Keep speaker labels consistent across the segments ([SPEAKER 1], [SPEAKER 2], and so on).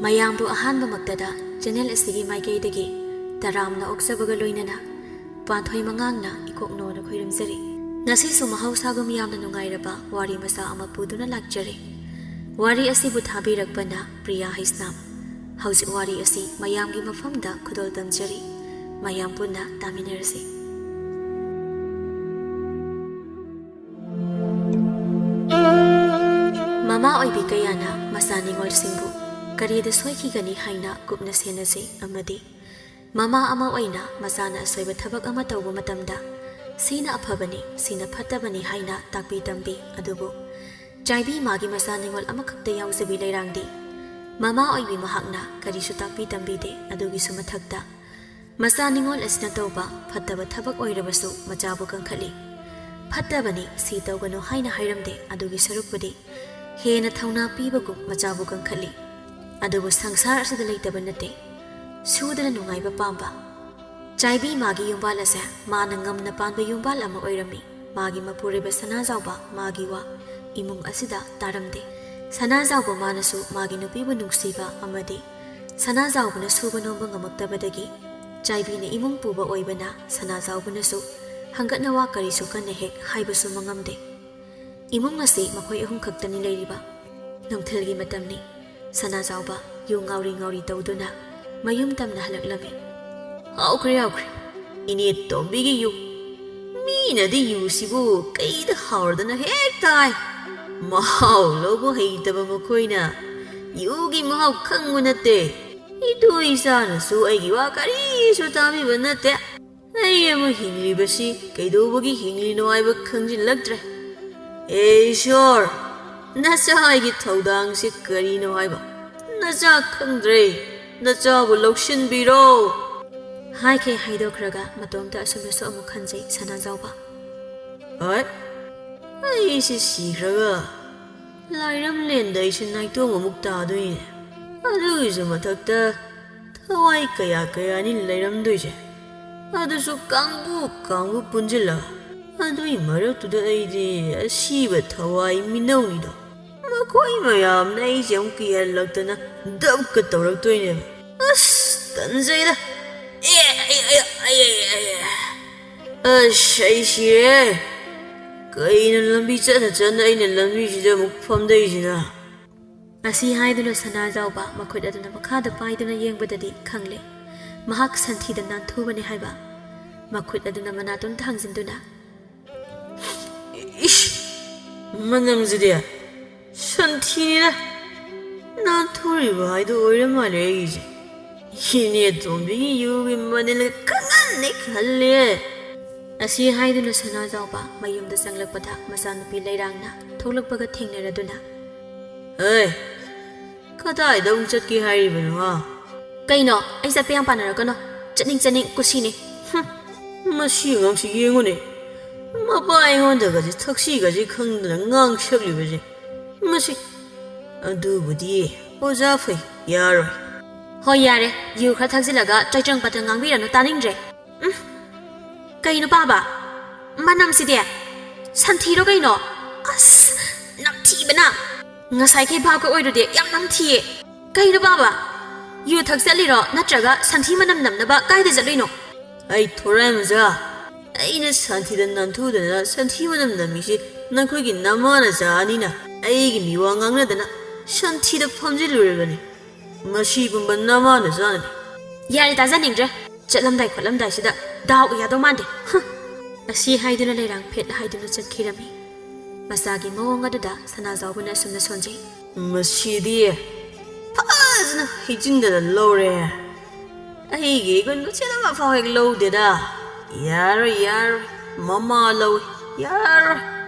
[SPEAKER 1] ꯃꯌꯥꯝꯕꯨ ꯑꯍꯥꯟꯕꯃꯛꯇꯗ ꯆꯦꯅꯦꯜ ꯑꯁꯤꯒꯤ ꯃꯥꯏꯀꯩꯗꯒꯤ ꯇꯔꯥꯝꯅ ꯑꯣꯛꯆꯕꯒ ꯂꯣꯏꯅꯅ ꯄꯥꯟꯊꯣꯏ ꯃꯉꯥꯡꯅ ꯏꯀꯣꯛꯅꯣꯅ ꯈꯣꯏꯔꯝꯖꯔꯤ꯫ ꯉꯁꯤꯁꯨ ꯃꯍꯧꯁꯥꯒꯨꯝ ꯌꯥꯝꯅ ꯅꯨꯡꯉꯥꯏꯔꯕ ꯋꯥꯔꯤ ꯃꯆꯥ ꯑꯃ ꯄꯨꯗꯨꯅ ꯂꯥꯛꯆꯔꯤ꯫ ꯋꯥꯔꯤ ꯑꯁꯤꯕꯨ ꯊꯥꯕꯤꯔꯛꯄꯅ ꯄ꯭ꯔꯤꯌꯥ ꯍꯩꯁꯅꯥꯝ꯫ ꯍꯧꯖꯤꯛ ꯋꯥꯔꯤ ꯑꯁꯤ ꯃꯌꯥꯝꯒꯤ ꯃꯐꯝꯗ ꯈꯨꯗꯣꯜ ꯇꯝꯖꯔꯤ꯫ ꯃꯌꯥꯝ ꯄꯨꯟꯅ ꯇꯥꯃꯤꯟꯅꯔꯁꯤ꯫ ꯃꯃꯥ ꯑꯣꯏꯕꯤ ꯀꯌꯥꯅ ꯃꯆꯥ ꯅꯤꯡꯉꯣꯜꯁꯤꯡꯕꯨ ꯀꯔꯤꯗ ꯁꯣꯏꯈꯤꯒꯅꯤ ꯍꯥꯏꯅ ꯀꯨꯞꯅ ꯁꯦꯟꯅꯖꯩ ꯑꯃꯗꯤ ꯃꯃꯥ ꯑꯃ ꯑꯣꯏꯅ ꯃꯆꯥꯅ ꯑꯁꯣꯏꯕ ꯊꯕꯛ ꯑꯃ ꯇꯧꯕ ꯃꯇꯝꯗ ꯁꯤꯅ ꯑꯐꯕꯅꯤ ꯁꯤꯅ ꯐꯠꯇꯕꯅꯤ ꯍꯥꯏꯅ ꯇꯥꯛꯄꯤ ꯇꯝꯕꯤ꯫ ꯑꯗꯨꯕꯨ ꯆꯥꯏꯕꯤ ꯃꯥꯒꯤ ꯃꯆꯥ ꯅꯤꯡꯉꯣꯜ ꯑꯃꯈꯛꯇ ꯌꯥꯎꯖꯕꯤ ꯂꯩꯔꯥꯡꯗꯤ ꯃꯃꯥ ꯑꯣꯏꯕꯤ ꯃꯍꯥꯛꯅ ꯀꯔꯤꯁꯨ ꯇꯥꯛꯄꯤ ꯇꯝꯕꯤꯗꯦ꯫ ꯑꯗꯨꯒꯤꯁꯨ ꯃꯊꯛꯇ ꯃꯆꯥ ꯅꯤꯡꯉꯣꯜ ꯑꯁꯤꯅ ꯇꯧꯕ ꯐꯠꯇꯕ ꯊꯕꯛ ꯑꯣꯏꯔꯕꯁꯨ ꯃꯆꯥꯕꯨ ꯀꯟꯈꯠꯂꯤ꯫ ꯐꯠꯇꯕꯅꯤ ꯁꯤ ꯇꯧꯒꯅꯨ ꯍꯥꯏꯅ ꯍꯥꯏꯔꯝꯗꯦ, ꯑꯗꯨꯒꯤ ꯁꯔꯨꯛꯄꯨꯗꯤ ꯍꯦꯟꯅ ꯊꯧꯅꯥ ꯄꯤꯕꯒꯨꯝ ꯃꯆꯥꯕꯨ ꯀꯟꯈꯠꯂꯤ꯫ ꯑꯗꯨꯕꯨ ꯁꯪꯁꯥꯔ ꯑꯁꯤꯗ ꯂꯩꯇꯕ ꯅꯠꯇꯦ ꯁꯨꯗꯅ ꯅꯨꯡꯉꯥꯏꯕ ꯄꯥꯝꯕ꯫ ꯆꯥꯏꯕꯤ ꯃꯥꯒꯤ ꯌꯨꯝꯕꯥꯜ ꯑꯁꯦ ꯃꯥꯅ ꯉꯝꯅ ꯄꯥꯟꯕ ꯌꯨꯝꯕꯥꯜ ꯑꯃ ꯑꯣꯏꯔꯝꯃꯤ꯫ ꯃꯥꯒꯤ ꯃꯄꯨꯔꯣꯏꯕ ꯁꯅꯥꯖꯥꯎꯕ ꯃꯥꯒꯤ ꯋꯥ ꯏꯃꯨꯡ ꯑꯁꯤꯗ ꯇꯥꯔꯝꯗꯦ꯫ ꯁꯅꯥꯖꯥꯎꯕ ꯃꯥꯅꯁꯨ ꯃꯥꯒꯤ ꯅꯨꯄꯤꯕꯨ ꯅꯨꯡꯁꯤꯕ ꯑꯃꯗꯤ ꯁꯅꯥꯖꯥꯎꯕꯅ ꯁꯨꯕ ꯅꯣꯝꯕ ꯉꯝꯃꯛꯇꯕꯗꯒꯤ ꯆꯥꯏꯕꯤꯅ ꯏꯃꯨꯡ ꯄꯨꯕ ꯑꯣꯏꯕꯅ ꯁꯅꯥꯖꯥꯎꯕꯅꯁꯨ ꯍꯪꯒꯠꯅ ꯋꯥ ꯀꯔꯤꯁꯨ ꯀꯟꯅ ꯍꯦꯛ ꯍꯥꯏꯕꯁꯨ ꯃꯉꯝꯗꯦ꯫ ꯏꯃꯨꯡ ꯑꯁꯤ ꯃꯈꯣꯏ ꯑꯍꯨꯝ ꯈꯛꯇꯅꯤ ꯂꯩꯔꯤꯕ꯫ ꯅꯨꯡꯊꯤꯜꯒꯤ ꯃꯇꯝꯅꯤ꯫ ꯁꯅꯥꯖꯥꯎꯕ ꯌꯨ ꯉꯥꯎꯔꯤ ꯇꯧꯗꯨꯅ ꯃꯌꯨꯝ ꯇꯝꯅ ꯍꯜꯂꯛꯂꯝꯃꯤ꯫
[SPEAKER 2] ꯍꯥꯎꯈ꯭ꯔꯦ ꯏꯅꯦ ꯇꯣꯝꯕꯤꯒꯤ ꯌꯨ꯫ ꯃꯤꯅꯗꯤ ꯌꯨꯁꯤꯕꯨ ꯀꯩꯗ ꯍꯥꯎꯔꯗꯅ ꯍꯦꯛ ꯇꯥꯏ, ꯃꯍꯥꯎ ꯂꯧꯕ ꯍꯩꯇꯕ ꯃꯈꯣꯏꯅ ꯌꯨꯒꯤ ꯃꯍꯥꯎ ꯈꯪꯕ ꯅꯠꯇꯦ꯫ ꯏꯇꯨ ꯏꯆꯥꯅꯁꯨ ꯑꯩꯒꯤ ꯋꯥ ꯀꯔꯤꯁꯨ ꯇꯥꯕꯤꯕ ꯅꯠꯇꯦ꯫ ꯑꯩ ꯑꯃ ꯍꯤꯡꯂꯤꯕꯁꯤ ꯀꯩꯗꯧꯕꯒꯤ ꯍꯤꯡꯂꯤꯅꯣ ꯍꯥꯏꯕ ꯈꯪꯖꯤꯜꯂꯛꯇ꯭ꯔꯦ꯫ ꯏꯁꯣꯔ, ꯅꯆꯥ ꯑꯩꯒꯤ ꯊꯧꯗꯥꯡꯁꯤ ꯀꯔꯤꯅꯣ ꯍꯥꯏꯕ ꯅꯆꯥ ꯈꯪꯗ꯭ꯔꯦ, ꯅꯆꯥꯕꯨ ꯂꯧꯁꯤꯟꯕꯤꯔꯣ
[SPEAKER 1] ꯍꯥꯏꯈꯩ ꯍꯥꯏꯗꯣꯛꯈ꯭ꯔꯒ ꯃꯇꯣꯝꯇ ꯑꯁꯨꯝꯅꯁꯨ ꯑꯃꯨꯛ ꯈꯟꯖꯩ ꯁꯅꯥꯖꯥꯎꯕ꯫
[SPEAKER 2] ꯍꯣꯏ, ꯑꯩꯁꯤ ꯁꯤꯈ꯭ꯔꯒ ꯂꯥꯏꯔꯝꯂꯦꯟꯗ ꯑꯩꯁꯨ ꯅꯥꯏꯇꯣꯝ ꯑꯃꯨꯛ ꯇꯥꯗꯣꯏꯅꯦ꯫ ꯑꯗꯨꯒꯤꯁꯨ ꯃꯊꯛꯇ ꯊꯋꯥꯏ ꯀꯌꯥꯅꯤ ꯂꯩꯔꯝꯗꯣꯏꯁꯦ, ꯑꯗꯨꯁꯨ ꯀꯥꯡꯕꯨ ꯄꯨꯟꯁꯤꯜꯂꯒ꯫ ꯑꯗꯨꯒꯤ ꯃꯔꯛꯇꯨꯗ ꯑꯩꯗꯤ ꯑꯁꯤꯕ ꯊꯋꯥꯏ ꯃꯤꯅꯧꯅꯤꯗꯣ꯫ ꯃꯈꯣꯏ ꯃꯌꯥꯝꯅ ꯑꯩꯁꯦ ꯑꯃꯨꯛ ꯀꯤꯍꯜꯂꯛꯇꯅ ꯗꯞꯀ ꯇꯧꯔꯛꯇꯣꯏꯅꯦꯕ꯫ ꯑꯁ ꯇꯟꯖꯩꯗ꯫ ꯑꯁ ꯑꯩ ꯁꯤꯔꯦ꯫ ꯀꯩꯅꯣ ꯂꯝꯕꯤ ꯆꯠꯅ ꯑꯩꯅ ꯂꯝꯕꯤꯁꯤꯗ ꯑꯃꯨꯛ ꯐꯝꯗꯩꯁꯤꯅ꯫
[SPEAKER 1] ꯑꯁꯤ ꯍꯥꯏꯗꯨꯅ ꯁꯅꯥꯖꯥꯎꯕ ꯃꯈꯨꯠ ꯑꯗꯨꯅ ꯃꯈꯥꯗ ꯄꯥꯏꯗꯨꯅ ꯌꯦꯡꯕꯗꯗꯤ ꯈꯪꯂꯦ ꯃꯍꯥꯛ ꯁꯟꯊꯤꯗ ꯅꯥꯟꯊꯨꯕꯅꯤ ꯍꯥꯏꯕ꯫ ꯃꯈꯨꯠ ꯑꯗꯨꯅ ꯃꯅꯥꯇꯣꯟ ꯊꯥꯡꯖꯤꯟꯗꯨꯅ
[SPEAKER 2] ꯏꯁ, ꯃꯅꯝꯁꯤꯗꯤ ꯁꯟꯊꯤꯅꯤꯗ꯫ ꯅꯥꯟꯊꯣꯔꯤꯕ ꯍꯥꯏꯗꯣ ꯑꯣꯏꯔ ꯃꯥꯜꯂꯦ ꯑꯩꯒꯤꯁꯦ꯫ ꯏꯅꯦ ꯇꯣꯝꯕꯤꯒꯤ ꯌꯨꯒꯤ ꯃꯅꯤꯜꯒ ꯈꯪꯍꯟꯅꯤ ꯈꯜꯂꯦ꯫
[SPEAKER 1] ꯑꯁꯤ ꯍꯥꯏꯗꯨꯅ ꯁꯅꯥꯖꯥꯎꯕ ꯃꯌꯨꯝꯗ ꯆꯪꯂꯛꯄꯗ ꯃꯆꯥꯅꯨꯄꯤ ꯂꯩꯔꯥꯡꯅ ꯊꯣꯛꯂꯛꯄꯒ ꯊꯦꯡꯅꯔꯗꯨꯅ
[SPEAKER 2] ꯍꯩ, ꯀꯗꯥꯏꯗ ꯑꯃꯨꯛ ꯆꯠꯀꯦ ꯍꯥꯏꯔꯤꯕꯅꯣ ꯍꯥ?
[SPEAKER 1] ꯀꯩꯅꯣ ꯑꯩ ꯆꯠꯄ ꯌꯥꯝ ꯄꯥꯅꯔꯛꯀꯅꯣ꯫ ꯆꯠꯅꯤꯡ ꯀꯨꯁꯤꯅꯤ꯫
[SPEAKER 2] ꯃꯁꯤ ꯑꯉꯥꯡꯁꯤ ꯌꯦꯡꯉꯨꯅꯦ, ꯃꯄꯥ ꯑꯩꯉꯣꯟꯗꯒꯁꯦ ꯊꯛꯁꯤꯒꯁꯦ ꯈꯪꯗꯅ ꯉꯥꯡ ꯁꯛꯂꯤꯕꯁꯦ ꯃꯁꯤ꯫ ꯑꯗꯨꯕꯨꯗꯤ ꯑꯣꯖꯥ ꯐꯩ, ꯌꯥꯔꯣꯏ꯫
[SPEAKER 1] ꯍꯣꯏ ꯌꯥꯔꯦ, ꯌꯨ ꯈꯔ ꯊꯛꯆꯤꯜꯂꯒ ꯆꯩꯇ꯭ꯔꯪ ꯄꯥꯇ꯭ꯔꯪ ꯉꯥꯡꯕꯤꯔꯅꯨ, ꯇꯥꯅꯤꯡꯗ꯭ꯔꯦ꯫ ꯀꯩꯅꯣ ꯄꯥꯕ, ꯃꯅꯝꯁꯤꯗꯤ ꯁꯟꯊꯤꯔꯣ ꯀꯩꯅꯣ? ꯑꯁ ꯅꯝꯊꯤꯕꯅ ꯉꯁꯥꯏꯈꯩ ꯚꯥꯞꯀ ꯑꯣꯏꯔꯨꯗꯦ, ꯌꯥꯝ ꯅꯝꯊꯤꯌꯦ꯫ ꯀꯩꯅꯣ ꯄꯥꯕ, ꯌꯨ ꯊꯛ ꯆꯠꯂꯤꯔꯣ ꯅꯠꯇ꯭ꯔꯒ ꯁꯟꯊꯤ ꯃꯅꯝ ꯅꯝꯅꯕ ꯀꯥꯏꯗ ꯆꯠꯂꯨꯏꯅꯣ?
[SPEAKER 2] ꯑꯩ ꯊꯣꯔꯥꯏ ꯃꯆꯥ, ꯑꯩꯅ ꯁꯟꯊꯤꯗ ꯅꯥꯟꯊꯨꯗꯅ ꯁꯟꯊꯤ ꯃꯅꯝ ꯅꯝꯃꯤꯁꯤ ꯅꯈꯣꯏꯒꯤ ꯅꯃꯥꯅ ꯆꯥꯅꯤꯅ ꯑꯩꯒꯤ ꯃꯤꯋꯥ ꯉꯥꯡꯅꯗꯅ ꯁꯟꯊꯤꯗ ꯐꯝꯖꯤꯜꯂꯨꯔꯕꯅꯤ꯫ ꯃꯁꯤꯒꯨꯝꯕ ꯅꯃꯥꯅ ꯆꯥꯅꯗꯤ꯫
[SPEAKER 1] ꯌꯥꯔꯦ, ꯇꯥꯖꯅꯤꯡꯗ꯭ꯔꯦ꯫ ꯆꯠꯂꯝꯗꯥꯏ ꯈꯣꯠꯂꯝꯗꯥꯏꯁꯤꯗ ꯗꯥꯎꯒ ꯌꯥꯗꯧ ꯃꯥꯟꯗꯦ꯫ ꯑꯁꯤ ꯍꯥꯏꯗꯨꯅ ꯂꯩꯔꯥꯡ ꯐꯦꯠ ꯍꯥꯏꯗꯨꯅ ꯆꯠꯈꯤꯔꯝꯃꯤ꯫ ꯃꯆꯥꯒꯤ ꯃꯑꯣꯡ ꯑꯗꯨꯗ ꯁꯅꯥꯖꯥꯎꯕꯅ ꯑꯁꯨꯝꯅ ꯁꯣꯟꯖꯩ꯫
[SPEAKER 2] ꯃꯁꯤꯗꯤ ꯐꯖꯅ ꯍꯩꯖꯤꯟꯗꯅ ꯂꯧꯔꯦ꯫ ꯑꯩꯒꯤ ꯅꯨꯡꯁꯤꯠ ꯑꯃ ꯐꯥꯎ ꯍꯦꯛ ꯂꯧꯗꯦꯗ꯫ ꯌꯥꯔꯣꯏ, ꯃꯃꯥ ꯂꯧꯏ, ꯌꯥꯔꯣꯏ꯫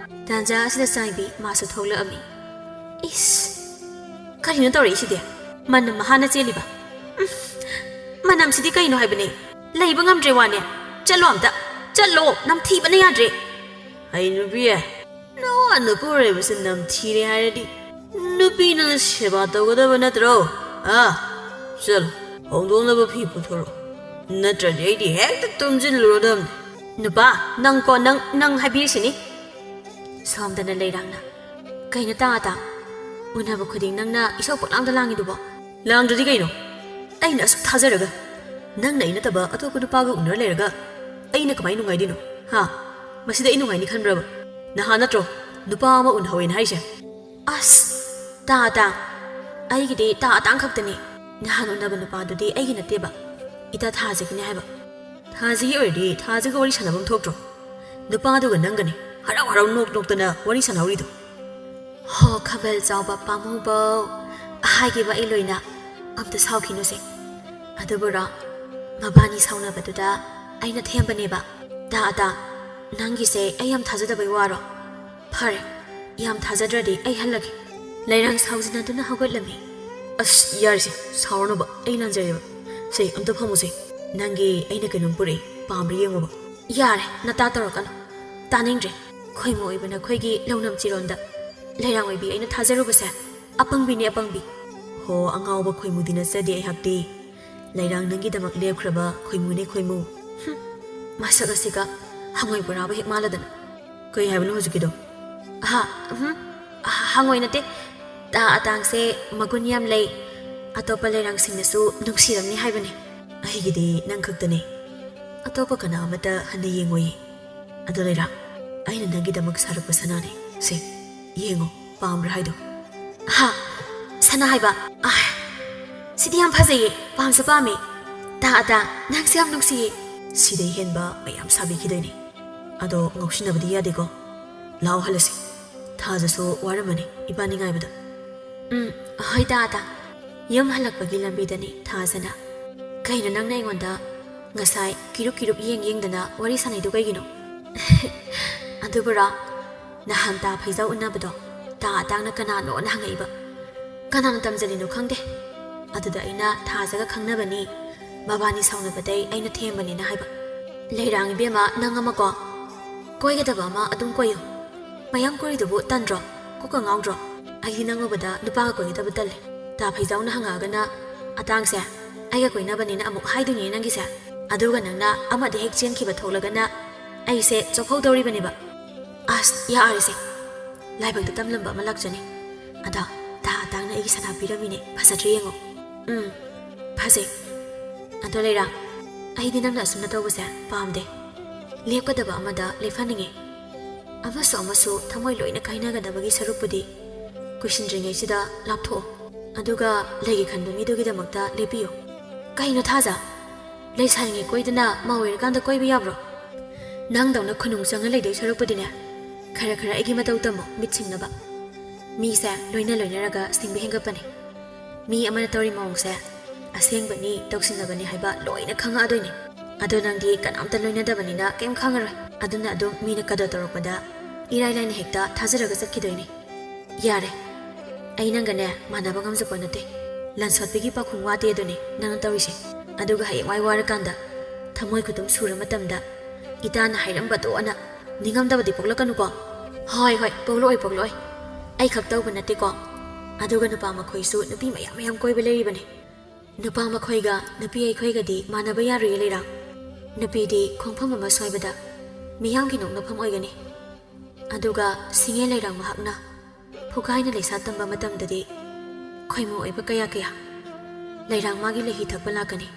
[SPEAKER 1] ꯇꯥꯟꯖꯥ ꯑꯁꯤꯗ ꯆꯥꯏꯕꯤ ꯃꯥꯁꯨ ꯊꯣꯛꯂꯛꯑꯝꯃꯤ꯫ ꯏꯁ, ꯀꯔꯤꯅꯣ ꯇꯧꯔꯛꯏꯁꯤꯗꯤ? ꯃꯅꯝ ꯃꯍꯥꯅ ꯆꯦꯜꯂꯤꯕ꯫ ꯃꯅꯝꯁꯤꯗꯤ ꯀꯩꯅꯣ ꯍꯥꯏꯕꯅꯦ, ꯂꯩꯕ ꯉꯝꯗ꯭ꯔꯦ ꯋꯥꯅꯦ꯫ ꯆꯠꯂꯣ ꯑꯝꯇ, ꯆꯠꯂꯣ, ꯅꯝꯊꯤꯕꯅ ꯌꯥꯗ꯭ꯔꯦ꯫
[SPEAKER 2] ꯑꯩ ꯅꯨꯄꯤ, ꯅꯋꯥ ꯅꯄꯨꯔꯣꯏꯕꯁꯦ ꯅꯝꯊꯤꯔꯦ ꯍꯥꯏꯔꯗꯤ ꯅꯨꯄꯤꯅ ꯁꯦꯕꯥ ꯇꯧꯒꯗꯕ ꯅꯠꯇ꯭ꯔꯣ? ꯆꯠꯂꯣ, ꯍꯣꯡꯗꯣꯛꯅꯕ ꯐꯤ ꯄꯨꯊꯣꯔꯛꯑꯣ, ꯅꯠꯇ꯭ꯔꯗꯤ ꯑꯩꯗꯤ ꯍꯦꯛꯇ ꯇꯨꯝꯁꯤꯜꯂꯨꯔꯗꯕꯅꯤ꯫
[SPEAKER 1] ꯅꯨꯄꯥ, ꯅꯪ ꯍꯥꯏꯕꯤꯔꯤꯁꯤꯅꯤ꯫ ꯁꯣꯝꯗꯅ ꯂꯩꯔꯥꯡꯅ ꯀꯩꯅꯣ ꯇꯥ ꯎꯅꯕ ꯈꯨꯗꯤꯡ ꯅꯪꯅ ꯏꯁꯧ ꯄꯛꯂꯥꯡꯗ ꯂꯥꯡꯉꯤꯗꯨꯕꯣ?
[SPEAKER 2] ꯂꯥꯡꯗ꯭ꯔꯗꯤ ꯀꯩꯅꯣ ꯑꯩꯅ ꯑꯁꯨꯛ ꯊꯥꯖꯔꯒ ꯅꯪꯅ ꯑꯩ ꯅꯠꯇꯕ ꯑꯇꯣꯞꯄ ꯅꯨꯄꯥꯒ ꯎꯅꯔ ꯂꯩꯔꯒ ꯑꯩꯅ ꯀꯃꯥꯏꯅ ꯅꯨꯡꯉꯥꯏꯗꯣꯏꯅꯣ ꯍꯥ ꯃꯁꯤꯗ ꯑꯩ ꯅꯨꯡꯉꯥꯏꯅꯤ ꯈꯟꯕ꯭ꯔꯕ ꯅꯍꯥꯟ ꯅꯠꯇ꯭ꯔꯣ ꯅꯨꯄꯥ ꯑꯃ ꯎꯅꯍꯧꯋꯦꯅ ꯍꯥꯏꯁꯦ
[SPEAKER 1] ꯑꯁ ꯇꯥ ꯑꯇꯥꯡ ꯑꯩꯒꯤꯗꯤ ꯇꯥ ꯑꯇꯥꯡ ꯈꯛꯇꯅꯤ ꯅꯍꯥꯟ ꯎꯅꯕ ꯅꯨꯄꯥꯗꯨꯗꯤ ꯑꯩꯒꯤ ꯅꯠꯇꯦꯕ ꯏꯇꯥ ꯊꯥꯖꯒꯤꯅꯦ ꯍꯥꯏꯕ
[SPEAKER 2] ꯊꯥꯖꯒꯤ ꯑꯣꯏꯔꯗꯤ ꯊꯥꯖꯒ ꯋꯥꯔꯤ ꯁꯥꯟꯅꯐꯝ ꯊꯣꯛꯇ꯭ꯔꯣ ꯅꯨꯄꯥꯗꯨꯒ ꯅꯪꯒꯅꯤ ꯍꯔꯥꯎ ꯍꯔꯥꯎ ꯅꯣꯛ ꯅꯣꯛꯇꯅ ꯋꯥꯔꯤ ꯁꯥꯟꯅꯍꯧꯔꯤꯗꯣ
[SPEAKER 1] ꯍꯣ ꯈꯕꯦꯜ ꯆꯥꯎꯕ ꯄꯥꯝꯃꯨꯕꯧ ꯍꯥꯏꯈꯤꯕ ꯑꯩ ꯂꯣꯏꯅ ꯑꯝꯇ ꯁꯥꯎꯈꯤꯅꯨꯁꯦ ꯑꯗꯨꯕꯨꯔꯣ ꯃꯕꯥꯅꯤ ꯁꯥꯎꯅꯕꯗꯨꯗ ꯑꯩꯅ ꯊꯦꯝꯕꯅꯦꯕ ꯇꯥ ꯑꯇꯥ ꯅꯪꯒꯤꯁꯦ ꯑꯩ ꯌꯥꯝ ꯊꯥꯖꯗꯕꯩ ꯋꯥꯔꯣ ꯐꯔꯦ ꯌꯥꯝ ꯊꯥꯖꯗ꯭ꯔꯗꯤ ꯑꯩ ꯍꯜꯂꯒꯦ ꯂꯩꯔꯥꯡ ꯁꯥꯎꯖꯤꯟꯅꯗꯨꯅ ꯍꯧꯒꯠꯂꯝꯃꯤ
[SPEAKER 2] ꯑꯁ ꯌꯥꯔꯤꯁꯦ ꯁꯥꯎꯔꯅꯨꯕ ꯑꯩ ꯂꯥꯟꯖꯔꯦꯕ ꯁꯦ ꯑꯝꯇ ꯐꯝꯃꯨꯁꯦ ꯅꯪꯒꯤ ꯑꯩꯅ ꯀꯩꯅꯣꯝ ꯄꯨꯔꯛꯏ ꯄꯥꯝꯕ꯭ꯔꯥ ꯌꯦꯡꯉꯣꯕ
[SPEAKER 1] ꯌꯥꯔꯦ ꯅꯇꯥ ꯇꯧꯔꯛꯀꯅꯨ ꯇꯥꯅꯤꯡꯗ꯭ꯔꯦ ꯈꯣꯏꯃꯨ ꯑꯣꯏꯕꯅ ꯑꯩꯈꯣꯏꯒꯤ ꯂꯧꯅꯝ ꯆꯤꯔꯣꯟꯗ ꯂꯩꯔꯥꯡ ꯑꯣꯏꯕꯤ ꯑꯩꯅ ꯊꯥꯖꯔꯨꯕꯁꯦ ꯑꯄꯪꯕꯤꯅꯦ ꯑꯄꯪꯕꯤ
[SPEAKER 2] ꯍꯣ ꯑꯉꯥꯎꯕ ꯈꯣꯏꯃꯨꯗꯤ ꯅꯠꯆꯗꯦ ꯑꯩꯍꯥꯛꯇꯤ ꯂꯩꯔꯥꯡ ꯅꯪꯒꯤꯗꯃꯛ ꯂꯦꯞꯈ꯭ꯔꯕ ꯈꯣꯏꯃꯨꯅꯦ ꯈꯣꯏꯃꯨ
[SPEAKER 1] ꯃꯁꯛ ꯑꯁꯤꯒ ꯍꯪꯉꯣꯏ ꯕꯣꯔꯥꯕ ꯍꯦꯛ ꯃꯥꯜꯂꯗꯅ
[SPEAKER 2] ꯀꯩ ꯍꯥꯏꯕꯅꯣ ꯍꯧꯖꯤꯛꯀꯤꯗꯣ
[SPEAKER 1] ꯍꯪꯉꯣꯏ ꯅꯠꯇꯦ ꯇꯥ ꯑꯇꯥꯡꯁꯦ ꯃꯒꯨꯟ ꯌꯥꯝ ꯂꯩ ꯑꯇꯣꯞꯄ ꯂꯩꯔꯥꯡꯁꯤꯡꯅꯁꯨ ꯅꯨꯡꯁꯤꯔꯝꯅꯤ ꯍꯥꯏꯕꯅꯦ
[SPEAKER 2] ꯑꯩꯒꯤꯗꯤ ꯅꯪ ꯈꯛꯇꯅꯦ ꯑꯇꯣꯞꯄ ꯀꯅꯥ ꯑꯃꯠꯇ ꯍꯟꯅ ꯌꯦꯡꯉꯣꯏꯌꯦ ꯑꯗꯣ ꯂꯩꯔꯥꯡ ꯑꯩꯅ ꯅꯪꯒꯤꯗꯃꯛ ꯁꯥꯔꯛꯄ ꯁꯅꯥꯅꯦ ꯁꯦ ꯌꯦꯡꯉꯣ ꯄꯥꯝꯕ꯭ꯔꯥ ꯍꯥꯏꯗꯣ
[SPEAKER 1] ꯁꯅꯥ ꯍꯥꯏꯕ ꯁꯤꯗꯤ ꯌꯥꯝ ꯐꯖꯩꯌꯦ ꯄꯥꯝꯁꯨ ꯄꯥꯝꯃꯦ ꯇꯥ ꯑꯇꯥꯡ ꯅꯪꯁꯦ ꯌꯥꯝ ꯅꯨꯡꯁꯤꯌꯦ
[SPEAKER 2] ꯁꯤꯗꯩ ꯍꯦꯟꯕ ꯃꯌꯥꯝ ꯁꯥꯕꯤꯈꯤꯗꯣꯏꯅꯦ ꯑꯗꯣ ꯉꯥꯎꯁꯤꯟꯅꯕꯗꯤ ꯌꯥꯗꯦꯀꯣ ꯂꯥꯎ ꯍꯜꯂꯁꯤ ꯊꯥꯖꯁꯨ ꯋꯥꯔꯝꯃꯅꯤ ꯏꯕꯥꯅꯤ ꯉꯥꯏꯕꯗ
[SPEAKER 1] ꯍꯣꯏ ꯇꯥ ꯑꯇꯥꯡ ꯌꯨꯝ ꯍꯜꯂꯛꯄꯒꯤ ꯂꯝꯕꯤꯗꯅꯤ ꯊꯥꯖꯅ ꯀꯩꯅꯣ ꯅꯪꯅ ꯑꯩꯉꯣꯟꯗ ꯉꯁꯥꯏ ꯀꯤꯔꯨꯞ ꯀꯤꯔꯨꯞ ꯌꯦꯡꯗꯅ ꯋꯥꯔꯤ ꯁꯥꯟꯅꯩꯗꯣ ꯀꯩꯒꯤꯅꯣ ꯑꯗꯨꯕꯨꯔꯣ ꯅꯍꯥꯟ ꯇꯥ ꯐꯩꯖꯥꯎ ꯎꯟꯅꯕꯗꯣ ꯇꯥ ꯑꯇꯥꯡꯅ ꯀꯅꯥꯅꯣꯅ ꯍꯪꯉꯛꯏꯕ ꯀꯅꯥꯅ ꯇꯝꯖꯜꯂꯤꯅꯣ ꯈꯪꯗꯦ ꯑꯗꯨꯗ ꯑꯩꯅ ꯊꯥꯖꯒ ꯈꯪꯅꯕꯅꯤ ꯃꯕꯥꯅꯤ ꯁꯥꯎꯅꯕꯗꯩ ꯑꯩꯅ ꯊꯦꯝꯕꯅꯤꯅ ꯍꯥꯏꯕ ꯂꯩꯔꯥꯡ ꯏꯕꯦꯝꯃ ꯅꯪ ꯑꯃꯀꯣ ꯀꯣꯏꯒꯗꯕ ꯑꯃ ꯑꯗꯨꯝ ꯀꯣꯏꯌꯨ ꯃꯌꯥꯝ ꯀꯣꯏꯔꯤꯗꯨꯕꯨ ꯇꯟꯗ꯭ꯔꯣ ꯀꯣꯛꯀ ꯉꯥꯎꯗ꯭ꯔꯣ ꯑꯩꯗꯤ ꯅꯪ ꯎꯕꯗ ꯅꯨꯄꯥꯒ ꯀꯣꯏꯒꯗꯕ ꯇꯜꯂꯦ ꯇꯥ ꯐꯩꯖꯥꯎꯅ ꯍꯪꯉꯛꯑꯒꯅ ꯑꯇꯥꯡꯁꯦ ꯑꯩꯒ ꯀꯣꯏꯅꯕꯅꯤꯅ ꯑꯃꯨꯛ ꯍꯥꯏꯗꯣꯏꯅꯦ ꯅꯪꯒꯤꯁꯦ ꯑꯗꯨꯒ ꯅꯪꯅ ꯑꯃꯗ ꯍꯦꯛ ꯆꯦꯟꯈꯤꯕ ꯊꯣꯛꯂꯒꯅ ꯑꯩꯁꯦ ꯆꯣꯞꯍꯧꯗꯧꯔꯤꯕꯅꯦꯕ ꯑꯁ ꯌꯥꯔꯤꯁꯦ ꯂꯥꯏꯕꯛꯇ ꯇꯝꯂꯝꯕ ꯑꯃ ꯂꯥꯛꯆꯅꯤ ꯑꯗꯣ ꯇꯥ ꯑꯇꯥꯡꯅ ꯑꯩꯒꯤ ꯁꯅꯥ ꯄꯤꯔꯝꯃꯤꯅꯦ ꯐꯖꯗ꯭ꯔꯦ ꯌꯦꯡꯉꯣ ꯐꯖꯩ ꯑꯗꯣ ꯂꯩꯔꯥꯡ ꯑꯩꯗꯤ ꯅꯪꯅ ꯑꯁꯨꯝꯅ ꯇꯧꯕꯁꯦ ꯄꯥꯝꯗꯦ ꯂꯦꯞꯀꯗꯕ ꯑꯃꯗ ꯂꯦꯞꯍꯟꯅꯤꯡꯉꯦ ꯑꯃꯁꯨ ꯊꯃꯣꯏ ꯂꯣꯏꯅ ꯀꯥꯏꯅꯒꯗꯕꯒꯤ ꯁꯔꯨꯛꯄꯨꯗꯤ ꯀꯨꯏꯁꯤꯟꯗ꯭ꯔꯤꯉꯩꯁꯤꯗ ꯂꯥꯞꯊꯣꯛꯑꯣ ꯑꯗꯨꯒ ꯂꯩꯒꯦ ꯈꯟꯕ ꯃꯤꯗꯨꯒꯤꯗꯃꯛꯇ ꯂꯦꯞꯄꯤꯌꯨ ꯀꯩꯅꯣ ꯊꯥꯖ ꯂꯩꯁꯥꯔꯤꯉꯩ ꯀꯣꯏꯗꯅ ꯃꯧ ꯑꯣꯏꯔꯀꯥꯟꯗ ꯀꯣꯏꯕ ꯌꯥꯕ꯭ꯔꯣ ꯅꯪꯗꯧꯅ ꯈꯨꯅꯨꯡ ꯆꯪꯉ ꯂꯩꯗꯣꯏ ꯁꯔꯨꯛꯄꯨꯗꯤꯅꯦ ꯈꯔ ꯑꯩꯒꯤ ꯃꯇꯧ ꯇꯝꯃꯣ ꯃꯤꯠ ꯁꯤꯡꯅꯕ ꯃꯤꯁꯦ ꯂꯣꯏꯅꯔꯒ ꯁꯤꯡꯕ ꯍꯦꯟꯒꯠꯄꯅꯤ ꯃꯤ ꯑꯃꯅ ꯇꯧꯔꯤ ꯃꯑꯣꯡꯁꯦ ꯑꯁꯦꯡꯕꯅꯤ ꯇꯧꯁꯤꯟꯅꯕꯅꯤ ꯍꯥꯏꯕ ꯂꯣꯏꯅ ꯈꯪꯉꯛꯑꯗꯣꯏꯅꯦ ꯑꯗꯣ ꯅꯪꯗꯤ ꯀꯅꯥꯝꯇ ꯂꯣꯏꯅꯗꯕꯅꯤꯅ ꯀꯩꯝ ꯈꯪꯉꯔꯣꯏ ꯑꯗꯨꯅ ꯑꯗꯨꯝ ꯃꯤꯅ ꯀꯗꯔ ꯇꯧꯔꯛꯄꯗ ꯏꯔꯥꯏ ꯂꯥꯏꯅ ꯍꯦꯛꯇ ꯊꯥꯖꯔꯒ ꯆꯠꯈꯤꯗꯣꯏꯅꯦ ꯌꯥꯔꯦ ꯑꯩ ꯅꯪꯒꯅꯦ ꯃꯥꯟꯅꯕ ꯉꯝꯖꯄꯣꯠ ꯅꯠꯇꯦ ꯂꯟꯁꯣꯠꯄꯤꯒꯤ ꯄꯥꯈꯨꯡ ꯋꯥꯇꯦ ꯑꯗꯨꯅꯦ ꯅꯪꯅ ꯇꯧꯔꯤꯁꯦ ꯑꯗꯨꯒ ꯍꯌꯦꯡꯋꯥꯏ ꯋꯥꯔꯀꯥꯟꯗ ꯊꯃꯣꯏ ꯈꯨꯗꯨꯝ ꯁꯨꯔ ꯃꯇꯝꯗ ꯏꯇꯥꯅ ꯍꯥꯏꯔꯝꯕꯗꯣꯅ ꯅꯤꯡꯉꯝꯗꯕꯗꯤ ꯄꯣꯛꯂꯛꯀꯅꯨꯀꯣ ꯍꯣꯏ ꯄꯣꯛꯂꯛꯑꯣꯏ ꯑꯩ ꯈꯛ ꯇꯧꯕ ꯅꯠꯇꯦꯀꯣ ꯑꯗꯨꯒ ꯅꯨꯄꯥ ꯃꯈꯣꯏꯁꯨ ꯅꯨꯄꯤ ꯃꯌꯥꯝ ꯀꯣꯏꯕ ꯂꯩꯔꯤꯕꯅꯤ ꯅꯨꯄꯥ ꯃꯈꯣꯏꯒ ꯅꯨꯄꯤ ꯑꯩꯈꯣꯏꯒꯗꯤ ꯃꯥꯟꯅꯕ ꯌꯥꯔꯣꯏꯌꯦ ꯂꯩꯔꯥꯡ ꯅꯨꯄꯤꯗꯤ ꯈꯣꯡꯐꯝ ꯑꯃ ꯁꯣꯏꯕꯗ ꯃꯤꯌꯥꯝꯒꯤ ꯅꯣꯛꯅꯐꯝ ꯑꯣꯏꯒꯅꯤ ꯑꯗꯨꯒ ꯁꯤꯡꯉꯦ ꯂꯩꯔꯥꯡ ꯃꯍꯥꯛꯅ ꯐꯨꯒꯥꯏꯅ ꯂꯩꯁꯥ ꯇꯝꯕ ꯃꯇꯝꯗꯗꯤ ꯈꯣꯏꯃꯨ ꯑꯣꯏꯕ ꯀꯌꯥ ꯂꯩꯔꯥꯡ ꯃꯥꯒꯤ ꯂꯩꯍꯤ ꯊꯛꯄ ꯂꯥꯛꯀꯅꯤ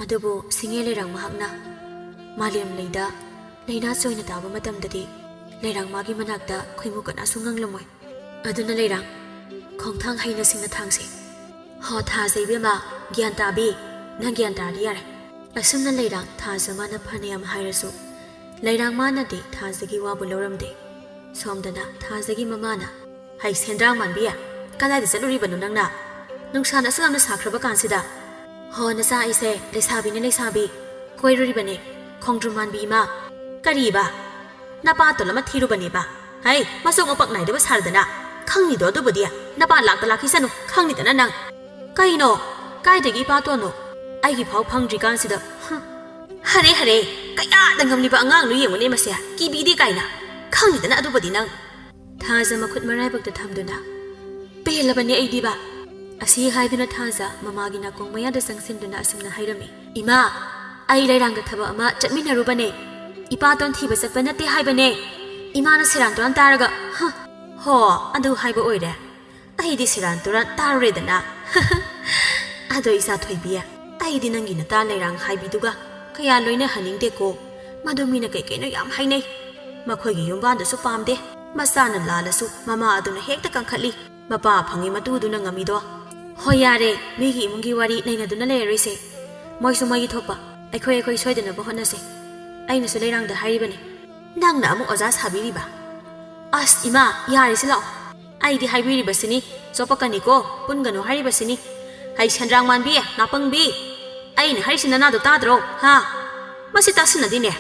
[SPEAKER 1] ꯑꯗꯨꯕꯨ ꯁꯤꯡꯉꯦ ꯂꯩꯔꯥꯡ ꯃꯍꯥꯛꯅ ꯃꯥꯂꯦꯝ ꯂꯩꯗ ꯂꯩꯅꯥ ꯆꯣꯏꯅ ꯇꯥꯕ ꯃꯇꯝꯗꯗꯤ ꯂꯩꯔꯥꯡ ꯃꯥꯒꯤ ꯃꯅꯥꯛꯇ ꯈꯣꯏꯃꯨ ꯀꯅꯥꯁꯨ ꯉꯪꯂꯝꯃꯣꯏ ꯑꯗꯨꯅ ꯂꯩꯔꯥꯡ ꯈꯣꯡꯊꯥꯡ ꯍꯩꯅ ꯁꯤꯡꯅ ꯊꯥꯡꯁꯤ ꯍꯣ ꯊꯥꯖ ꯏꯕꯦꯝꯃ ꯒ꯭ꯌꯥꯟ ꯇꯥꯕꯤ ꯅꯪ ꯒ꯭ꯌꯥꯟ ꯇꯥꯔꯗꯤ ꯌꯥꯔꯦ ꯑꯁꯨꯝꯅ ꯂꯩꯔꯥꯡ ꯊꯥꯖ ꯃꯥꯅ ꯐꯅꯌꯥꯝ ꯍꯥꯏꯔꯁꯨ ꯂꯩꯔꯥꯡ ꯃꯥꯅꯗꯤ ꯊꯥꯖꯒꯤ ꯋꯥꯕꯨ ꯂꯧꯔꯝꯗꯦ ꯁꯣꯝꯗꯅ ꯊꯥꯖꯒꯤ ꯃꯃꯥꯅ ꯍꯩ ꯁꯦꯟꯗ꯭ꯔꯥꯡ ꯃꯥꯟꯕꯤ ꯀꯗꯥꯏꯗ ꯆꯠꯂꯨꯔꯤꯕꯅꯣ ꯅꯪꯅ ꯅꯨꯡꯁꯥꯅ ꯑꯁꯨꯛ ꯌꯥꯝꯅ ꯁꯥꯈ꯭ꯔꯕ ꯀꯥꯟꯁꯤꯗ ꯍꯣ ꯅꯆꯥ ꯑꯩꯁꯦ ꯂꯩꯁꯥꯕꯤꯅꯦ ꯂꯩꯁꯥꯕꯤ ꯀꯣꯏꯔꯨꯔꯤꯕꯅꯦ ꯈꯣꯡꯗ꯭ꯔꯨꯝ ꯃꯥꯟꯕꯤ ꯏꯃꯥ ꯀꯔꯤꯕ ꯅꯄꯥꯇꯣꯟ ꯑꯃ ꯊꯤꯔꯨꯕꯅꯦꯕ ꯍꯩ ꯃꯁꯣꯛ ꯃꯄꯛ ꯅꯥꯏꯗꯕ ꯁꯥꯔꯗꯅ ꯈꯪꯅꯤꯗꯣ ꯑꯗꯨꯕꯨꯗꯤ ꯅꯄꯥ ꯂꯥꯛꯈꯤꯁꯅꯨ ꯈꯪꯅꯤꯗꯅ ꯅꯪ ꯀꯩꯅꯣ ꯀꯥꯏꯗꯒꯤ ꯏꯄꯥꯇꯣꯟꯅꯣ ꯑꯩꯒꯤ ꯐꯥꯎ ꯐꯪꯗ꯭ꯔꯤꯀꯥꯟꯁꯤꯗ ꯍꯔꯦ ꯀꯌꯥꯗ ꯉꯝꯂꯤꯕ ꯑꯉꯥꯡꯅꯣ ꯌꯦꯡꯉꯨꯅꯦ ꯃꯁꯦ ꯀꯤꯕꯤꯗꯦ ꯀꯥꯏꯅ ꯈꯪꯅꯤꯗꯅ ꯑꯗꯨꯕꯨꯗꯤ ꯅꯪ ꯊꯥꯖ ꯃꯈꯨꯠ ꯃꯔꯥꯏꯕꯛꯇ ꯊꯝꯗꯨꯅ ꯄꯦꯜꯂꯕꯅꯦ ꯑꯩꯗꯤꯕ ꯑꯁꯤ ꯍꯥꯏꯗꯨꯅ ꯊꯥꯖ ꯃꯃꯥꯒꯤ ꯅꯥꯀꯣꯡ ꯃꯌꯥꯗ ꯆꯪꯁꯤꯟꯗꯨꯅ ꯑꯁꯨꯝꯅ ꯍꯥꯏꯔꯝꯃꯤ ꯏꯃꯥ ꯑꯩ ꯂꯩꯔꯥꯡꯒ ꯊꯕꯛ ꯑꯃ ꯆꯠꯃꯤꯟꯅꯔꯨꯕꯅꯦ ꯏꯄꯥꯇꯣꯟ ꯊꯤꯕ ꯆꯠꯄ ꯅꯠꯇꯦ ꯍꯥꯏꯕꯅꯦ ꯏꯃꯥꯅ ꯁꯦꯔꯥꯟ ꯇꯨꯔꯥꯟ ꯇꯥꯔꯒ ꯍꯣ ꯑꯗꯨ ꯍꯥꯏꯕ ꯑꯣꯏꯔꯦ ꯑꯩꯗꯤ ꯁꯦꯔꯥꯟ ꯇꯨꯔꯥꯟ ꯇꯥꯔꯨꯔꯦꯗꯅ ꯑꯗꯣ ꯏꯆꯥ ꯊꯣꯏꯕꯤ ꯑꯩꯗꯤ ꯅꯪꯒꯤ ꯅꯇꯥ ꯂꯩꯔꯥꯡ ꯍꯥꯏꯕꯤꯗꯨꯒ ꯀꯌꯥ ꯂꯣꯏꯅ ꯍꯟꯅꯤꯡꯗꯦꯀꯣ ꯃꯗꯨ ꯃꯤꯅ ꯀꯩꯅꯣ ꯌꯥꯝ ꯍꯥꯏꯅꯩ ꯃꯈꯣꯏꯒꯤ ꯌꯨꯝꯕꯥꯟꯗꯁꯨ ꯄꯥꯝꯗꯦ ꯃꯆꯥꯅ ꯂꯥꯜꯂꯁꯨ ꯃꯃꯥ ꯑꯗꯨꯅ ꯍꯦꯛꯇ ꯀꯟꯈꯠꯂꯤ ꯃꯄꯥ ꯐꯪꯉꯤ ꯃꯇꯨꯗꯨꯅ ꯉꯝꯃꯤꯗꯣ ꯍꯣꯏ ꯌꯥꯔꯦ ꯃꯤꯒꯤ ꯏꯃꯨꯡꯒꯤ ꯋꯥꯔꯤ ꯅꯩꯅꯗꯨꯅ ꯂꯩꯔꯔꯣꯏꯁꯦ ꯃꯣꯏꯁꯨ ꯃꯣꯏꯒꯤ ꯊꯣꯛꯄ ꯑꯩꯈꯣꯏ ꯁꯣꯏꯗꯅꯕ ꯍꯣꯠꯅꯁꯦ ꯑꯩꯅꯁꯨ ꯂꯩꯔꯥꯡꯗ ꯍꯥꯏꯔꯤꯕꯅꯤ ꯅꯪꯅ ꯑꯃꯨꯛ ꯑꯣꯖꯥ ꯁꯥꯕꯤꯔꯤꯕ ꯑꯁ ꯏꯃꯥ ꯌꯥꯔꯤꯁꯤ ꯂꯥꯛꯑꯣ ꯑꯩꯗꯤ ꯍꯥꯏꯕꯤꯔꯤꯕꯁꯤꯅꯤ ꯆꯣꯞꯄꯛꯀꯅꯤꯀꯣ ꯄꯨꯟꯒꯅꯨ ꯍꯥꯏꯔꯤꯕꯁꯤꯅꯤ ꯍꯩ ꯁꯦꯟꯗ꯭ꯔꯥꯡ ꯃꯥꯟꯕꯤ ꯅꯥꯄꯪꯕꯤ ꯑꯩꯅ ꯍꯥꯏꯔꯤꯁꯤ ꯅꯅꯥꯗꯣ ꯇꯥꯗ꯭ꯔꯣ ꯍꯥ ꯃꯁꯤ ꯇꯥꯁꯤꯟꯅꯗꯦꯅꯦ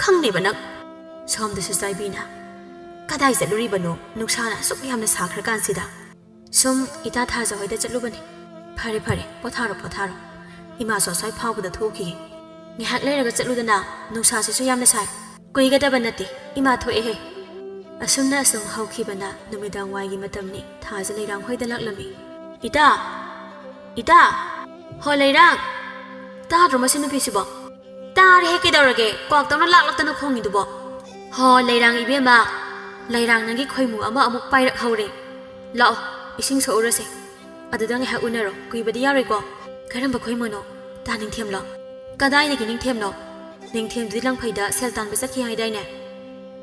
[SPEAKER 1] ꯈꯪꯅꯦꯕ ꯅꯪ ꯁꯣꯝꯗꯁꯨ ꯆꯥꯏꯕꯤꯅ ꯀꯗꯥꯏ ꯆꯠꯂꯨꯔꯤꯕꯅꯣ ꯅꯨꯡꯁꯥꯅ ꯑꯁꯨꯛ ꯌꯥꯝꯅ ꯁꯥꯈ꯭ꯔꯀꯥꯟꯁꯤꯗ ꯁꯨꯝ ꯏꯇꯥ ꯊꯥꯖ ꯍꯣꯏꯗ ꯆꯠꯂꯨꯕꯅꯤ ꯐꯔꯦ ꯄꯣꯊꯥꯔꯣ ꯏꯃꯥꯁꯨ ꯑꯁ꯭ꯋꯥꯏ ꯐꯥꯎꯕꯗ ꯊꯣꯛꯈꯤꯒꯦ ꯉꯥꯏꯍꯥꯛ ꯂꯩꯔꯒ ꯆꯠꯂꯨꯗꯅ ꯅꯨꯡꯁꯥꯁꯤꯁꯨ ꯌꯥꯝꯅ ꯁꯥꯏ ꯀꯨꯏꯒꯗꯕ ꯅꯠꯇꯦ ꯏꯃꯥ ꯊꯣꯛꯑꯦꯍꯦ ꯑꯁꯨꯝꯅ ꯑꯁꯨꯝ ꯍꯧꯈꯤꯕꯅ ꯅꯨꯃꯤꯗꯥꯡ ꯋꯥꯏꯒꯤ ꯃꯇꯝꯅꯤ ꯊꯥꯖ ꯂꯩꯔꯥꯡ ꯍꯣꯏꯗ ꯂꯥꯛꯂꯝꯃꯤ ꯏꯇꯥ ꯍꯣ ꯂꯩꯔꯥꯡ ꯇꯥꯗ꯭ꯔꯣ ꯃꯁꯤ ꯅꯨꯄꯤꯁꯤꯕꯣ ꯇꯥꯔꯦꯍꯦ ꯀꯩꯗꯧꯔꯒꯦ ꯀ꯭ꯋꯥꯛꯇꯧꯅ ꯂꯥꯛꯂꯛꯇꯅ ꯈꯣꯡꯉꯤꯗꯨꯕꯣ ꯍꯣ ꯂꯩꯔꯥꯡ ꯏꯕꯦꯝꯃ ꯂꯩꯔꯥꯡ ꯅꯪꯒꯤ ꯈꯣꯏꯃꯨ ꯑꯃ ꯑꯃꯨꯛ ꯄꯥꯏꯔꯛꯍꯧꯔꯦ ꯂꯥꯛꯑꯣ ꯏꯁꯤꯡ ꯁꯣꯛꯎꯔꯁꯦ ꯑꯗꯨꯗ ꯉꯥꯏꯍꯥꯛ ꯎꯅꯔꯣ ꯀꯨꯏꯕꯗꯤ ꯌꯥꯔꯣꯏꯀꯣ ꯀꯔꯝꯕ ꯈꯣꯏꯃꯨꯅꯣ ꯇꯥ ꯅꯤꯡꯊꯦꯝꯂꯣ ꯀꯗꯥꯏꯗꯒꯤ ꯅꯤꯡꯊꯦꯝꯅꯣ ꯅꯤꯡꯊꯦꯝꯗꯨꯗꯤ ꯂꯪꯐꯩꯗ ꯁꯦꯜ ꯇꯥꯟꯕ ꯆꯠꯈꯤ ꯍꯥꯏꯗꯥꯏꯅꯦ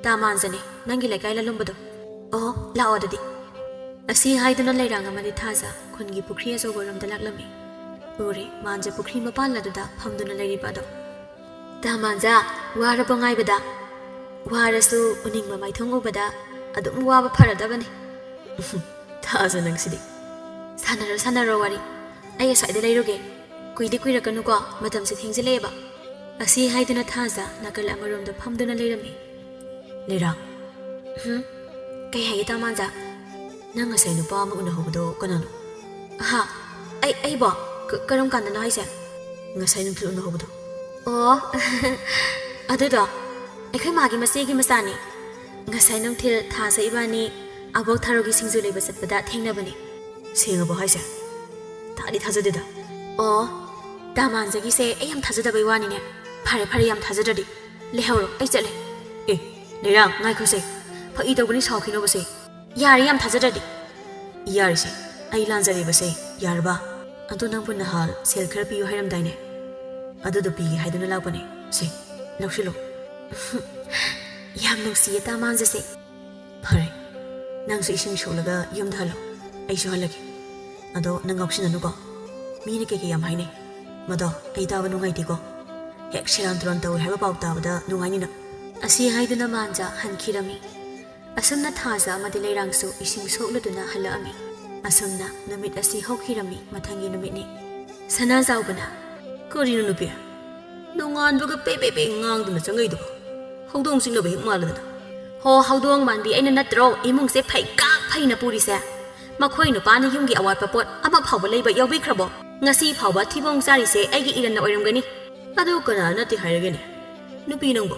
[SPEAKER 1] ꯇꯥ ꯃꯥꯟꯖꯅꯦ ꯅꯪꯒꯤ ꯂꯩꯀꯥꯏ ꯂꯂꯨꯝꯕꯗꯣ ꯑꯣ ꯂꯥꯛꯑꯣ ꯑꯗꯨꯗꯤ ꯑꯁꯤ ꯍꯥꯏꯗꯨꯅ ꯂꯩꯔꯥꯡ ꯑꯃꯗꯤ ꯊꯥꯖ ꯈꯨꯟꯒꯤ ꯄꯨꯈ꯭ꯔꯤ ꯑꯆꯧꯕꯔꯣꯝꯗ ꯂꯥꯛꯂꯝꯃꯤ ꯎꯔꯦ ꯃꯥꯟꯖ ꯄꯨꯈ꯭ꯔꯤ ꯃꯄꯥꯟ ꯑꯗꯨꯗ ꯐꯝꯗꯨꯅ ꯂꯩꯔꯤꯕ ꯑꯗꯣ ꯇꯥ ꯃꯥꯟꯖ ꯋꯥꯔꯕ ꯉꯥꯏꯕꯗ ꯋꯥꯔꯁꯨ ꯎꯅꯤꯡꯕ ꯃꯥꯏꯊꯣꯡ ꯎꯕꯗ ꯑꯗꯨꯝ ꯋꯥꯕ ꯐꯔꯗꯕꯅꯤ
[SPEAKER 2] ꯊꯥꯖ ꯅꯪꯁꯤꯗꯤ
[SPEAKER 1] ꯁꯥꯟꯅꯔꯣ ꯋꯥꯔꯤ ꯑꯩ ꯑꯁ꯭ꯋꯥꯏꯗ ꯂꯩꯔꯨꯒꯦ ꯀꯨꯏꯗꯤ ꯀꯨꯏꯔꯛꯀꯅꯨꯀꯣ ꯃꯇꯝꯁꯦ ꯊꯦꯡꯖꯤꯜꯂꯛꯑꯦꯕ ꯑꯁꯤ ꯍꯥꯏꯗꯨꯅ ꯊꯥꯖ ꯅꯥꯀꯜ ꯑꯃꯔꯣꯝꯗ ꯐꯝꯗꯨꯅ ꯂꯩꯔꯝꯃꯤ
[SPEAKER 2] ꯂꯩꯔꯥꯡ
[SPEAKER 1] ꯀꯩ ꯍꯥꯏꯒꯦ ꯇꯥ ꯃꯥꯟꯖ
[SPEAKER 2] ꯅꯪ ꯉꯁꯥꯏ ꯅꯨꯄꯥ ꯑꯃ ꯎꯅꯍꯧꯕꯗꯣ ꯀꯅꯥꯅꯣ
[SPEAKER 1] ꯑꯍꯥ ꯑꯩꯕꯣ ꯀꯔꯝ ꯀꯥꯟꯗꯅꯣ ꯍꯥꯏꯁꯦ
[SPEAKER 2] ngасai numphil unahobdo
[SPEAKER 1] ꯑꯣ ꯑꯗꯨꯗꯣ ꯑꯩꯈꯣꯏ ꯃꯥꯒꯤ ꯃꯆꯦꯒꯤ ꯃꯆꯥꯅꯤ ꯉꯁꯥꯏ ꯅꯨꯡꯊꯤꯜ ꯊꯥꯖ ꯏꯕꯥꯅꯤ ꯑꯕꯣꯛ ꯊꯥꯔꯣꯒꯤ ꯁꯤꯡꯖꯨ ꯂꯩꯕ ꯆꯠꯄꯗ ꯊꯦꯡꯅꯕꯅꯤ
[SPEAKER 2] ꯁꯦꯡꯉꯕꯣ ꯍꯥꯏꯁꯦ ꯊꯥꯗꯤ ꯊꯥꯖꯗꯦꯗ
[SPEAKER 1] ꯑꯣ ꯗꯥꯃꯥꯟꯖꯒꯤꯁꯦ ꯑꯩ ꯌꯥꯝ ꯊꯥꯖꯗꯕꯩ ꯋꯥꯅꯤꯅꯦ ꯐꯔꯦ ꯌꯥꯝ ꯊꯥꯖꯗ꯭ꯔꯗꯤ ꯂꯩꯍꯧꯔꯣ ꯑꯩ ꯆꯠꯂꯦ
[SPEAKER 2] ꯂꯩꯔꯥꯡ ꯉꯥꯏꯈꯣꯁꯦ ꯐꯛꯏ ꯇꯧꯕꯅꯤ ꯁꯥꯎꯈꯤꯅꯣꯕꯁꯦ
[SPEAKER 1] ꯌꯥꯔꯦ ꯌꯥꯝ ꯊꯥꯖꯗ꯭ꯔꯗꯤ
[SPEAKER 2] ꯌꯥꯔꯤꯁꯦ ꯑꯩ ꯂꯥꯟꯖꯔꯦꯕꯁꯦ ꯌꯥꯔꯕ ꯑꯗꯣ ꯅꯪꯕꯨ ꯅꯍꯥꯟ ꯁꯦꯜ ꯈꯔ ꯄꯤꯌꯨ ꯍꯥꯏꯔꯝꯗꯥꯏꯅꯦ ꯑꯗꯨꯗꯣ ꯄꯤꯒꯦ ꯍꯥꯏꯗꯨꯅ ꯂꯥꯛꯄꯅꯦ ꯁꯦ ꯂꯧꯁꯤꯜꯂꯣ
[SPEAKER 1] ꯌꯥꯝ ꯅꯨꯡꯁꯤꯌꯦ ꯗꯥꯃꯥꯟꯖꯁꯦ
[SPEAKER 2] ꯐꯔꯦ ꯅꯪꯁꯨ ꯏꯁꯤꯡ ꯁꯣꯛꯂꯒ ꯌꯨꯝꯗ ꯍꯜꯂꯣ ꯑꯩꯁꯨ ꯍꯜꯂꯒꯦ ꯑꯗꯣ ꯅꯪ ꯉꯥꯎꯁꯤꯟꯅꯅꯨꯀꯣ ꯃꯤꯅ ꯀꯩꯀꯩ ꯌꯥꯝ ꯍꯥꯏꯅꯩ ꯃꯗꯣ ꯑꯩ ꯇꯥꯕ ꯅꯨꯡꯉꯥꯏꯇꯦꯀꯣ ꯍꯦꯛ ꯁꯦꯔꯥꯟ ꯇꯨꯔꯥꯟ ꯇꯧꯋꯦ ꯍꯥꯏꯕ ꯄꯥꯎ ꯇꯥꯕꯗ ꯅꯨꯡꯉꯥꯏꯅꯤ ꯅꯪ
[SPEAKER 1] ꯑꯁꯤ ꯍꯥꯏꯗꯨꯅ ꯃꯥꯟꯖ ꯍꯟꯈꯤꯔꯝꯃꯤ ꯑꯁꯨꯝꯅ ꯊꯥꯖ ꯑꯃꯗꯤ ꯂꯩꯔꯥꯡꯁꯨ ꯏꯁꯤꯡ ꯁꯣꯛꯂꯗꯨꯅ ꯍꯜꯂꯛꯑꯝꯃꯤ ꯑꯁꯨꯝꯅ ꯅꯨꯃꯤꯠ ꯑꯁꯤ ꯍꯧꯈꯤꯔꯝꯃꯤ ꯃꯊꯪꯒꯤ ꯅꯨꯃꯤꯠꯅꯤ ꯁꯅꯥꯖꯥꯎꯕꯅ
[SPEAKER 2] ꯀꯔꯤꯅꯣ ꯅꯨꯄꯤ ꯅꯣꯡꯉꯥꯟꯕꯒ ꯄꯦ ꯉꯥꯡꯗꯨꯅ ꯆꯪꯉꯛꯏꯗꯨꯕꯣ ꯍꯧꯗꯣꯡ ꯆꯤꯡꯅꯕ ꯍꯦꯛ ꯃꯥꯜꯂꯗꯅ
[SPEAKER 1] ꯍꯣ ꯍꯧꯗꯣꯡ ꯃꯥꯟꯕꯤ ꯑꯩꯅ ꯅꯠꯇ꯭ꯔꯣ ꯏꯃꯨꯡꯁꯦ ꯐꯩꯅ ꯄꯨꯔꯤꯁꯦ ꯃꯈꯣꯏ ꯅꯨꯄꯥꯅ ꯌꯨꯝꯒꯤ ꯑꯋꯥꯠꯄ ꯄꯣꯠ ꯑꯃ ꯐꯥꯎꯕ ꯂꯩꯕ ꯌꯥꯎꯕꯤꯈ꯭ꯔꯕꯣ ꯉꯁꯤ ꯐꯥꯎꯕ ꯊꯤꯕꯣꯡ ꯆꯥꯔꯤꯁꯦ ꯑꯩꯒꯤ ꯏꯔꯟꯅ ꯑꯣꯏꯔꯝꯒꯅꯤ
[SPEAKER 2] ꯑꯗꯨ ꯀꯅꯥ ꯅꯠꯇꯦ ꯍꯥꯏꯔꯒꯦꯅꯦ ꯅꯨꯄꯤ ꯅꯪꯕꯣ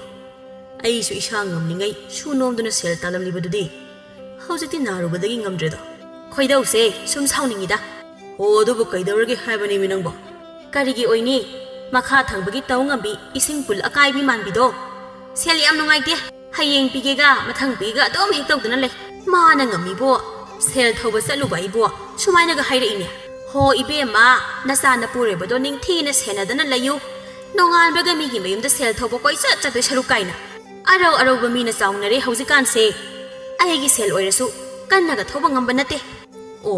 [SPEAKER 2] ꯑꯩꯁꯨ ꯏꯁꯥ ꯉꯝꯅꯤꯡꯉꯩ ꯁꯨ ꯅꯣꯝꯗꯨꯅ ꯁꯦꯜ ꯇꯥꯜꯂꯝꯂꯤꯕꯗꯨꯗꯤ ꯍꯧꯖꯤꯛꯇꯤ ꯅꯥꯔꯨꯕꯗꯒꯤ ꯉꯝꯗ꯭ꯔꯦꯗꯣ
[SPEAKER 1] ꯈꯣꯏꯗꯧꯁꯦ ꯁꯨꯝ ꯁꯥꯎꯅꯤꯡꯉꯤꯗ
[SPEAKER 2] ꯍꯣ ꯑꯗꯨꯕꯨ ꯀꯩꯗꯧꯔꯒꯦ ꯍꯥꯏꯕꯅꯦꯃꯤ ꯅꯪꯕꯣ
[SPEAKER 1] ꯀꯔꯤꯒꯤ ꯑꯣꯏꯅꯤ ꯃꯈꯥ ꯊꯪꯕꯒꯤ ꯇꯧ ꯉꯝꯕꯤ ꯏꯁꯤꯡ ꯄꯨꯜ ꯑꯀꯥꯏꯕꯤ ꯃꯥꯟꯕꯤꯗꯣ ꯁꯦꯜ ꯌꯥꯝ ꯅꯨꯡꯉꯥꯏꯇꯦ ꯍꯌꯦꯡ ꯄꯤꯒꯦꯒ ꯃꯊꯪ ꯄꯤꯒꯦꯒ ꯑꯗꯨꯝ ꯍꯦꯛ ꯇꯧꯗꯨꯅ ꯂꯩ ꯃꯥꯅ ꯉꯝꯃꯤꯕꯣ ꯁꯦꯜ ꯊꯧꯕ ꯆꯠꯂꯨꯕ ꯑꯩꯕꯣ ꯁꯨꯃꯥꯏꯅꯒ ꯍꯥꯏꯔꯛꯏꯅꯦ ꯍꯣ ꯏꯕꯦꯝꯃ ꯅꯆꯥꯅ ꯄꯨꯔꯦꯕꯗꯣ ꯅꯤꯡꯊꯤꯅ ꯁꯦꯟꯅꯗꯅ ꯂꯩꯌꯨ ꯅꯣꯡꯉꯥꯟꯕꯒ ꯃꯤꯒꯤ ꯃꯌꯨꯝꯗ ꯁꯦꯜ ꯊꯧꯕ ꯀꯣꯏꯆꯠ ꯆꯠꯇꯣꯏ ꯁꯔꯨꯛ ꯀꯥꯏꯅ ꯑꯔꯧꯕ ꯃꯤꯅ ꯆꯥꯎꯅꯔꯦ ꯍꯧꯖꯤꯛꯀꯥꯟꯁꯦ ꯑꯩꯒꯤ ꯁꯦꯜ ꯑꯣꯏꯔꯁꯨ ꯀꯟꯅꯒ ꯊꯧꯕ ꯉꯝꯕ ꯅꯠꯇꯦ
[SPEAKER 2] ꯑꯣ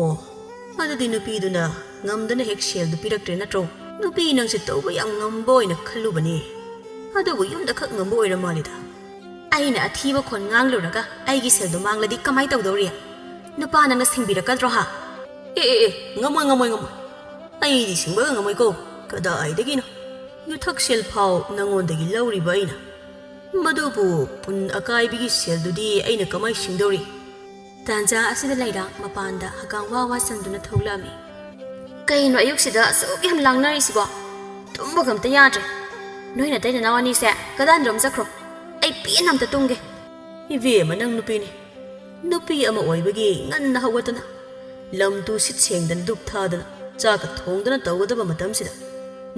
[SPEAKER 2] ꯑꯗꯨꯗꯤ ꯅꯨꯄꯤꯗꯨꯅ ꯉꯝꯗꯅ ꯍꯦꯛ ꯁꯦꯜꯗꯨ ꯄꯤꯔꯛꯇ꯭ꯔꯦ ꯅꯠꯇ꯭ꯔꯣ ꯅꯨꯄꯤ ꯅꯪꯁꯦ ꯇꯧꯕ ꯌꯥꯝ ꯉꯝꯕ ꯑꯣꯏꯅ ꯈꯜꯂꯨꯕꯅꯦ ꯑꯗꯨꯕꯨ ꯌꯨꯝꯗ ꯈꯛ ꯉꯝꯕ ꯑꯣꯏꯔ ꯃꯥꯜꯂꯤꯗ
[SPEAKER 1] ꯑꯩꯅ ꯑꯊꯤꯕ ꯈꯣꯟ ꯉꯥꯡꯂꯨꯔꯒ ꯑꯩꯒꯤ ꯁꯦꯜꯗꯣ ꯃꯥꯡꯂꯗꯤ ꯀꯃꯥꯏ ꯇꯧꯗꯧꯔꯤ ꯅꯨꯄꯥ ꯅꯪꯅ ꯁꯤꯡꯕꯤꯔꯛꯀꯗ꯭ꯔꯣ ꯍꯥ
[SPEAKER 2] ꯉꯝꯃꯣꯏ ꯑꯩꯗꯤ ꯁꯤꯡꯕꯒ ꯉꯝꯃꯣꯏꯀꯣ ꯀꯗꯥꯏꯗꯒꯤꯅꯣ ꯌꯨꯊꯛ ꯁꯦꯜ ꯐꯥꯎ ꯅꯪꯉꯣꯟꯗꯒꯤ ꯂꯧꯔꯤꯕ ꯑꯩꯅ ꯃꯗꯨꯕꯨ ꯄꯨꯟ ꯑꯀꯥꯏꯕꯤꯒꯤ ꯁꯦꯜꯗꯨꯗꯤ ꯑꯩꯅ ꯀꯃꯥꯏ ꯁꯤꯡꯗꯧꯔꯤ
[SPEAKER 1] ꯇꯥꯟꯖꯥ ꯑꯁꯤꯗ ꯂꯩꯔꯥꯡ ꯃꯄꯥꯟꯗ ꯍꯀꯥꯝ ꯋꯥ ꯆꯟꯗꯨꯅ ꯊꯣꯛꯂꯛꯑꯝꯃꯤ ꯀꯩꯅꯣ ꯑꯌꯨꯛꯁꯤꯗ ꯑꯁꯨꯛ ꯌꯥꯝ ꯂꯥꯡꯅꯔꯤꯁꯤꯕꯣ ꯇꯨꯝꯕꯒ ꯑꯝꯇ ꯌꯥꯗ꯭ꯔꯦ ꯅꯣꯏ ꯅꯇꯩ ꯅꯅꯥꯎ ꯑꯅꯤꯁꯦ ꯀꯗꯥꯏꯗꯔꯣꯝ ꯆꯠꯈ꯭ꯔꯣ ꯑꯩ ꯄꯦꯟꯅ ꯑꯝꯇ ꯇꯨꯝꯒꯦ
[SPEAKER 2] ꯏꯕꯦꯝꯃ ꯅꯪ ꯅꯨꯄꯤꯅꯤ ꯅꯨꯄꯤ ꯑꯃ ꯑꯣꯏꯕꯒꯤ ꯉꯟꯅ ꯍꯧꯒꯠꯇꯅ ꯂꯝ ꯇꯨ ꯁꯤꯠ ꯁꯦꯡꯗꯅ ꯙꯨꯞ ꯊꯥꯗꯅ ꯆꯥꯛꯀ ꯊꯣꯡꯗꯅ ꯇꯧꯒꯗꯕ ꯃꯇꯝꯁꯤꯗ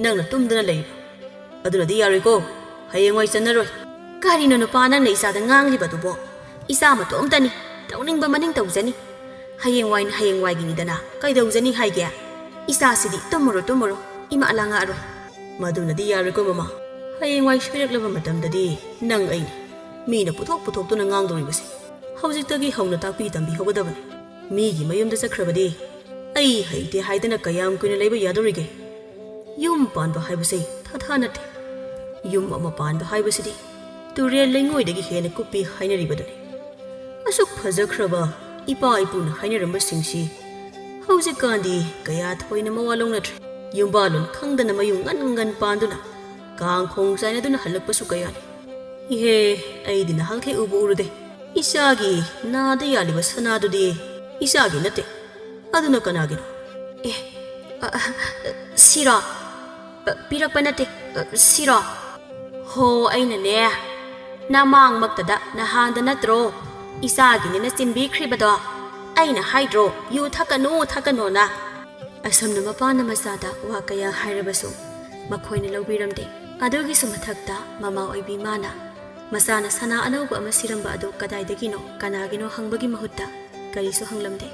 [SPEAKER 2] ꯅꯪꯅ ꯇꯨꯝꯗꯅ ꯂꯩꯕ ꯑꯗꯨꯅꯗꯤ ꯌꯥꯔꯣꯏꯀꯣ ꯍꯌꯦꯡꯋꯥꯏ ꯆꯟꯅꯔꯣꯏ
[SPEAKER 1] ꯀꯔꯤꯅꯣ ꯅꯨꯄꯥ ꯅꯪꯅ ꯏꯆꯥꯗ ꯉꯥꯡꯂꯤꯕꯗꯨꯕꯣ ꯏꯆꯥ ꯃꯇꯣꯝꯇꯅꯤ ꯇꯧꯅꯤꯡꯕ ꯃꯅꯤꯡ ꯇꯧꯖꯅꯤ ꯍꯌꯦꯡꯋꯥꯏꯅ ꯍꯌꯦꯡꯋꯥꯏꯒꯤꯅꯤꯗꯅ ꯀꯩꯗꯧꯖꯅꯤ ꯍꯥꯏꯒꯦ ꯏꯆꯥꯁꯤꯗꯤ ꯇꯨꯝꯃꯨꯔꯣ ꯏꯃꯥ ꯂꯥꯡꯉꯛꯑꯔꯣꯏ
[SPEAKER 2] ꯃꯗꯨꯅꯗꯤ ꯌꯥꯔꯣꯏꯀꯣ ꯃꯃꯥ ꯍꯌꯦꯡꯋꯥꯏ ꯁꯣꯏꯔꯛꯂꯕ ꯃꯇꯝꯗꯗꯤ ꯅꯪ ꯑꯩꯅꯤ ꯃꯤꯅ ꯄꯨꯊꯣꯛꯇꯨꯅ ꯉꯥꯡꯗꯧꯔꯤꯕꯁꯦ ꯍꯧꯖꯤꯛꯇꯒꯤ ꯍꯧꯅ ꯇꯥꯛꯄꯤ ꯇꯝꯕꯤꯍꯧꯒꯗꯕꯅꯤ ꯃꯤꯒꯤ ꯃꯌꯨꯝꯗ ꯆꯠꯈ꯭ꯔꯕꯗꯤ ꯑꯩ ꯍꯩꯇꯦ ꯍꯥꯏꯗꯅ ꯀꯌꯥꯝ ꯀꯨꯏꯅ ꯂꯩꯕ ꯌꯥꯗꯧꯔꯤꯒꯦ ꯌꯨꯝ ꯄꯥꯟꯕ ꯍꯥꯏꯕꯁꯦ ꯊꯥꯊꯥ ꯅꯠꯇꯦ ꯌꯨꯝ ꯑꯃ ꯄꯥꯟꯕ ꯍꯥꯏꯕꯁꯤꯗꯤ ꯇꯨꯔꯦꯜ ꯂꯩꯉꯣꯏꯗꯒꯤ ꯍꯦꯟꯅ ꯀꯨꯞꯄꯤ ꯍꯥꯏꯅꯔꯤꯕꯗꯨꯅꯤ ꯑꯁꯨꯛ ꯐꯖꯈ꯭ꯔꯕ ꯏꯄꯥ ꯏꯄꯨꯅ ꯍꯥꯏꯅꯔꯝꯕꯁꯤꯡꯁꯤ ꯍꯧꯖꯤꯛꯀꯥꯟꯗꯤ ꯀꯌꯥ ꯊꯣꯏꯅ ꯃꯋꯥ ꯂꯧꯅꯗ꯭ꯔꯦ ꯌꯨꯝꯕꯥꯂꯣꯟ ꯈꯪꯗꯅ ꯃꯌꯨꯝ ꯉꯟ ꯄꯥꯟꯗꯨꯅ ꯀꯥꯡꯈꯣꯡ ꯆꯥꯏꯅꯗꯨꯅ ꯍꯜꯂꯛꯄꯁꯨ ꯀꯌꯥꯅꯤ ꯏꯍꯦ ꯑꯩꯗꯤ ꯅꯍꯥꯟꯈꯩ ꯎꯕ ꯎꯔꯨꯗꯦ ꯏꯆꯥꯒꯤ ꯅꯥꯗ ꯌꯥꯜꯂꯤꯕ ꯁꯅꯥꯗꯨꯗꯤ ꯏꯆꯥꯒꯤ ꯅꯠꯇꯦ ꯑꯗꯨꯅ ꯀꯅꯥꯒꯤꯅꯣ
[SPEAKER 1] ꯁꯤꯔꯣ ꯄꯤꯔꯛꯄ ꯅꯠꯇꯦ ꯁꯤꯔꯣ ꯍꯣ ꯑꯩꯅꯅꯦ ꯅꯃꯥꯡꯃꯛꯇꯗ ꯅꯍꯥꯟꯗ ꯅꯠꯇ꯭ꯔꯣ ꯏꯆꯥꯒꯤꯅꯦꯅ ꯆꯤꯟꯕꯤꯈ꯭ꯔꯤꯕꯗꯣ ꯑꯩꯅ ꯍꯥꯏꯗ꯭ꯔꯣ ꯌꯨ ꯊꯛꯀꯅꯣꯅ ꯑꯁꯨꯝꯅ ꯃꯄꯥꯅ ꯃꯆꯥꯗ ꯋꯥ ꯀꯌꯥ ꯍꯥꯏꯔꯕꯁꯨ ꯃꯈꯣꯏꯅ ꯂꯧꯕꯤꯔꯝꯗꯦ ꯑꯗꯨꯒꯤꯁꯨ ꯃꯊꯛꯇ ꯃꯃꯥ ꯑꯣꯏꯕꯤ ꯃꯥꯅ ꯃꯆꯥꯅ ꯁꯅꯥ ꯑꯅꯧꯕ ꯑꯃ ꯁꯤꯔꯝꯕ ꯑꯗꯨ ꯀꯗꯥꯏꯗꯒꯤꯅꯣ ꯀꯅꯥꯒꯤꯅꯣ ꯍꯪꯕꯒꯤ ꯃꯍꯨꯠꯇ ꯀꯔꯤꯁꯨ ꯍꯪꯂꯝꯗꯦ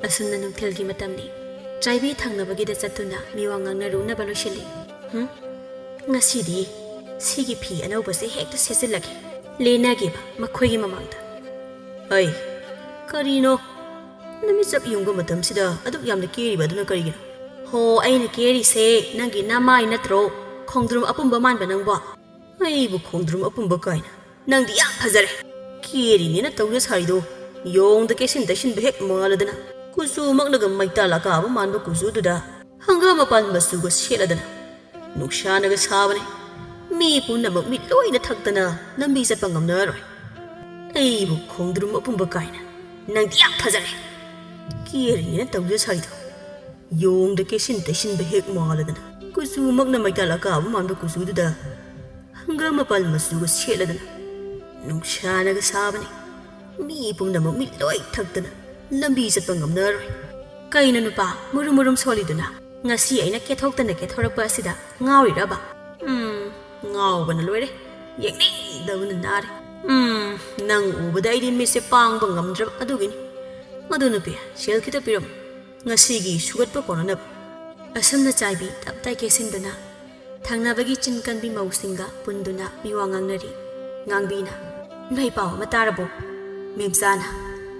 [SPEAKER 1] ꯑꯁꯨꯝꯅ ꯅꯨꯡꯊꯤꯜꯒꯤ ꯃꯇꯝꯅꯤ ꯆꯥꯏꯕꯤ ꯊꯪꯅꯕꯒꯤꯗ ꯆꯠꯇꯨꯅ ꯃꯤꯋꯥ ꯉꯥꯡꯅꯔꯨꯅꯕ ꯂꯣꯏꯁꯤꯜꯂꯤ ꯉꯁꯤꯗꯤ ꯁꯤꯒꯤ ꯐꯤ ꯑꯅꯧꯕꯁꯦ ꯍꯦꯛꯇ ꯁꯦꯠꯆꯤꯜꯂꯒꯦ ꯂꯦꯟꯅꯒꯦꯕ ꯃꯈꯣꯏꯒꯤ ꯃꯃꯥꯡꯗ
[SPEAKER 2] ꯑꯩ ꯀꯔꯤꯅꯣ ꯅꯨꯃꯤꯠ ꯆꯞ ꯌꯨꯡꯕ ꯃꯇꯝꯁꯤꯗ ꯑꯗꯨꯛ ꯌꯥꯝꯅ ꯀꯦꯔꯤꯕ ꯑꯗꯨꯅ ꯀꯔꯤꯒꯤꯅꯣ
[SPEAKER 1] ꯍꯣ ꯑꯩꯅ ꯀꯦꯔꯤꯁꯦ ꯅꯪꯒꯤ ꯅꯃꯥꯏ ꯅꯠꯇ꯭ꯔꯣ ꯈꯣꯡꯗ꯭ꯔꯨꯝ ꯑꯄꯨꯝꯕ ꯃꯥꯟꯕ ꯅꯪꯕꯣ
[SPEAKER 2] ꯑꯩꯕꯨ ꯈꯣꯡꯗ꯭ꯔꯨꯝ ꯑꯄꯨꯝꯕ ꯀꯥꯏꯅ ꯅꯪꯗꯤ ꯌꯥꯝ ꯐꯖꯔꯦ ꯀꯦꯔꯤꯅꯦꯅ ꯇꯧꯖ ꯁꯥꯔꯤꯗꯣ ꯌꯣꯡꯗ ꯀꯦꯁꯤꯟ ꯇꯩꯁꯤꯟꯕ ꯍꯦꯛ ꯃꯥꯜꯂꯗꯅ ꯀꯨꯆꯨꯃꯛꯅꯒ ꯃꯩꯇꯥꯜ ꯑꯀꯥꯕ ꯃꯥꯟꯕ ꯀꯨꯆꯨꯗꯨꯗ ꯍꯪꯒꯥꯝ ꯃꯄꯥꯟ ꯃꯆꯨꯒ ꯁꯦꯠꯂꯗꯅ ꯅꯨꯡꯁꯥꯅꯒ ꯁꯥꯕꯅꯦ ꯃꯤ ꯄꯨꯝꯅꯃꯛ ꯃꯤꯠ ꯂꯣꯏꯅ ꯊꯛꯇꯅ ꯂꯝꯕꯤ ꯆꯠꯄ ꯉꯝꯅꯔꯣꯏ ꯑꯩꯕꯨ ꯈꯣꯡꯗ꯭ꯔꯨꯝ ꯑꯄꯨꯝꯕ ꯀꯥꯏꯅ ꯅꯪꯗꯤ ꯌꯥꯝ ꯐꯖꯔꯦ ꯀꯦꯔꯤꯅꯦꯅ ꯇꯧꯖ ꯁꯥꯔꯤꯗꯣ ꯌꯣꯡꯗ ꯀꯦꯁꯤꯟ ꯇꯩꯁꯤꯟꯕ ꯍꯦꯛ ꯃꯥꯜꯂꯗꯅ ꯀꯨꯆꯨꯃꯛꯅ ꯃꯩꯇꯥꯜ ꯑꯀꯥꯕ ꯃꯥꯟꯕ ꯀꯨꯆꯨꯗꯨꯗ hanggang mapalmasuga sieladana. Nungsyanaga sabani. Mi pumnamang miloy tagdana. Lambi sa pangamnar. Kayo na pa, murum-murum solido na. Nga siya ay nakithok na nakithorag pa sida. Ngawi ra ba? Ngaw ba na loy re? Yang daw na nari. Nang ubada ay din may sipang bangamdrab adugin. Maduna piya, siyal kita piram. Nga sige, sugat pa ko na nab. Asam na chaybi, taptay kesin na. Tangnabagi chinkan bi mausinga punduna miwangang nari. Ngangbi na. May pao matarabo. Mimsana.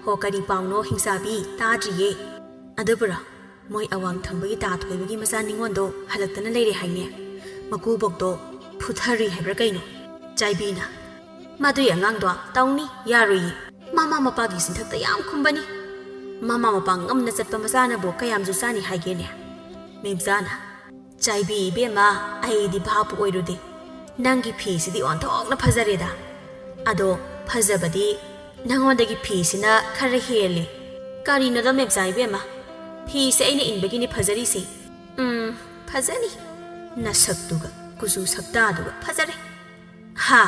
[SPEAKER 2] Ho kari pao no hingsabi, tadriye. Adabura, moy awang tangbagi tatoy bagi masaning wando halagta na lere hayne. Makubog do, puthari hebra kaino. Chaybi na. Madoy ang angdwa, tauni, yarui. Mama mapagi sintakta yam kumbani. Mama mapang na sat pamasana bo kayam jusani haygene. Mimsana. Chaybi bema ay di bahapu oirude. Nangi pisi di ontok na pazareda. Ado pazabadi nangondagi pisi na karaheli. Kari na da mimsay bema. Pisi ay na inbagi ni pazari si. Pazani. Nasaktuga, kuzu saktaduga pazari. Ha,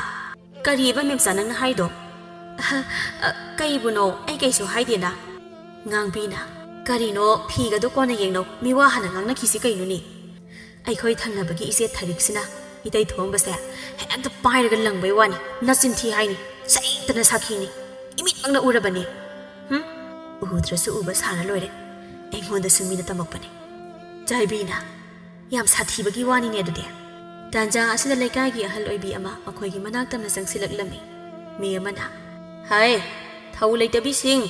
[SPEAKER 2] kari ba mimsanang nahaydo? Kaibuno ay kayso haydi na. Ngangbi na. Kari no piga do ko na yengno miwahan ngang nakisi kayo ni. Ay ko'y tangnabagi isi tarik sina. Itay tuwang basta. Hekta pahiragan lang bay wani. Nasintihay ni. Sa ita na sakini. Imit ang naura ba ni? Uhudra sa uba sana loy rin. Ay ngonda sumina tamak pa ni. Chaybi na. Yam sati bagi wani niya do diya. Tanja asila laykagi ahal oy bi ama. Ako'y gimanagtam na sang silaglami. Miya man ha. Hay. Thawulay tabi sing.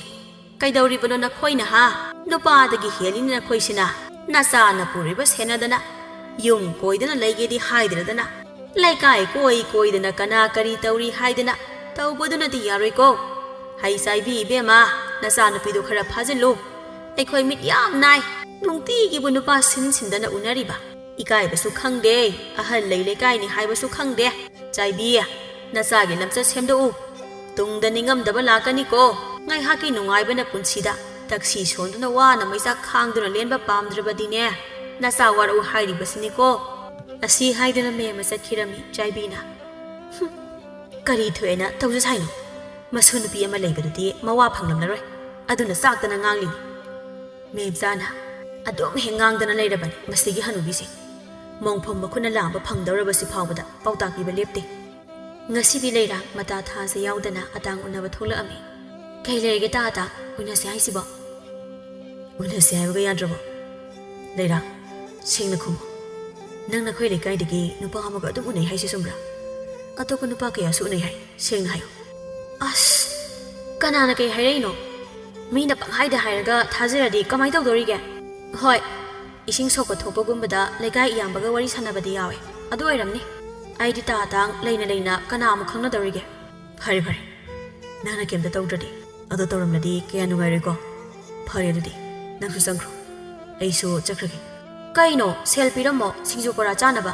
[SPEAKER 2] Kay daw riba no na ko'y na ha. No pa dagi hialin na ko'y sina. Nasa na puri ba sena da na. Yung ko'y da na laygay di haydra da na. Laykay ko'y da na kana kari tawri haydra na. Tawbo do na di yaroy ko. Hay saybi bema. Nasa na pido karap hazin lo. Ay ko'y mit yam nay. Nung tigi bu no pa sinda na unari ba. Ikay ba sukhang de. Ahal laylay ni hay ba sukhang de. Chaybi nasa gilam sa semdo u. Tung da ningam da balaka ni ko. Ngay haki nungay ba na punsida. Taksi son do na wa na may sakhang do na len ba pamdra di ne. Nasa wara u hayri basini ko. Asi hayda na may masat kirami, Chaybi na. Kari tuwe na, tawjus hayno. Masunupi ang malay ba di, mawapang lam na roy. Ado na sakta na nganglin. May sana, ado ang hingang da na lay raban, mas ligi hanubisi. Mongpong mako na lang pang daw rabasi pawada, pautaki ba lipti. Nga si bilayra, matata sa yaw da na at ang unabatula ami. Kay lay gita ata, una siya si ba? Una siya ba kaya drabo? Layra. ꯁꯦꯡꯅ ꯈꯨꯝꯃꯨ ꯅꯪ ꯅꯈꯣꯏ ꯂꯩꯀꯥꯏꯗꯒꯤ ꯅꯨꯄꯥ ꯑꯃꯒ ꯑꯗꯨꯝ ꯎꯅꯩ ꯍꯥꯏꯁꯤ ꯆꯨꯝꯕ꯭ꯔꯥ ꯑꯇꯣꯞꯄ ꯅꯨꯄꯥ ꯀꯌꯥꯁꯨ ꯎꯅꯩ ꯍꯥꯏ ꯁꯦꯡꯅ ꯍꯥꯏꯌꯨ
[SPEAKER 1] ꯑꯁ ꯀꯅꯥꯅ ꯀꯩ ꯍꯥꯏꯔꯛꯏꯅꯣ ꯃꯤꯅ ꯄꯪꯍꯥꯏꯗ ꯍꯥꯏꯔꯒ ꯊꯥꯖꯔꯗꯤ ꯀꯃꯥꯏꯅ ꯇꯧꯗꯧꯔꯤꯒꯦ ꯍꯣꯏ ꯏꯁꯤꯡ ꯁꯣꯛꯄ ꯊꯣꯛꯄꯒꯨꯝꯕꯗ ꯂꯩꯀꯥꯏ ꯏꯌꯥꯝꯕꯒ ꯋꯥꯔꯤ ꯁꯥꯟꯅꯕꯗꯤ ꯌꯥꯎꯋꯦ ꯑꯗꯨ ꯑꯣꯏꯔꯝꯅꯤ ꯑꯩꯗꯤ ꯇꯥꯇꯥꯡ ꯂꯩꯅ ꯀꯅꯥ ꯑꯃꯨꯛ ꯈꯪꯅꯗꯧꯔꯤꯒꯦ
[SPEAKER 2] ꯐꯔꯦ ꯅꯪꯅ ꯀꯩꯝꯇ ꯇꯧꯗ꯭ꯔꯗꯤ ꯑꯗꯣ ꯇꯧꯔꯝꯂꯗꯤ ꯀꯌꯥ ꯅꯨꯡꯉꯥꯏꯔꯣꯏꯀꯣ ꯐꯔꯦ ꯑꯗꯨꯗꯤ ꯅꯪꯁꯨ ꯆꯪꯈ꯭ꯔꯣ ꯑꯩꯁꯨ ꯆꯠꯈ꯭ꯔꯒꯦ
[SPEAKER 1] ꯀꯩꯅꯣ ꯁꯦꯜ ꯄꯤꯔꯝꯃꯣ ꯁꯤꯡꯖꯨ ꯕꯣꯔꯥ ꯆꯥꯅꯕ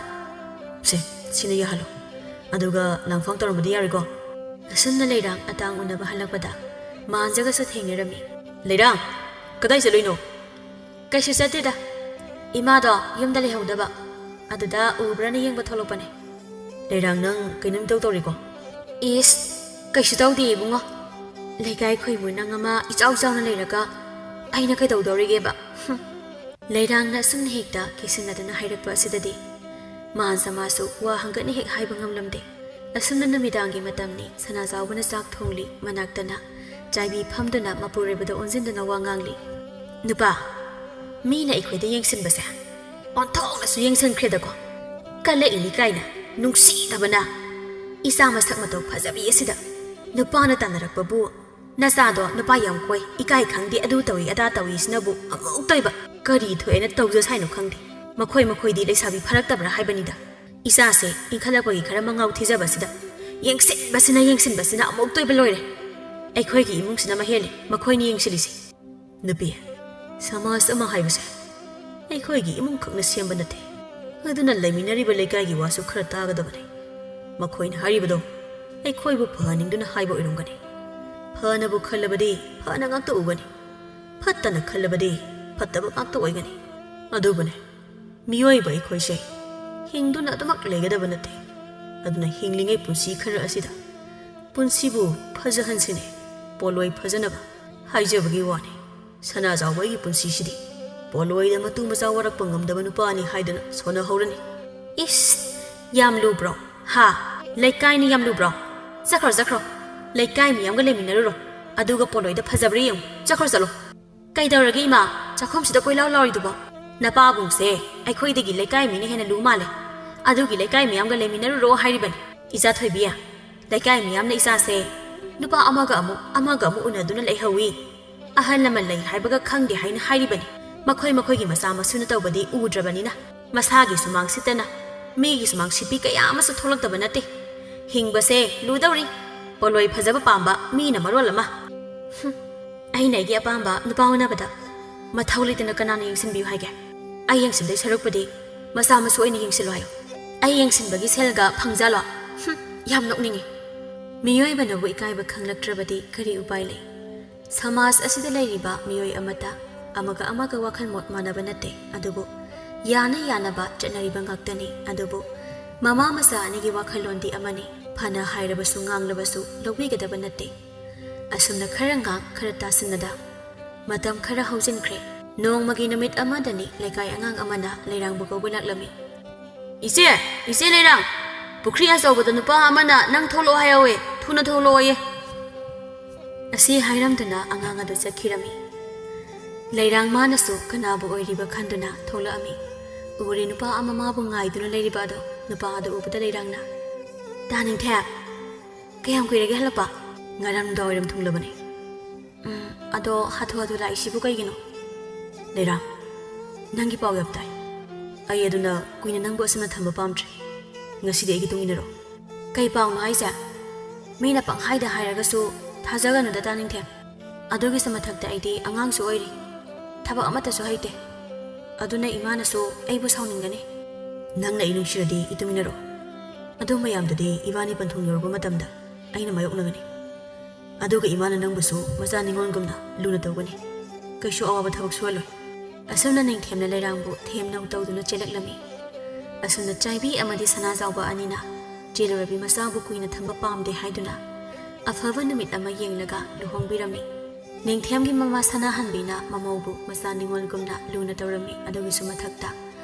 [SPEAKER 2] ꯁꯤꯅ ꯌꯥꯍꯜꯂꯣ ꯑꯗꯨꯒ ꯂꯥꯡꯐꯥꯡ ꯇꯧꯔꯝꯕꯗꯤ ꯌꯥꯔꯣꯏꯀꯣ
[SPEAKER 1] ꯑꯁꯨꯝꯅ ꯂꯩꯔꯥꯡ ꯑꯇꯥꯡ ꯎꯅꯕ ꯍꯜꯂꯛꯄꯗ ꯃꯥꯟꯖꯒꯁꯨ ꯊꯦꯡꯅꯔꯝꯃꯤ
[SPEAKER 2] ꯂꯩꯔꯥꯡ ꯀꯗꯥꯏ ꯆꯠꯂꯨꯏꯅꯣ
[SPEAKER 1] ꯀꯩꯁꯨ ꯆꯠꯇꯦꯗ ꯏꯃꯥꯗꯣ ꯌꯨꯝꯗ ꯂꯩꯍꯧꯗꯕ ꯑꯗꯨꯗ ꯎꯕ꯭ꯔꯅ ꯌꯦꯡꯕ ꯊꯣꯛꯂꯛꯄꯅꯦ
[SPEAKER 2] ꯂꯩꯔꯥꯡ ꯅꯪ ꯀꯩꯅꯣꯝ ꯇꯧꯔꯤꯀꯣ
[SPEAKER 1] ꯏꯁ ꯀꯩꯁꯨ ꯇꯧꯗꯦ ꯏꯕꯨꯡꯉꯣ ꯂꯩꯀꯥꯏ ꯈꯣꯏꯕꯨ ꯅꯪ ꯑꯃ ꯏꯆꯥꯎ ꯆꯥꯎꯅ ꯂꯩꯔꯒ ꯑꯩꯅ ꯀꯩꯗꯧꯗꯧꯔꯤꯒꯦꯕ ꯂꯩꯔꯥꯡꯅ ꯑꯁꯨꯝꯅ ꯍꯦꯛꯇ ꯀꯤꯁꯤꯟꯅꯗꯨꯅ ꯍꯥꯏꯔꯛꯄ ꯑꯁꯤꯗꯗꯤ ꯃꯥꯁꯨ ꯋꯥ ꯍꯪꯒꯠꯅ ꯍꯦꯛ ꯍꯥꯏꯕ ꯉꯝꯂꯝꯗꯦ ꯑꯁꯨꯝꯅ ꯅꯨꯃꯤꯗꯥꯡꯒꯤ ꯃꯇꯝꯅꯤ ꯁꯅꯥꯖꯥꯎꯕꯅ ꯆꯥꯛ ꯊꯣꯡꯂꯤ ꯃꯅꯥꯛꯇꯅ ꯆꯥꯏꯕꯤ ꯐꯝꯗꯨꯅ ꯃꯄꯨꯔꯣꯏꯕꯗ ꯑꯣꯟꯁꯤꯟꯗꯨꯅ ꯋꯥ ꯉꯥꯡꯂꯤ ꯅꯨꯄꯥ ꯃꯤꯅ ꯑꯩꯈꯣꯏꯗ ꯌꯦꯡꯁꯤꯟꯕꯁꯦ ꯑꯣꯟꯊꯣꯛꯅꯁꯨ ꯌꯦꯡꯁꯤꯟꯈ꯭ꯔꯦꯗꯀꯣ ꯀꯜꯂꯛꯏꯅꯤ ꯀꯥꯏꯅ ꯅꯨꯡꯁꯤꯗꯕꯅ ꯏꯆꯥ ꯃꯁꯛ ꯃꯇꯧ ꯐꯖꯕꯤ ꯑꯁꯤꯗ ꯅꯨꯄꯥꯅ ꯇꯥꯟꯅꯔꯛꯄꯕꯨ ꯅꯆꯥꯗꯣ ꯅꯨꯄꯥ ꯌꯥꯝ ꯀꯣꯏ ꯏꯀꯥꯏ ꯈꯪꯗꯦ ꯑꯗꯨ ꯇꯧꯏ ꯑꯗꯥ ꯇꯧꯏꯁꯤꯅꯕꯨ ꯑꯃꯨꯛ ꯇꯣꯏꯕ ꯀꯔꯤ ꯊꯣꯛꯑꯦꯅ ꯇꯧꯖ ꯁꯥꯏꯅꯣ ꯈꯪꯗꯦ ꯃꯈꯣꯏꯗꯤ ꯂꯩꯁꯥꯕꯤ ꯐꯔꯛꯇꯕ꯭ꯔꯥ ꯍꯥꯏꯕꯅꯤꯗ ꯏꯆꯥꯁꯦ ꯏꯟꯈꯠꯂꯛꯄꯒꯤ ꯈꯔ ꯃꯉꯥꯎ ꯊꯤꯖꯕꯁꯤꯗ ꯌꯦꯡꯁꯤꯟꯕꯁꯤꯅ ꯑꯃꯨꯛ ꯇꯣꯏꯕ ꯂꯣꯏꯔꯦ ꯑꯩꯈꯣꯏꯒꯤ ꯏꯃꯨꯡꯁꯤꯅ ꯃꯍꯦꯜꯂꯤ ꯃꯈꯣꯏꯅ ꯌꯦꯡꯁꯤꯜꯂꯤꯁꯤ
[SPEAKER 2] ꯅꯨꯄꯤ ꯁꯃꯥꯖ ꯑꯃ ꯍꯥꯏꯕꯁꯦ ꯑꯩꯈꯣꯏꯒꯤ ꯏꯃꯨꯡ ꯈꯛꯅ ꯁꯦꯝꯕ ꯅꯠꯇꯦ ꯑꯗꯨꯅ ꯂꯩꯃꯤꯟꯅꯔꯤꯕ ꯂꯩꯀꯥꯏꯒꯤ ꯋꯥꯁꯨ ꯈꯔ ꯇꯥꯒꯗꯕꯅꯤ ꯃꯈꯣꯏꯅ ꯍꯥꯏꯔꯤꯕꯗꯣ ꯑꯩꯈꯣꯏꯕꯨ ꯐꯍꯟꯅꯤꯡꯗꯨꯅ ꯍꯥꯏꯕ ꯑꯣꯏꯔꯝꯒꯅꯤ ꯐꯅꯕꯨ ꯈꯜꯂꯕꯗꯤ ꯐꯅ ꯉꯥꯛꯇ ꯎꯒꯅꯤ ꯐꯠꯇꯅ ꯈꯜꯂꯕꯗꯤ ꯐꯠꯇꯕ ꯉꯥꯛꯇ ꯑꯣꯏꯒꯅꯤ ꯑꯗꯨꯕꯨꯅꯦ ꯃꯤꯑꯣꯏꯕ ꯑꯩꯈꯣꯏꯁꯦ ꯍꯤꯡꯗꯨꯅ ꯑꯗꯨꯃꯛ ꯂꯩꯒꯗꯕ ꯅꯠꯇꯦ ꯑꯗꯨꯅ ꯍꯤꯡꯂꯤꯉꯩ ꯄꯨꯟꯁꯤ ꯈꯔ ꯑꯁꯤꯗ ꯄꯨꯟꯁꯤꯕꯨ ꯐꯖꯍꯟꯁꯤꯅꯦ ꯄꯣꯠꯂꯣꯏ ꯐꯖꯅꯕ ꯍꯥꯏꯖꯕꯒꯤ ꯋꯥꯅꯤ ꯁꯅꯥꯖꯥꯎꯕꯒꯤ ꯄꯨꯟꯁꯤꯁꯤꯗꯤ ꯄꯣꯠꯂꯣꯏꯗ ꯃꯇꯨ ꯃꯆꯥ ꯋꯥꯔꯛꯄ ꯉꯝꯗꯕ ꯅꯨꯄꯥꯅꯤ ꯍꯥꯏꯗꯨꯅ ꯁꯣꯟꯅꯍꯧꯔꯅꯤ
[SPEAKER 1] ꯏꯁ ꯌꯥꯝ ꯂꯨꯕ꯭ꯔꯣ ꯍꯥ ꯂꯩꯀꯥꯏꯅ ꯌꯥꯝ ꯂꯨꯕ꯭ꯔꯣ ꯆꯠꯈ꯭ꯔꯣ ꯂꯩꯀꯥꯏ ꯃꯤꯌꯥꯝꯒ ꯂꯩꯃꯤꯟꯅꯔꯨꯔꯣ ꯑꯗꯨꯒ ꯄꯣꯠꯂꯣꯏꯗ ꯐꯖꯕ꯭ꯔꯥ ꯌꯦꯡꯉꯨ ꯆꯠꯂꯣ ꯀꯩꯗꯧꯔꯒꯦ ꯏꯃꯥ ꯆꯥꯛꯈꯨꯝꯁꯤꯗ ꯀꯣꯏꯂꯥꯎ ꯂꯥꯎꯔꯤꯗꯨꯕꯣ ꯅꯄꯥꯕꯨꯡꯁꯦ ꯑꯩꯈꯣꯏꯗꯒꯤ ꯂꯩꯀꯥꯏ ꯃꯤꯅ ꯍꯦꯟꯅ ꯂꯨ ꯃꯥꯜꯂꯦ ꯑꯗꯨꯒꯤ ꯂꯩꯀꯥꯏ ꯃꯤꯌꯥꯝꯒ ꯂꯩꯃꯤꯟꯅꯔꯨꯔꯣ ꯍꯥꯏꯔꯤꯕꯅꯤ ꯏꯆꯥ ꯊꯣꯏꯕꯤ ꯂꯩꯀꯥꯏ ꯃꯤꯌꯥꯝꯅ ꯏꯆꯥꯁꯦ ꯅꯨꯄꯥ ꯑꯃꯒ ꯑꯃꯨꯛ ꯎꯅꯗꯨꯅ ꯂꯩꯍꯧꯏ ꯑꯍꯜ ꯂꯃꯟ ꯂꯩ ꯍꯥꯏꯕꯒ ꯈꯪꯗꯦ ꯍꯥꯏꯅ ꯍꯥꯏꯔꯤꯕꯅꯤ ꯃꯈꯣꯏꯒꯤ ꯃꯆꯥ ꯃꯁꯨꯅ ꯇꯧꯕꯗꯤ ꯎꯗ꯭ꯔꯕꯅꯤꯅ ꯃꯁꯥꯒꯤ ꯁꯨꯃꯥꯡ ꯁꯤꯠꯇꯅ ꯃꯤꯒꯤ ꯁꯨꯃꯥꯡ ꯁꯤꯠꯄꯤ ꯀꯌా ꯑꯃꯁꯨ ꯊꯣꯛꯂꯛꯇꯕ ꯅꯠꯇꯦ ꯍꯤꯡꯕꯁꯦ ꯂꯨꯗꯧꯔꯤ ꯄꯣꯠꯂꯣꯏ ꯐꯖꯕ ꯄꯥꯝꯕ ꯃꯤꯅ ꯃꯔꯣꯜ ꯑꯃ ꯑꯩꯅ ꯑꯩꯒꯤ ꯑꯄꯥꯝꯕ ꯅꯨꯄꯥ ꯎꯅꯕꯗ ꯃꯊꯧ ꯂꯩꯇꯅ ꯀꯅꯥꯅ ꯌꯦꯡꯁꯤꯟꯕꯤꯌꯨ ꯍꯥꯏꯒꯦ ꯑꯩ ꯌꯦꯡꯁꯤꯟꯗꯣꯏ ꯁꯔꯨꯛꯄꯨꯗꯤ ꯃꯆꯥ ꯃꯁꯨ ꯑꯣꯏꯅ ꯌꯦꯡꯁꯤꯜꯂꯣ ꯍꯥꯏꯌꯣ ꯑꯩ ꯌꯦꯡꯁꯤꯟꯕꯒꯤ ꯁꯦꯜꯒ ꯐꯪꯖꯜꯂꯣ ꯌꯥꯝ ꯅꯣꯛꯅꯤꯡꯉꯤ ꯃꯤꯑꯣꯏꯕꯅꯕꯨ ꯏꯀꯥꯏꯕ ꯈꯪꯂꯛꯇ꯭ꯔꯕꯗꯤ ꯀꯔꯤ ꯎꯄꯥꯏ ꯂꯩ ꯁꯃꯥꯖ ꯑꯁꯤꯗ ꯂꯩꯔꯤꯕ ꯃꯤꯑꯣꯏ ꯑꯃꯠꯇ ꯑꯃꯒ ꯋꯥꯈꯜ ꯃꯣꯠ ꯃꯥꯟꯅꯕ ꯅꯠꯇꯦ ꯑꯗꯨꯕꯨ ꯌꯥꯅꯕ ꯆꯠꯅꯔꯤꯕ ꯉꯥꯛꯇꯅꯤ ꯑꯗꯨꯕꯨ ꯃꯃꯥ ꯃꯆꯥ ꯑꯅꯤꯒꯤ ꯋꯥꯈꯜꯂꯣꯟꯗꯤ ꯑꯃꯅꯤ ꯐꯅ ꯍꯥꯏꯔꯕꯁꯨ ꯉꯥꯡꯂꯕꯁꯨ ꯂꯧꯕꯤꯒꯗꯕ ꯅꯠꯇꯦ ꯑꯁꯨꯝꯅ ꯈꯔ ꯉꯥꯡ ꯈꯔ ꯇꯥꯁꯤꯟꯅꯗ ꯃꯇꯝ ꯈꯔ ꯍꯧꯖꯤꯟꯈ꯭ꯔꯦ ꯅꯣꯡꯃꯒꯤ ꯅꯨꯃꯤꯠ ꯑꯃꯗꯅꯤ ꯂꯩꯀꯥꯏ ꯑꯉꯥꯡ ꯑꯃꯅ ꯂꯩꯔꯥꯡꯕꯨ ꯀꯧꯕ ꯂꯥꯛꯂꯝꯃꯤ
[SPEAKER 2] ꯏꯆꯦ ꯂꯩꯔꯥꯡ ꯄꯨꯈ꯭ꯔꯤ ꯑꯆꯧꯕꯗ ꯅꯨꯄꯥ ꯑꯃꯅ ꯅꯪ ꯊꯣꯛꯂꯛꯑꯣ ꯍꯥꯏꯍꯧꯋꯦ ꯊꯨꯅ ꯊꯣꯛꯂꯛꯑꯣꯌꯦ
[SPEAKER 1] ꯑꯁꯤ ꯍꯥꯏꯔꯝꯗꯨꯅ ꯑꯉꯥꯡ ꯑꯗꯨ ꯆꯠꯈꯤꯔꯝꯃꯤ ꯂꯩꯔꯥꯡ ꯃꯥꯅꯁꯨ ꯀꯅꯥꯕꯨ ꯑꯣꯏꯔꯤꯕ ꯈꯟꯗꯨꯅ ꯊꯣꯛꯂꯛꯑꯝꯃꯤ ꯎꯔꯦ ꯅꯨꯄꯥ ꯑꯃ ꯃꯥꯕꯨ ꯉꯥꯏꯗꯨꯅ ꯂꯩꯔꯤꯕ ꯑꯗꯣ ꯅꯨꯄꯥ ꯑꯗꯨ ꯎꯕꯗ ꯂꯩꯔꯥꯡꯅ ꯇꯥꯅꯤꯡꯊꯦ ꯀꯌꯥꯝ ꯀꯨꯏꯔꯒꯦ ꯍꯜꯂꯛꯄ ꯉꯔꯥꯡꯗ ꯑꯣꯏꯔꯝ ꯊꯨꯡꯂꯕꯅꯤ ꯑꯗꯣ ꯍꯥꯊꯨ ꯂꯥꯛꯏꯁꯤꯕꯨ ꯀꯩꯒꯤꯅꯣ ꯂꯩꯔꯥꯡ ꯅꯪꯒꯤ ꯄꯥꯎ ꯌꯥꯝ ꯇꯥꯏ ꯑꯩ ꯑꯗꯨꯅ ꯀꯨꯏꯅ ꯅꯪꯕꯨ ꯑꯁꯨꯝꯅ ꯊꯝꯕ ꯄꯥꯝꯗ꯭ꯔꯦ ꯉꯁꯤꯗꯤ ꯑꯩꯒꯤ ꯇꯨꯡ ꯏꯟꯅꯔꯣ ꯀꯩ ꯄꯥꯎꯅꯣ ꯍꯥꯏꯁꯦ ꯃꯤꯅ ꯄꯪꯍꯥꯏꯗ ꯍꯥꯏꯔꯒꯁꯨ ꯊꯥꯖꯒꯅꯨꯗ ꯇꯥꯅꯤꯡꯊꯦ ꯑꯗꯨꯒꯤꯁꯨ ꯃꯊꯛꯇ ꯑꯩꯗꯤ ꯑꯉꯥꯡꯁꯨ ꯑꯣꯏꯔꯤ ꯊꯕꯛ ꯑꯃꯠꯇꯁꯨ ꯍꯩꯇꯦ ꯑꯗꯨꯅ ꯏꯃꯥꯅꯁꯨ ꯑꯩꯕꯨ ꯁꯥꯎꯅꯤꯡꯒꯅꯤ
[SPEAKER 2] ꯅꯪꯅ ꯑꯩ ꯅꯨꯡꯁꯤꯔꯗꯤ ꯏꯇꯨꯡ ꯏꯟꯅꯔꯣ ꯑꯗꯨ ꯃꯌꯥꯝꯗꯨꯗꯤ ꯏꯕꯥꯅꯤ ꯄꯟꯊꯨꯡ ꯌꯧꯔꯛꯄ ꯃꯇꯝꯗ ꯑꯩꯅ ꯃꯥꯌꯣꯛꯅꯒꯅꯤ ꯑꯗꯨꯒ ꯏꯃꯥꯅ ꯅꯪꯕꯨꯁꯨ ꯃꯆꯥ ꯅꯤꯉꯣꯜꯒꯨꯝꯅ ꯂꯨꯅ ꯇꯧꯒꯅꯤ ꯀꯩꯁꯨ ꯑꯋꯥꯕ ꯊꯕꯛ ꯁꯨꯍꯜꯂꯣꯏ
[SPEAKER 1] ꯑꯁꯨꯝꯅ ꯅꯤꯡꯊꯦꯝꯅ ꯂꯩꯔꯥꯡꯕꯨ ꯊꯦꯝꯅꯧ ꯇꯧꯗꯨꯅ ꯆꯦꯜꯂꯛꯂꯝꯃꯤ ꯑꯁꯨꯝꯅ ꯆꯥꯏꯕꯤ ꯑꯃꯗꯤ ꯁꯅꯥꯖꯥꯎꯕ ꯑꯅꯤꯅ ꯆꯦꯜꯂꯨꯔꯕꯤ ꯃꯆꯥꯕꯨ ꯀꯨꯏꯅ ꯊꯝꯕ ꯄꯥꯝꯗꯦ ꯍꯥꯏꯗꯨꯅ ꯑꯐꯕ ꯅꯨꯃꯤꯠ ꯑꯃ ꯌꯦꯡꯂꯒ ꯂꯨꯍꯣꯡꯕꯤꯔꯝꯃꯤ ꯅꯤꯡꯊꯦꯝꯒꯤ ꯃꯃꯥ ꯁꯅꯥꯍꯟꯕꯤꯅ ꯃꯃꯧꯕꯨ ꯃꯆꯥ ꯅꯤꯉꯣꯜꯒꯨꯝꯅ ꯂꯨꯅ ꯇꯧꯔꯝꯃꯤ ꯑꯗꯨꯒꯤꯁꯨ ꯃꯊꯛꯇ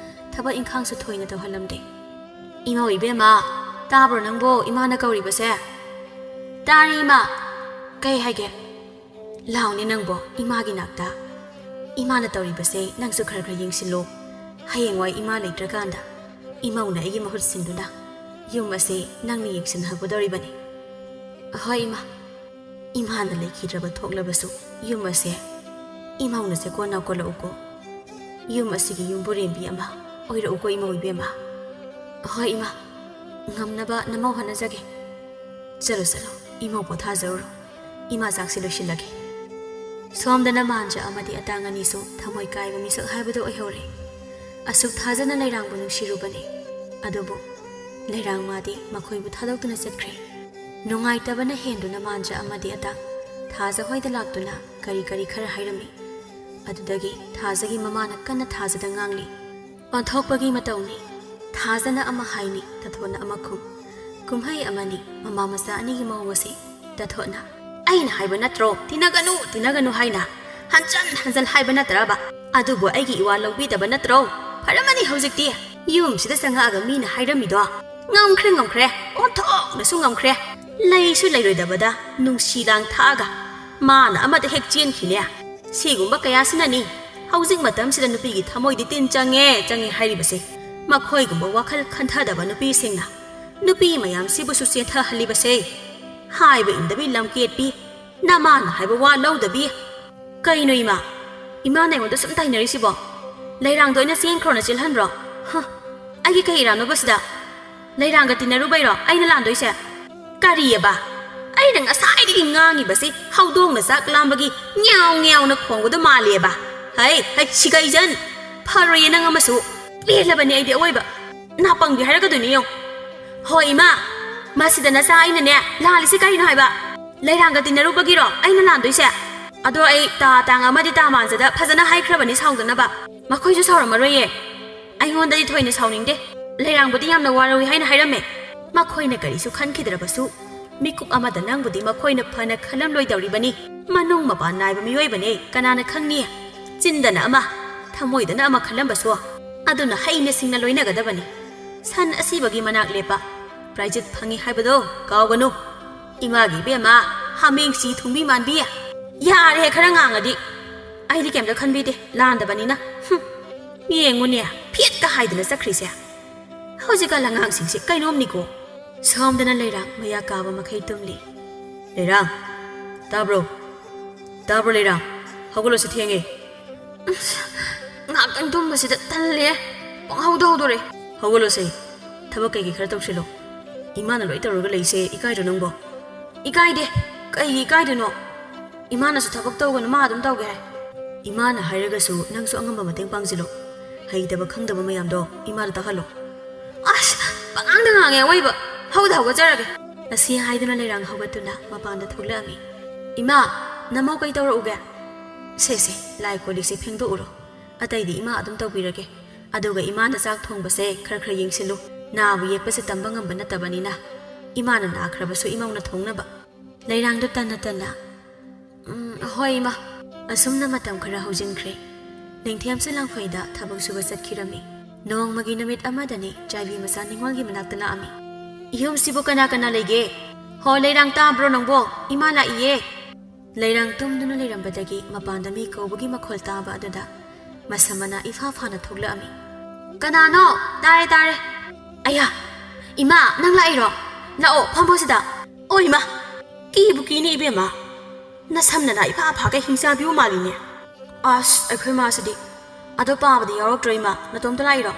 [SPEAKER 1] ꯊꯕꯛ ꯏꯪꯈꯥꯡꯁꯨ ꯊꯣꯏꯅ ꯇꯧꯍꯜꯂꯝꯗꯦ ꯏꯃꯧ ꯏꯕꯦꯝꯃ ꯇꯥꯕ꯭ꯔꯣ ꯅꯪꯕꯣ ꯏꯃꯥꯅ ꯀꯧꯔꯤꯕꯁꯦ ꯇꯥꯔꯤ ꯏꯃꯥ ꯀꯩ ꯍꯥꯏꯒꯦ ꯂꯥꯎꯅꯦ ꯅꯪꯕꯣ ꯏꯃꯥꯒꯤ ꯅꯥꯛꯇ ꯏꯃꯥꯅ ꯇꯧꯔꯤꯕꯁꯦ ꯅꯪꯁꯨ ꯈꯔ ꯌꯦꯡꯁꯤꯜꯂꯣ ꯍꯌꯦꯡꯋꯥꯏ ꯏꯃꯥ ꯂꯩꯇ꯭ꯔꯀꯥꯟꯗ ꯏꯃꯧꯅ ꯑꯩꯒꯤ ꯃꯍꯨꯠ ꯁꯤꯟꯗꯨꯅ ꯌꯨꯝ ꯑꯁꯤ ꯅꯪꯅ ꯌꯦꯡꯁꯤꯟꯍꯧꯒꯗꯧꯔꯤꯕꯅꯤ ꯍꯣꯏ ꯏꯃꯥꯅ ꯂꯩꯈꯤꯗ꯭ꯔꯕ ꯊꯣꯛꯂꯕꯁꯨ ꯌꯨꯝ ꯑꯁꯦ ꯏꯃꯧꯅ ꯆꯦꯀꯣꯟ ꯅꯥꯎꯀꯣꯜꯂꯛꯎꯀꯣ ꯌꯨꯝ ꯑꯁꯤꯒꯤ ꯌꯨꯝꯕꯨꯔꯦꯝꯕꯤ ꯑꯃ ꯑꯣꯏꯔꯛꯎꯀꯣ ꯏꯃꯧ ꯏꯕꯦꯝꯃ ꯍꯣꯏ ꯏꯃꯥ ꯉꯝꯅꯕ ꯅꯃꯧ ꯍꯣꯠꯅꯖꯒꯦ ꯆꯠꯂꯣ ꯏꯃꯧ ꯄꯣꯊꯥꯖꯔꯨꯔꯣ ꯏꯃꯥ ꯆꯥꯛꯁꯤ ꯂꯣꯏꯁꯤꯜꯂꯒꯦ ꯁꯣꯝꯗꯅ ꯃꯥꯟꯖ ꯑꯃꯗꯤ ꯑꯇꯥꯡ ꯑꯅꯤꯁꯨ ꯊꯃꯣꯏ ꯀꯥꯏꯕ ꯃꯤꯁꯛ ꯍꯥꯏꯕꯗꯨ ꯑꯣꯏꯍꯧꯔꯦ ꯑꯁꯨꯛ ꯊꯥꯖꯅ ꯂꯩꯔꯥꯡꯕꯨ ꯅꯨꯡꯁꯤꯔꯨꯕꯅꯤ ꯑꯗꯨꯕꯨ ꯂꯩꯔꯥꯡ ꯃꯥꯗꯤ ꯃꯈꯣꯏꯕꯨ ꯊꯥꯗꯣꯛꯇꯨꯅ ꯆꯠꯈ꯭ꯔꯦ ꯅꯨꯡꯉꯥꯏꯇꯕꯅ ꯍꯦꯟꯗꯨꯅ ꯃꯥꯟꯖ ꯑꯃꯗꯤ ꯑꯇꯥꯡ ꯊꯥꯖ ꯍꯣꯏꯗ ꯂꯥꯛꯇꯨꯅ ꯀꯔꯤ ꯈꯔ ꯍꯥꯏꯔꯝꯃꯤ ꯑꯗꯨꯗꯒꯤ ꯊꯥꯖꯒꯤ ꯃꯃꯥꯅ ꯀꯟꯅ ꯊꯥꯖꯗ ꯉꯥꯡꯂꯤ ꯑꯣꯟꯊꯣꯛꯄꯒꯤ ꯃꯇꯧꯅꯤ ꯊꯥꯖꯅ ꯑꯃ ꯍꯥꯏꯅꯤ ꯇꯊꯣꯠꯅ ꯑꯃ ꯈꯨꯝ ꯀꯨꯝꯍꯩ ꯑꯃꯅꯤ ꯃꯃꯥ ꯃꯆꯥ ꯑꯅꯤꯒꯤ ꯃꯑꯣꯡ ꯑꯁꯤ ꯇꯊꯣꯠꯅ ꯑꯩꯅ ꯍꯥꯏꯕ ꯅꯠꯇ꯭ꯔꯣ ꯇꯤꯟꯅꯒꯅꯨ ꯍꯥꯏꯅ ꯍꯟꯖꯟ ꯍꯥꯏꯕ ꯅꯠꯇ꯭ꯔꯕ ꯑꯗꯨꯕꯨ ꯑꯩꯒꯤ ꯏꯋꯥ ꯂꯧꯕꯤꯗꯕ ꯅꯠꯇ꯭ꯔꯣ ꯐꯔꯝꯃꯅꯤ ꯍꯧꯖꯤꯛꯇꯤ ꯌꯨꯝꯁꯤꯗ ꯆꯪꯉꯛꯑꯒ ꯃꯤꯅ ꯍꯥꯏꯔꯝꯃꯤꯗꯣ ꯉꯝꯈ꯭ꯔꯦ ꯑꯣꯟꯊꯣꯛꯅꯁꯨ ꯉꯝꯈ꯭ꯔꯦ ꯂꯩꯁꯨ ꯂꯩꯔꯣꯏꯗꯕꯗ ꯅꯨꯡꯁꯤꯂꯥꯡ ꯊꯥꯛꯑꯒ ꯃꯥꯅ ꯑꯃꯗ ꯍꯦꯛ ꯆꯦꯟꯈꯤꯅꯦ ꯁꯤꯒꯨꯝꯕ ꯀꯌꯥꯁꯤꯅꯅꯤ ꯍꯧꯖꯤꯛ ꯃꯇꯝꯁꯤꯗ ꯅꯨꯄꯤꯒꯤ ꯊꯃꯣꯏꯗꯤ ꯇꯤꯟ ꯆꯪꯉꯦ ꯍꯥꯏꯔꯤꯕꯁꯦ ꯃꯈꯣꯏꯒꯨꯝꯕ ꯋꯥꯈꯜ ꯈꯟꯊꯗꯕ ꯅꯨꯄꯤꯁꯤꯡꯅ ꯅꯨꯄꯤ ꯃꯌꯥꯝꯁꯤꯕꯨꯁꯨ ꯆꯦꯟꯊꯍꯜꯂꯤꯕꯁꯦ ꯍꯥꯏꯕ ꯏꯟꯗꯕꯤ ꯂꯝꯀꯦꯠꯄꯤ ꯅꯃꯥꯅ ꯍꯥꯏꯕ ꯋꯥ ꯂꯧꯗꯕꯤ ꯀꯩꯅꯣ ꯏꯃꯥꯅ ꯑꯩꯉꯣꯟꯗ ꯁꯨꯝ ꯇꯥꯏꯅꯔꯤꯁꯤꯕꯣ ꯂꯩꯔꯥꯡꯗꯣ ꯑꯩꯅ ꯆꯦꯟꯈ꯭ꯔꯣꯅ ꯆꯦꯜꯍꯟꯕ꯭ꯔꯣ ꯑꯩꯒꯤ ꯀꯩ ꯏꯔꯥꯟꯅꯣꯕꯁꯤꯗ ꯂꯩꯔꯥꯡꯒ ꯇꯤꯟꯅꯔꯨꯕꯩꯔꯣ ꯑꯩꯅ ꯂꯥꯟꯗꯣꯏꯁꯦ ꯀꯔꯤꯑꯕ ꯑꯩꯅ ꯉꯁꯥꯏꯗꯒꯤ ꯉꯥꯡꯉꯤꯕꯁꯤ ꯍꯧꯗꯣꯡꯅ ꯆꯥꯛ ꯂꯥꯝꯕꯒꯤ ꯉ꯭ꯌꯥꯎꯅ ꯈꯣꯡꯕꯗꯣ ꯃꯥꯜꯂꯦꯕ ꯍꯩ ꯁꯤꯒꯩꯖꯟ ꯐꯔꯣꯏꯌꯦ ꯅꯪ ꯑꯃꯁꯨ ꯄꯦꯜꯂꯕꯅꯤ ꯑꯩꯗꯤ ꯑꯋꯣꯏꯕ ꯅꯥꯄꯪꯕꯤ ꯍꯥꯏꯔꯛꯀꯗꯣꯏꯅꯤ ꯌꯦꯡꯉꯨ ꯍꯣꯏ ꯏꯃꯥ ꯃꯁꯤꯗ ꯅꯆꯥ ꯑꯩꯅꯅꯦ ꯂꯥꯜꯂꯤꯁꯤ ꯀꯔꯤꯅꯣ ꯍꯥꯏꯕ ꯂꯩꯔꯥꯡꯒ ꯇꯤꯟꯅꯔꯨꯕꯒꯤꯔꯣ ꯑꯩꯅ ꯂꯥꯟꯗꯣꯏꯁꯦ ꯑꯗꯣ ꯑꯩ ꯇꯥꯡ ꯑꯃꯗꯤ ꯃꯥꯟꯖꯗ ꯐꯖꯅ ꯍꯥꯏꯈ꯭ꯔꯕꯅꯤ ꯁꯥꯎꯗꯅꯕ ꯃꯈꯣꯏꯁꯨ ꯁꯥꯎꯔꯝꯃꯔꯣꯏꯌꯦ ꯑꯩꯉꯣꯟꯗꯗꯤ ꯊꯣꯏꯅ ꯁꯥꯎꯅꯤꯡꯗꯦ ꯂꯩꯔꯥꯡꯕꯨꯗꯤ ꯌꯥꯝꯅ ꯋꯥꯔꯧꯏ ꯍꯥꯏꯅ ꯍꯥꯏꯔꯝꯃꯦ ꯃꯈꯣꯏꯅ ꯀꯔꯤꯁꯨ ꯈꯟꯈꯤꯗ꯭ꯔꯕꯁꯨ ꯃꯤꯀꯨꯞ ꯑꯃꯗ ꯅꯪꯕꯨꯗꯤ ꯃꯈꯣꯏꯅ ꯐꯅ ꯈꯜꯂꯝꯂꯣꯏꯗꯧꯔꯤꯕꯅꯤ ꯃꯅꯨꯡ ꯃꯄꯥꯟ ꯅꯥꯏꯕ ꯃꯤꯑꯣꯏꯕꯅꯦ ꯀꯅꯥꯅ ꯈꯪꯅꯤ ꯆꯤꯟꯗꯅ ꯑꯃ ꯊꯃꯣꯏꯗꯅ ꯑꯃ ꯈꯜꯂꯝꯕꯁꯨ ꯑꯗꯨꯅ ꯍꯩꯅ ꯁꯤꯡꯅ ꯂꯣꯏꯅꯒꯗꯕꯅꯤ ꯁꯟ ꯑꯁꯤꯕꯒꯤ ꯃꯅꯥꯛ ꯂꯦꯞꯄ ꯄ꯭ꯔꯥꯏꯖꯤꯠ ꯐꯪꯉꯤ ꯍꯥꯏꯕꯗꯣ ꯀꯥꯎꯒꯅꯨ ꯏꯃꯥꯒꯤ ꯏꯕꯦꯝꯃ ꯍꯥꯃꯦꯡꯁꯤ ꯊꯨꯡꯕꯤ ꯃꯥꯟꯕꯤ ꯌꯥꯔꯦ ꯈꯔ ꯉꯥꯡꯉꯗꯤ ꯑꯩꯗꯤ ꯀꯩꯝꯇ ꯈꯟꯕꯤꯗꯦ ꯂꯥꯟꯗꯕꯅꯤꯅ ꯌꯦꯡꯉꯨꯅꯦ ꯐꯦꯠꯀ ꯍꯥꯏꯗꯅ ꯆꯠꯈ꯭ꯔꯤꯁꯦ ꯍꯧꯖꯤꯛꯀꯥꯟ ꯑꯉꯥꯡꯁꯤꯡꯁꯦ ꯀꯩꯅꯣꯝꯅꯤꯀꯣ ꯁꯣꯝꯗꯅ ꯂꯩꯔꯥꯡ ꯃꯌꯥ ꯀꯥꯕ ꯃꯈꯩ ꯇꯨꯝꯂꯤ ꯂꯩꯔꯥꯡ ꯇꯥꯕ꯭ꯔꯣ ꯂꯩꯔꯥꯡ ꯍꯧꯒꯠꯂꯣꯁꯤ ꯊꯦꯡꯉꯦ ꯉꯥꯛꯇꯪ ꯇꯨꯝꯕꯁꯤꯗ ꯇꯜꯂꯦ ꯄꯪꯍꯧꯗ ꯍꯧꯗꯣꯔꯦ ꯍꯧꯒꯠꯂꯣꯁꯦ ꯊꯕꯛ ꯀꯩꯀꯩ ꯈꯔ ꯇꯧꯁꯤꯜꯂꯣ ꯏꯃꯥꯅ ꯂꯣꯏ ꯇꯧꯔꯒ ꯂꯩꯁꯦ ꯏꯀꯥꯏꯗ꯭ꯔꯣ ꯅꯪꯕꯣ ꯏꯀꯥꯏꯗꯦ ꯀꯩꯒꯤ ꯏꯀꯥꯏꯗꯣꯏꯅꯣ ꯏꯃꯥꯅꯁꯨ ꯊꯕꯛ ꯇꯧꯒꯅꯨ ꯃꯥ ꯑꯗꯨꯝ ꯇꯧꯒꯦ ꯍꯥꯏ ꯏꯃꯥꯅ ꯍꯥꯏꯔꯒꯁꯨ ꯅꯪꯁꯨ ꯑꯉꯝꯕ ꯃꯇꯦꯡ ꯄꯥꯡꯁꯤꯜꯂꯣ ꯍꯩꯇꯕ ꯈꯪꯗꯕ ꯃꯌꯥꯝꯗꯣ ꯏꯃꯥꯗ ꯇꯥꯍꯜꯂꯣ ꯄꯉꯥꯡꯗ ꯉꯥꯡꯉꯦ ꯑꯋꯣꯏꯕ ꯍꯧꯒꯠꯆꯔꯒꯦ ꯑꯁꯤ ꯍꯥꯏꯗꯨꯅ ꯂꯩꯔꯥꯡ ꯍꯧꯒꯠꯇꯨꯅ ꯃꯄꯥꯟꯗ ꯊꯣꯛꯂꯛꯑꯝꯃꯤ ꯏꯃꯥ ꯅꯃꯧ ꯀꯩ ꯇꯧꯔꯛꯎꯒꯦ ꯁꯦ ꯂꯥꯏ ꯀꯣꯜꯂꯤꯛꯁꯦ ꯐꯦꯡꯗꯣꯛꯎꯔꯣ ꯑꯇꯩꯗꯤ ꯏꯃꯥ ꯑꯗꯨꯝ ꯇꯧꯕꯤꯔꯒꯦ ꯑꯗꯨꯒ ꯏꯃꯥꯅ ꯆꯥꯛ ꯊꯣꯡꯕꯁꯦꯈꯔ ꯌꯦꯡꯁꯤꯜꯂꯨ ꯅꯥꯕ ꯌꯦꯛꯄꯁꯦ ꯇꯝꯕ ꯉꯝꯕ ꯅꯠꯇꯕꯅꯤ나 이마는 나크라버수 이마우나 통나바 레랑도 딴나 허이마 asumna matam khara hojinkhre lengthiamse langfaida thabak suba chatkirami nongmagi namit amadani jaibi masa ningolgi manakta la ami yum sibu kana lege ho leirang tabro nangbo ima la iye leirang tumduna leirambadagi mapandami kobagi makhol taba adada masamana ifa phana thogla ami kanano tare aya ima nang lairo lao phambosida oima kibukini ibema nasamna na ifa phaga hingsa biu maline as akhoi ma sidi ado paabadi yorok troima natom talairo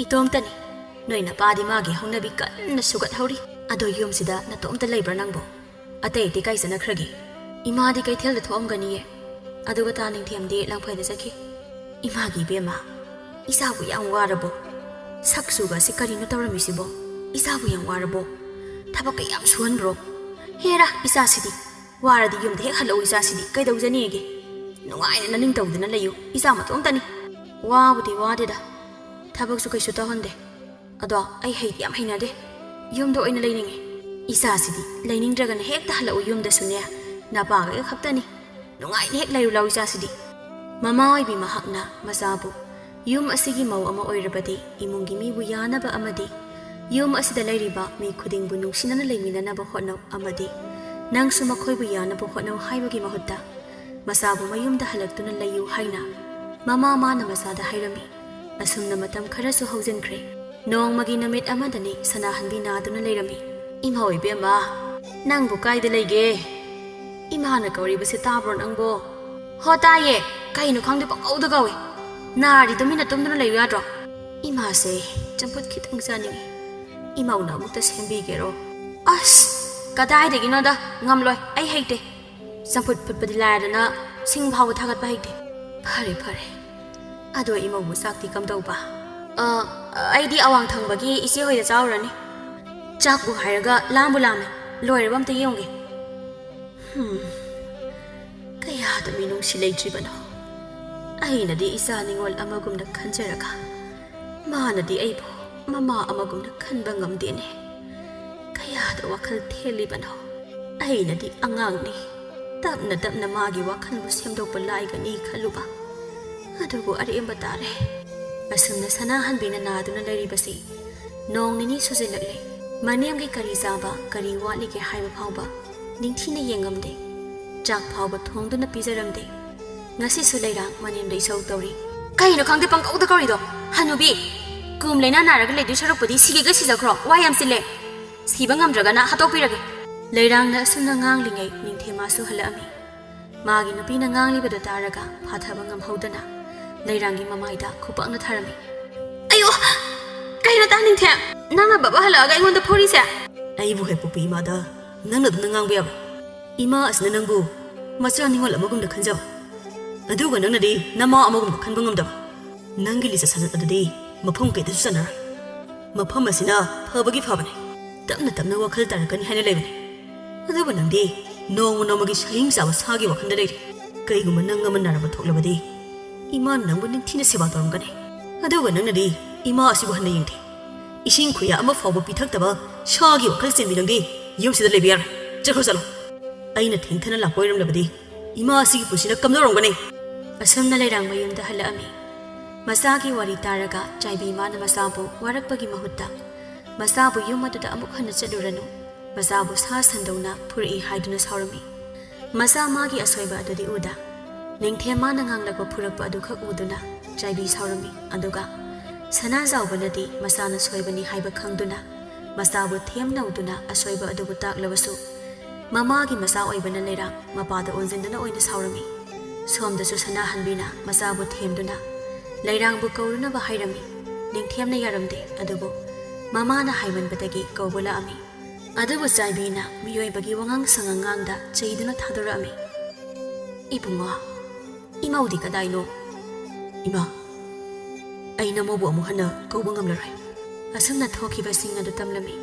[SPEAKER 1] itom tani noina paadi magi hongnabi kanna sugat hori ado yum sida natom ta leibra nangbo atei ti kai sana khragi ima di kai thel da thom gani ye ado ga ta ning thiam di langphai da sakhi ima gi bema isa bu yang warabo saksu ga sikari no tawrami sibo isa bu yang warabo thabak yam suan bro hera isa sidi waradi yum de halo isa sidi kai dau jani ge nungai na ning tawdina layu isa ma tong tani wabudi wadida thabak su kai su ta honde ado ai hei yam heina de yum do oina leininge isa sidi leining dragon hek ta halo yum da sunya na pa ga khaptani nungai ne hek layu law isa sidi mama oi bi mahakna masabu yum asigi mau ama oirabadi imungi mi bu yana ba amadi yum asida lairiba mi khuding bu nungsinana leimina na ba hotno amadi nang suma khoi bu yana bu hotno haibagi mahutta masabu mayum da halaktuna layu haina mama na masada hairami ꯑꯁꯨꯝꯅ ꯃꯇꯝ ꯈꯔꯁꯨ ꯍꯧꯖꯤꯟꯈ꯭ꯔꯦ ꯅꯣꯡꯃꯒꯤ ꯅꯨꯃꯤꯠ ꯑꯃꯗꯅꯤ ꯁꯅꯥꯍꯟꯕꯤ ꯅꯥꯗꯨꯅ ꯂꯩꯔꯝꯃꯤ ꯏꯃꯥ ꯏꯕꯦꯝꯃ ꯅꯪꯕꯨ ꯀꯥꯏꯗ ꯂꯩꯒꯦ ꯏꯃꯥꯅ ꯀꯧꯔꯤꯕꯁꯦ ꯇꯥꯕ꯭ꯔꯣ ꯅꯪꯕꯣ ꯍꯣ ꯇꯥꯏꯌꯦ ꯀꯩꯅꯣ ꯈꯪꯗꯦ ꯄꯪꯀꯧꯗ ꯀꯧꯏ ꯅꯥꯔꯗꯤ ꯇꯨꯃꯤꯟꯅ ꯇꯨꯝꯗꯨꯅ ꯂꯩꯌꯨ ꯌꯥꯗ꯭ꯔꯣ ꯏꯃꯥꯁꯦ ꯆꯝꯐꯨꯠ ꯈꯤꯇꯪ ꯆꯥꯅꯤꯡꯉꯤ ꯏꯃꯧꯅ ꯑꯃꯨꯛꯇ ꯁꯦꯝꯕꯤꯒꯦꯔꯣ ꯑꯁ ꯀꯗꯥꯏꯗꯒꯤꯅꯣꯗ ꯉꯝꯂꯣꯏ ꯑꯩ ꯍꯩꯇꯦ ꯆꯝꯐꯨꯠ ꯐꯨꯠꯄꯗꯤ ꯂꯥꯏꯔꯗꯅ ꯁꯤꯡ ꯐꯥꯎꯕ ꯊꯥꯒꯠꯄ ꯍꯩꯇꯦ ꯐꯔꯦ ꯐꯔꯦ ꯑꯗꯣ ꯏꯃꯧꯕꯨ ꯆꯥꯛꯇꯤ ꯀꯝꯗꯧꯕ ꯑꯩꯗꯤ ꯑꯋꯥꯡ ꯊꯪꯕꯒꯤ ꯏꯆꯦ ꯍꯣꯏꯗ ꯆꯥꯎꯔꯅꯤ ꯆꯥꯛꯄꯨ ꯍꯥꯏꯔꯒ ꯂꯥꯝꯕꯨ ꯂꯥꯝꯃꯦ ꯂꯣꯏꯔꯕ ꯑꯝꯇ ꯌꯦꯡꯒꯦ ꯀꯌꯥꯗ ꯃꯤꯅꯨꯡꯁꯤ ꯂꯩꯇ꯭ꯔꯤꯕꯅꯣ ꯑꯩꯅꯗꯤ ꯏꯆꯥ ꯅꯤꯉꯣꯜ ꯑꯃꯒꯨꯝꯅ ꯈꯟꯖꯔꯒ ꯃꯥꯅꯗꯤ ꯑꯩꯕꯨ ꯃꯃꯥ ꯑꯃꯒꯨꯝꯅ ꯈꯟꯕ ꯉꯝꯗꯦꯅꯦ ꯀꯌꯥꯗ ꯋꯥꯈꯜ ꯊꯦꯜꯂꯤꯕꯅꯣ ꯑꯩꯅꯗꯤ ꯑꯉꯥꯡꯅꯤ ꯇꯞꯅ ꯇꯞꯅ ꯃꯥꯒꯤ ꯋꯥꯈꯜꯕꯨ ꯁꯦꯝꯗꯣꯛꯄ ꯂꯥꯏꯒꯅꯤ ꯈꯜꯂꯨꯕ ꯑꯗꯨꯕꯨ ꯑꯔꯦꯝꯕ ꯇꯥꯔꯦ ꯑꯁꯨꯝꯅ ꯁꯅꯥꯍꯟꯕꯤꯅ ꯅꯥꯗꯨꯅ ꯂꯩꯔꯤꯕꯁꯤ ꯅꯣꯡ ꯅꯤꯅꯤ ꯁꯨꯖꯤꯜꯂꯛꯂꯦ ꯃꯅꯦꯝꯒꯤ ꯀꯔꯤ ꯆꯥꯕ ꯀꯔꯤ ꯋꯥꯠꯂꯤꯒꯦ ꯍꯥꯏꯕ ꯐꯥꯎꯕ ꯅꯤꯡꯊꯤꯅ ꯌꯦꯡꯉꯝꯗꯦ ꯆꯥꯛ ꯐꯥꯎꯕ ꯊꯣꯡꯗꯨꯅ ꯄꯤꯖꯔꯝꯗꯦ ꯉꯁꯤꯁꯨ ꯂꯩꯔꯥꯡ ꯃꯅꯦꯝꯗ ꯏꯁꯧ ꯇꯧꯔꯤ ꯀꯩꯅꯣ ꯈꯪꯗꯦ ꯄꯪꯀꯧꯗ ꯀꯧꯔꯤꯗꯣ ꯍꯅꯨꯕꯤ ꯀꯨꯝ ꯂꯩꯅꯥ ꯅꯥꯔꯒ ꯂꯩꯗꯣꯏ ꯁꯔꯨꯛꯄꯨꯗꯤ ꯁꯤꯒꯦꯒ ꯁꯤꯖꯈ꯭ꯔꯣ ꯋꯥ ꯌꯥꯝ ꯆꯤꯜꯂꯦ ꯁꯤꯕ ꯉꯝꯗ꯭ꯔꯒꯅ ꯍꯥꯠꯇꯣꯛꯄꯤꯔꯒꯦ ꯂꯩꯔꯥꯡꯅ ꯑꯁꯨꯝꯅ ꯉꯥꯡꯂꯤꯉꯩ ꯅꯤꯡꯊꯦꯝꯃꯁꯨ ꯍꯜꯂꯛꯑꯝꯃꯤ ꯃꯥꯒꯤ ꯅꯨꯄꯤꯅ ꯉꯥꯡꯂꯤꯕꯗꯨ ꯇꯥꯔꯒ ꯐꯥꯊꯕ ꯉꯝꯍꯧꯗꯅ ꯂꯩꯔꯥꯡꯒꯤ ꯃꯃꯥꯏꯗ ꯈꯨꯄꯥꯛꯅ ꯊꯥꯔꯝꯃꯤ ꯑꯌꯣ ꯀꯩꯅꯣ ꯇꯥꯅꯤꯡꯊꯦꯝ ꯅꯪꯅ ꯕꯕꯥ ꯍꯜꯂꯛꯑꯒ ꯑꯩꯉꯣꯟꯗ ꯐꯨꯔꯤꯁꯦ
[SPEAKER 2] ꯑꯩꯕꯨ ꯍꯦꯛ ꯄꯣꯛꯄꯤ ꯏꯃꯥꯗ ꯅꯪꯅ ꯑꯗꯨꯝꯅ ꯉꯥꯡꯕ ꯌꯥꯕ ꯏꯃꯥ ꯑꯁꯤꯅ ꯅꯪꯕꯨ ꯃꯆꯥ ꯅꯤꯉꯣꯜ ꯑꯃꯒꯨꯝꯅ ꯈꯟꯖꯕ ꯑꯗꯨꯒ ꯅꯪꯅꯗꯤ ꯅꯃꯥ ꯑꯃꯒꯨꯝꯅ ꯈꯟꯕ ꯉꯝꯗꯕ ꯅꯪꯒꯤ ꯂꯤꯆꯠ ꯁꯥꯖꯠ ꯑꯗꯨꯗꯤ ꯃꯐꯝ ꯀꯩꯗꯁꯨ ꯆꯠꯅꯔꯣꯏ ꯃꯐꯝ ꯑꯁꯤꯅ ꯐꯕꯒꯤ ꯐꯕꯅꯤ ꯇꯞꯅ ꯇꯞꯅ ꯋꯥꯈꯜ ꯇꯥꯔꯛꯀꯅꯤ ꯍꯥꯏꯅ ꯂꯩꯕꯅꯤ ꯑꯗꯨꯕꯨ ꯅꯪꯗꯤ ꯅꯣꯡꯃ ꯅꯣꯡꯃꯒꯤ ꯁꯍꯤꯡ ꯆꯥꯕ ꯁꯥꯒꯤ ꯋꯥꯈꯜꯗ ꯂꯩꯔꯤ ꯀꯩꯒꯨꯝꯕ ꯅꯪ ꯑꯃ ꯅꯥꯔꯕ ꯊꯣꯛꯂꯕꯗꯤ ꯏꯃꯥꯅ ꯅꯪꯕꯨ ꯅꯤꯡꯊꯤꯅ ꯁꯦꯕꯥ ꯇꯧꯔꯝꯒꯅꯤ ꯑꯗꯨꯒ ꯅꯪꯅꯗꯤ ꯏꯃꯥ ꯑꯁꯤꯕꯨ ꯍꯟꯅ ꯌꯦꯡꯗꯦ ꯏꯁꯤꯡ ꯈꯨꯌꯥ ꯑꯃ ꯐꯥꯎꯕ ꯄꯤꯊꯛꯇꯕ ꯁꯥꯒꯤ ꯋꯥꯈꯜ ꯆꯦꯟꯕꯤ ꯅꯪꯗꯤ ꯌꯨꯝꯁꯤꯗ ꯂꯩꯕ ꯌꯥꯔꯣꯏ ꯆꯠꯈ꯭ꯔꯣ ꯆꯠꯂꯣ ꯑꯩꯅ ꯊꯦꯡꯊꯅ ꯂꯥꯛꯄ ꯑꯣꯏꯔꯝꯂꯕꯗꯤ ꯏꯃꯥ ꯑꯁꯤꯒꯤ ꯄꯨꯟꯁꯤꯅ ꯀꯝꯗꯧꯔꯝꯒꯅꯤ
[SPEAKER 1] ꯑꯁꯨꯝꯅ ꯂꯩꯔꯥꯡ ꯃꯌꯨꯝꯗ ꯍꯜꯂꯛꯑꯝꯃꯤ ꯃꯆꯥꯒꯤ ꯋꯥꯔꯤ ꯇꯥꯔꯒ ꯆꯥꯏꯕꯤ ꯏꯃꯥꯅ ꯃꯆꯥꯕꯨ ꯋꯥꯔꯛꯄꯒꯤ ꯃꯍꯨꯠꯇ ꯃꯆꯥꯕꯨ ꯌꯨꯝ ꯑꯗꯨꯗ ꯑꯃꯨꯛ ꯍꯟꯅ ꯆꯠꯂꯨꯔꯅꯨ ꯃꯆꯥꯕꯨ ꯁꯥ ꯁꯟꯗꯧꯅ ꯐꯨꯔꯛꯏ ꯍꯥꯏꯗꯨꯅ ꯁꯥꯎꯔꯝꯃꯤ ꯃꯆꯥ ꯃꯥꯒꯤ ꯑꯁꯣꯏꯕ ꯑꯗꯨꯗꯤ ꯎꯗ ꯅꯤꯡꯊꯦꯝ ꯃꯥꯅ ꯉꯥꯡꯂꯛꯄ ꯐꯨꯔꯛꯄ ꯑꯗꯨꯈꯛ ꯎꯗꯨꯅ ꯆꯥꯏꯕꯤ ꯁꯥꯎꯔꯝꯃꯤ ꯑꯗꯨꯒ ꯁꯅꯥꯖꯥꯎꯕꯅꯗꯤ ꯃꯆꯥꯅ ꯁꯣꯏꯕꯅꯤ ꯍꯥꯏꯕ ꯈꯪꯗꯨꯅ ꯃꯆꯥꯕꯨ ꯊꯦꯝꯅꯧꯗꯨꯅ ꯑꯁꯣꯏꯕ ꯑꯗꯨꯕꯨ ꯇꯥꯛꯂꯕꯁꯨ ꯃꯃꯥꯒꯤ ꯃꯆꯥ ꯑꯣꯏꯕꯅ ꯂꯩꯔꯥꯡ ꯃꯄꯥꯗ ꯑꯣꯟꯁꯤꯟꯗꯨꯅ ꯑꯣꯏꯅ ꯁꯥꯎꯔꯝꯃꯤ ꯁꯣꯝꯗꯁꯨ ꯁꯅꯥꯍꯟꯕꯤꯅ ꯃꯆꯥꯕꯨ ꯊꯦꯝꯗꯨꯅ ꯂꯩꯔꯥꯡꯕꯨ ꯀꯧꯔꯨꯅꯕ ꯍꯥꯏꯔꯝꯃꯤ ꯅꯤꯡꯊꯦꯝꯅ ꯌꯥꯔꯝꯗꯦ ꯑꯗꯨꯕꯨ ꯃꯃꯥꯅ ꯍꯥꯏꯃꯟꯕꯗꯒꯤ ꯀꯧꯕ ꯂꯥꯛꯑꯝꯃꯤ ꯑꯗꯨꯕꯨ ꯆꯥꯏꯕꯤꯅ ꯃꯤꯑꯣꯏꯕꯒꯤ ꯋꯥꯉꯥꯡ ꯁꯉꯥꯡꯗ ꯆꯩꯗꯨꯅ ꯊꯥꯗꯣꯔꯛꯑꯝꯃꯤ ꯏꯕꯨꯡꯉꯣ ꯏꯃꯧꯗꯤ ꯀꯗꯥꯏꯅꯣ
[SPEAKER 2] ꯏꯃꯥ ꯑꯩ ꯅꯃꯧꯕꯨ ꯑꯃꯨꯛ ꯍꯟꯅ ꯀꯧꯕ ꯉꯝꯂꯔꯣꯏ
[SPEAKER 1] ꯑꯁꯨꯝꯅ ꯊꯣꯛꯈꯤꯕꯁꯤꯡ ꯑꯗꯨ ꯇꯝꯂꯝꯃꯤ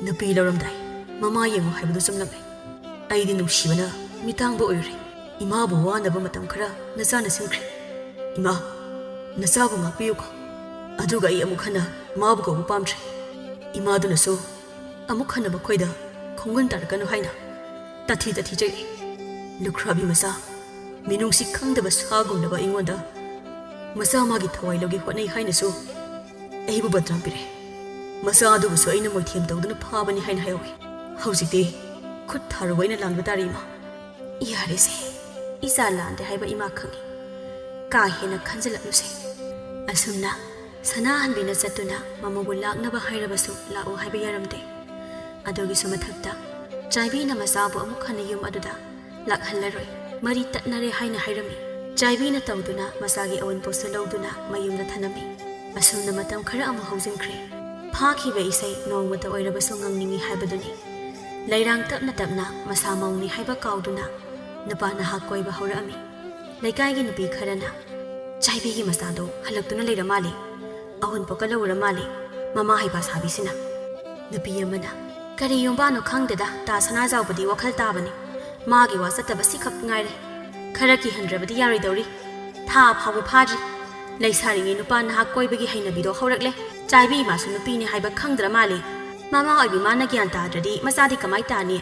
[SPEAKER 2] ꯅꯨꯄꯤ ꯂꯧꯔꯝꯗꯥꯏ ꯃꯃꯥ ꯌꯦꯡꯉꯨ ꯍꯥꯏꯕꯗꯨ ꯆꯨꯝꯂꯝꯃꯤ ꯑꯩꯗꯤ ꯅꯨꯡꯁꯤꯕꯅ ꯃꯤꯇꯥꯡꯕ ꯑꯣꯏꯔꯨꯔꯦ ꯏꯃꯥꯕꯨ ꯋꯥꯅꯕ ꯃꯇꯝ ꯈꯔ ꯅꯆꯥꯅ ꯁꯤꯟꯈ꯭ꯔꯦ ꯏꯃꯥ ꯅꯆꯥꯕꯨ ꯉꯥꯛꯄꯤꯌꯨꯀꯣ ꯑꯗꯨꯒ ꯑꯩ ꯑꯃꯨꯛ ꯍꯟꯅ ꯃꯥꯕꯨ ꯀꯧꯕ ꯄꯥꯝꯗ꯭ꯔꯦ ꯏꯃꯥꯗꯨꯅꯁꯨ ꯑꯃꯨꯛ ꯍꯟꯅ ꯃꯈꯣꯏꯗ ꯈꯣꯡꯒꯨꯟ ꯇꯥꯔꯛꯀꯅꯨ ꯍꯥꯏꯅ ꯇꯥꯊꯤ ꯇꯥꯊꯤ ꯆꯩꯔꯛꯏ ꯂꯨꯈ꯭ꯔꯥꯕꯤ ꯃꯆꯥ ꯃꯤꯅꯨꯡꯁꯤ ꯈꯪꯗꯕ ꯁꯥꯒꯨꯝꯂꯕ ꯑꯩꯉꯣꯟꯗ ꯃꯆꯥ ꯃꯥꯒꯤ ꯊꯋꯥꯏ ꯂꯧꯒꯦ ꯍꯣꯠꯅꯩ ꯍꯥꯏꯅꯁꯨ ꯑꯩꯕꯨ ꯕꯗꯅꯥꯝ ꯄꯤꯔꯛꯑꯦ ꯃꯆꯥ ꯑꯗꯨꯕꯨꯁꯨ ꯑꯩꯅ ꯃꯣꯏꯊꯦꯝ ꯇꯧꯗꯨꯅ ꯐꯥꯕꯅꯤ ꯍꯥꯏꯅ ꯍꯥꯏꯍꯧꯏ ꯍꯧꯖꯤꯛꯇꯤ ꯈꯨꯠ ꯊꯥꯔꯨꯕ ꯑꯩꯅ ꯂꯥꯟꯕ ꯇꯥꯔꯦ ꯏꯃꯥ
[SPEAKER 1] ꯌꯥꯔꯦꯁꯦ ꯏꯆꯥ ꯂꯥꯟꯗꯦ ꯍꯥꯏꯕ ꯏꯃꯥ ꯈꯪꯉꯤ ꯀꯥ ꯍꯦꯟꯅ ꯈꯟꯖꯤꯜꯂꯛꯂꯨꯁꯦ ꯑꯁꯨꯝꯅ ꯁꯅꯥꯍꯟꯕꯤꯅ ꯆꯠꯇꯨꯅ ꯃꯃꯧꯕꯨ ꯂꯥꯛꯅꯕ ꯍꯥꯏꯔꯕꯁꯨ ꯂꯥꯛꯎ ꯍꯥꯏꯕ ꯌꯥꯔꯝꯗꯦ ꯑꯗꯨꯒꯤꯁꯨ ꯃꯊꯛꯇ ꯆꯥꯏꯕꯤꯅ ꯃꯆꯥꯕꯨ ꯑꯃꯨꯛ ꯍꯟꯅ ꯌꯨꯝ ꯑꯗꯨꯗ ꯂꯥꯛꯍꯜꯂꯔꯣꯏ ꯃꯔꯤ ꯇꯠꯅꯔꯦ ꯍꯥꯏꯅ ꯍꯥꯏꯔꯝꯃꯤ ꯆꯥꯏꯕꯤꯅ ꯇꯧꯗꯨꯅ ꯃꯆꯥꯒꯤ ꯑꯋꯟꯄꯣꯠꯁꯨ ꯂꯧꯗꯨꯅ ꯃꯌꯨꯝꯗ ꯊꯅꯝꯃꯤ ꯑꯁꯨꯝꯅ ꯃꯇꯝ ꯈꯔ ꯑꯃꯨꯛ ꯍꯧꯖꯤꯟꯈ꯭ꯔꯦ ꯐꯥꯈꯤꯕ ꯏꯁꯩ ꯅꯣꯡꯃꯇ ꯑꯣꯏꯔꯕꯁꯨ ꯉꯪꯅꯤꯡꯉꯤ ꯍꯥꯏꯕꯗꯨꯅꯤ ꯂꯩꯔꯥꯡ ꯇꯞꯅ ꯇꯞꯅ ꯃꯁꯥ ꯃꯧꯅꯤ ꯍꯥꯏꯕ ꯀꯥꯎꯗꯨꯅ ꯅꯨꯄꯥ ꯅꯍꯥ ꯀꯣꯏꯕ ꯍꯧꯔꯛꯑꯝꯃꯤ ꯂꯩꯀꯥꯏꯒꯤ ꯅꯨꯄꯤ ꯈꯔꯅ ꯆꯥꯏꯕꯤꯒꯤ ꯃꯆꯥꯗꯣ ꯍꯜꯂꯛꯇꯨꯅ ꯂꯩꯔ ꯃꯥꯜꯂꯤ ꯑꯋꯟꯄꯣꯠꯀ ꯂꯧꯔ ꯃꯥꯜꯂꯤ ꯃꯃꯥ ꯍꯩꯄꯥ ꯁꯥꯕꯤꯁꯤꯅ ꯅꯨꯄꯤ ꯑꯃꯅ ꯀꯔꯤ ꯌꯨꯝꯕꯥꯅꯣ ꯈꯪꯗꯦꯗ ꯇꯥ ꯁꯅꯥꯖꯥꯎꯕꯗꯤ ꯋꯥꯈꯜ ꯇꯥꯕꯅꯤ ꯃꯥꯒꯤ ꯋꯥ ꯆꯠꯇꯕ ꯁꯤꯈꯛ ꯉꯥꯏꯔꯦ ꯈꯔ ꯀꯤꯍꯟꯗ꯭ꯔꯕꯗꯤ ꯌꯥꯔꯣꯏꯗꯧꯔꯤ ꯊꯥ ꯐꯥꯎꯕ ꯐꯥꯗ꯭ꯔꯤ ꯂꯩꯁꯥꯔꯤꯉꯩ ꯅꯨꯄꯥ ꯅꯍꯥ ꯀꯣꯏꯕꯒꯤ ꯍꯩꯅꯕꯤꯗꯣ ꯍꯧꯔꯛꯂꯦ ꯆꯥꯏꯕꯤ ꯏꯃꯥꯁꯨ ꯅꯨꯄꯤꯅꯤ ꯍꯥꯏꯕ ꯈꯪꯗ꯭ꯔ ꯃꯥꯜꯂꯤ ꯃꯃꯥ ꯑꯣꯏꯕꯤ ꯃꯥꯅ ꯒ꯭ꯌꯥꯟ ꯇꯥꯗ꯭ꯔꯗꯤ ꯃꯆꯥꯗꯤ ꯀꯃꯥꯏ ꯇꯥꯅꯤ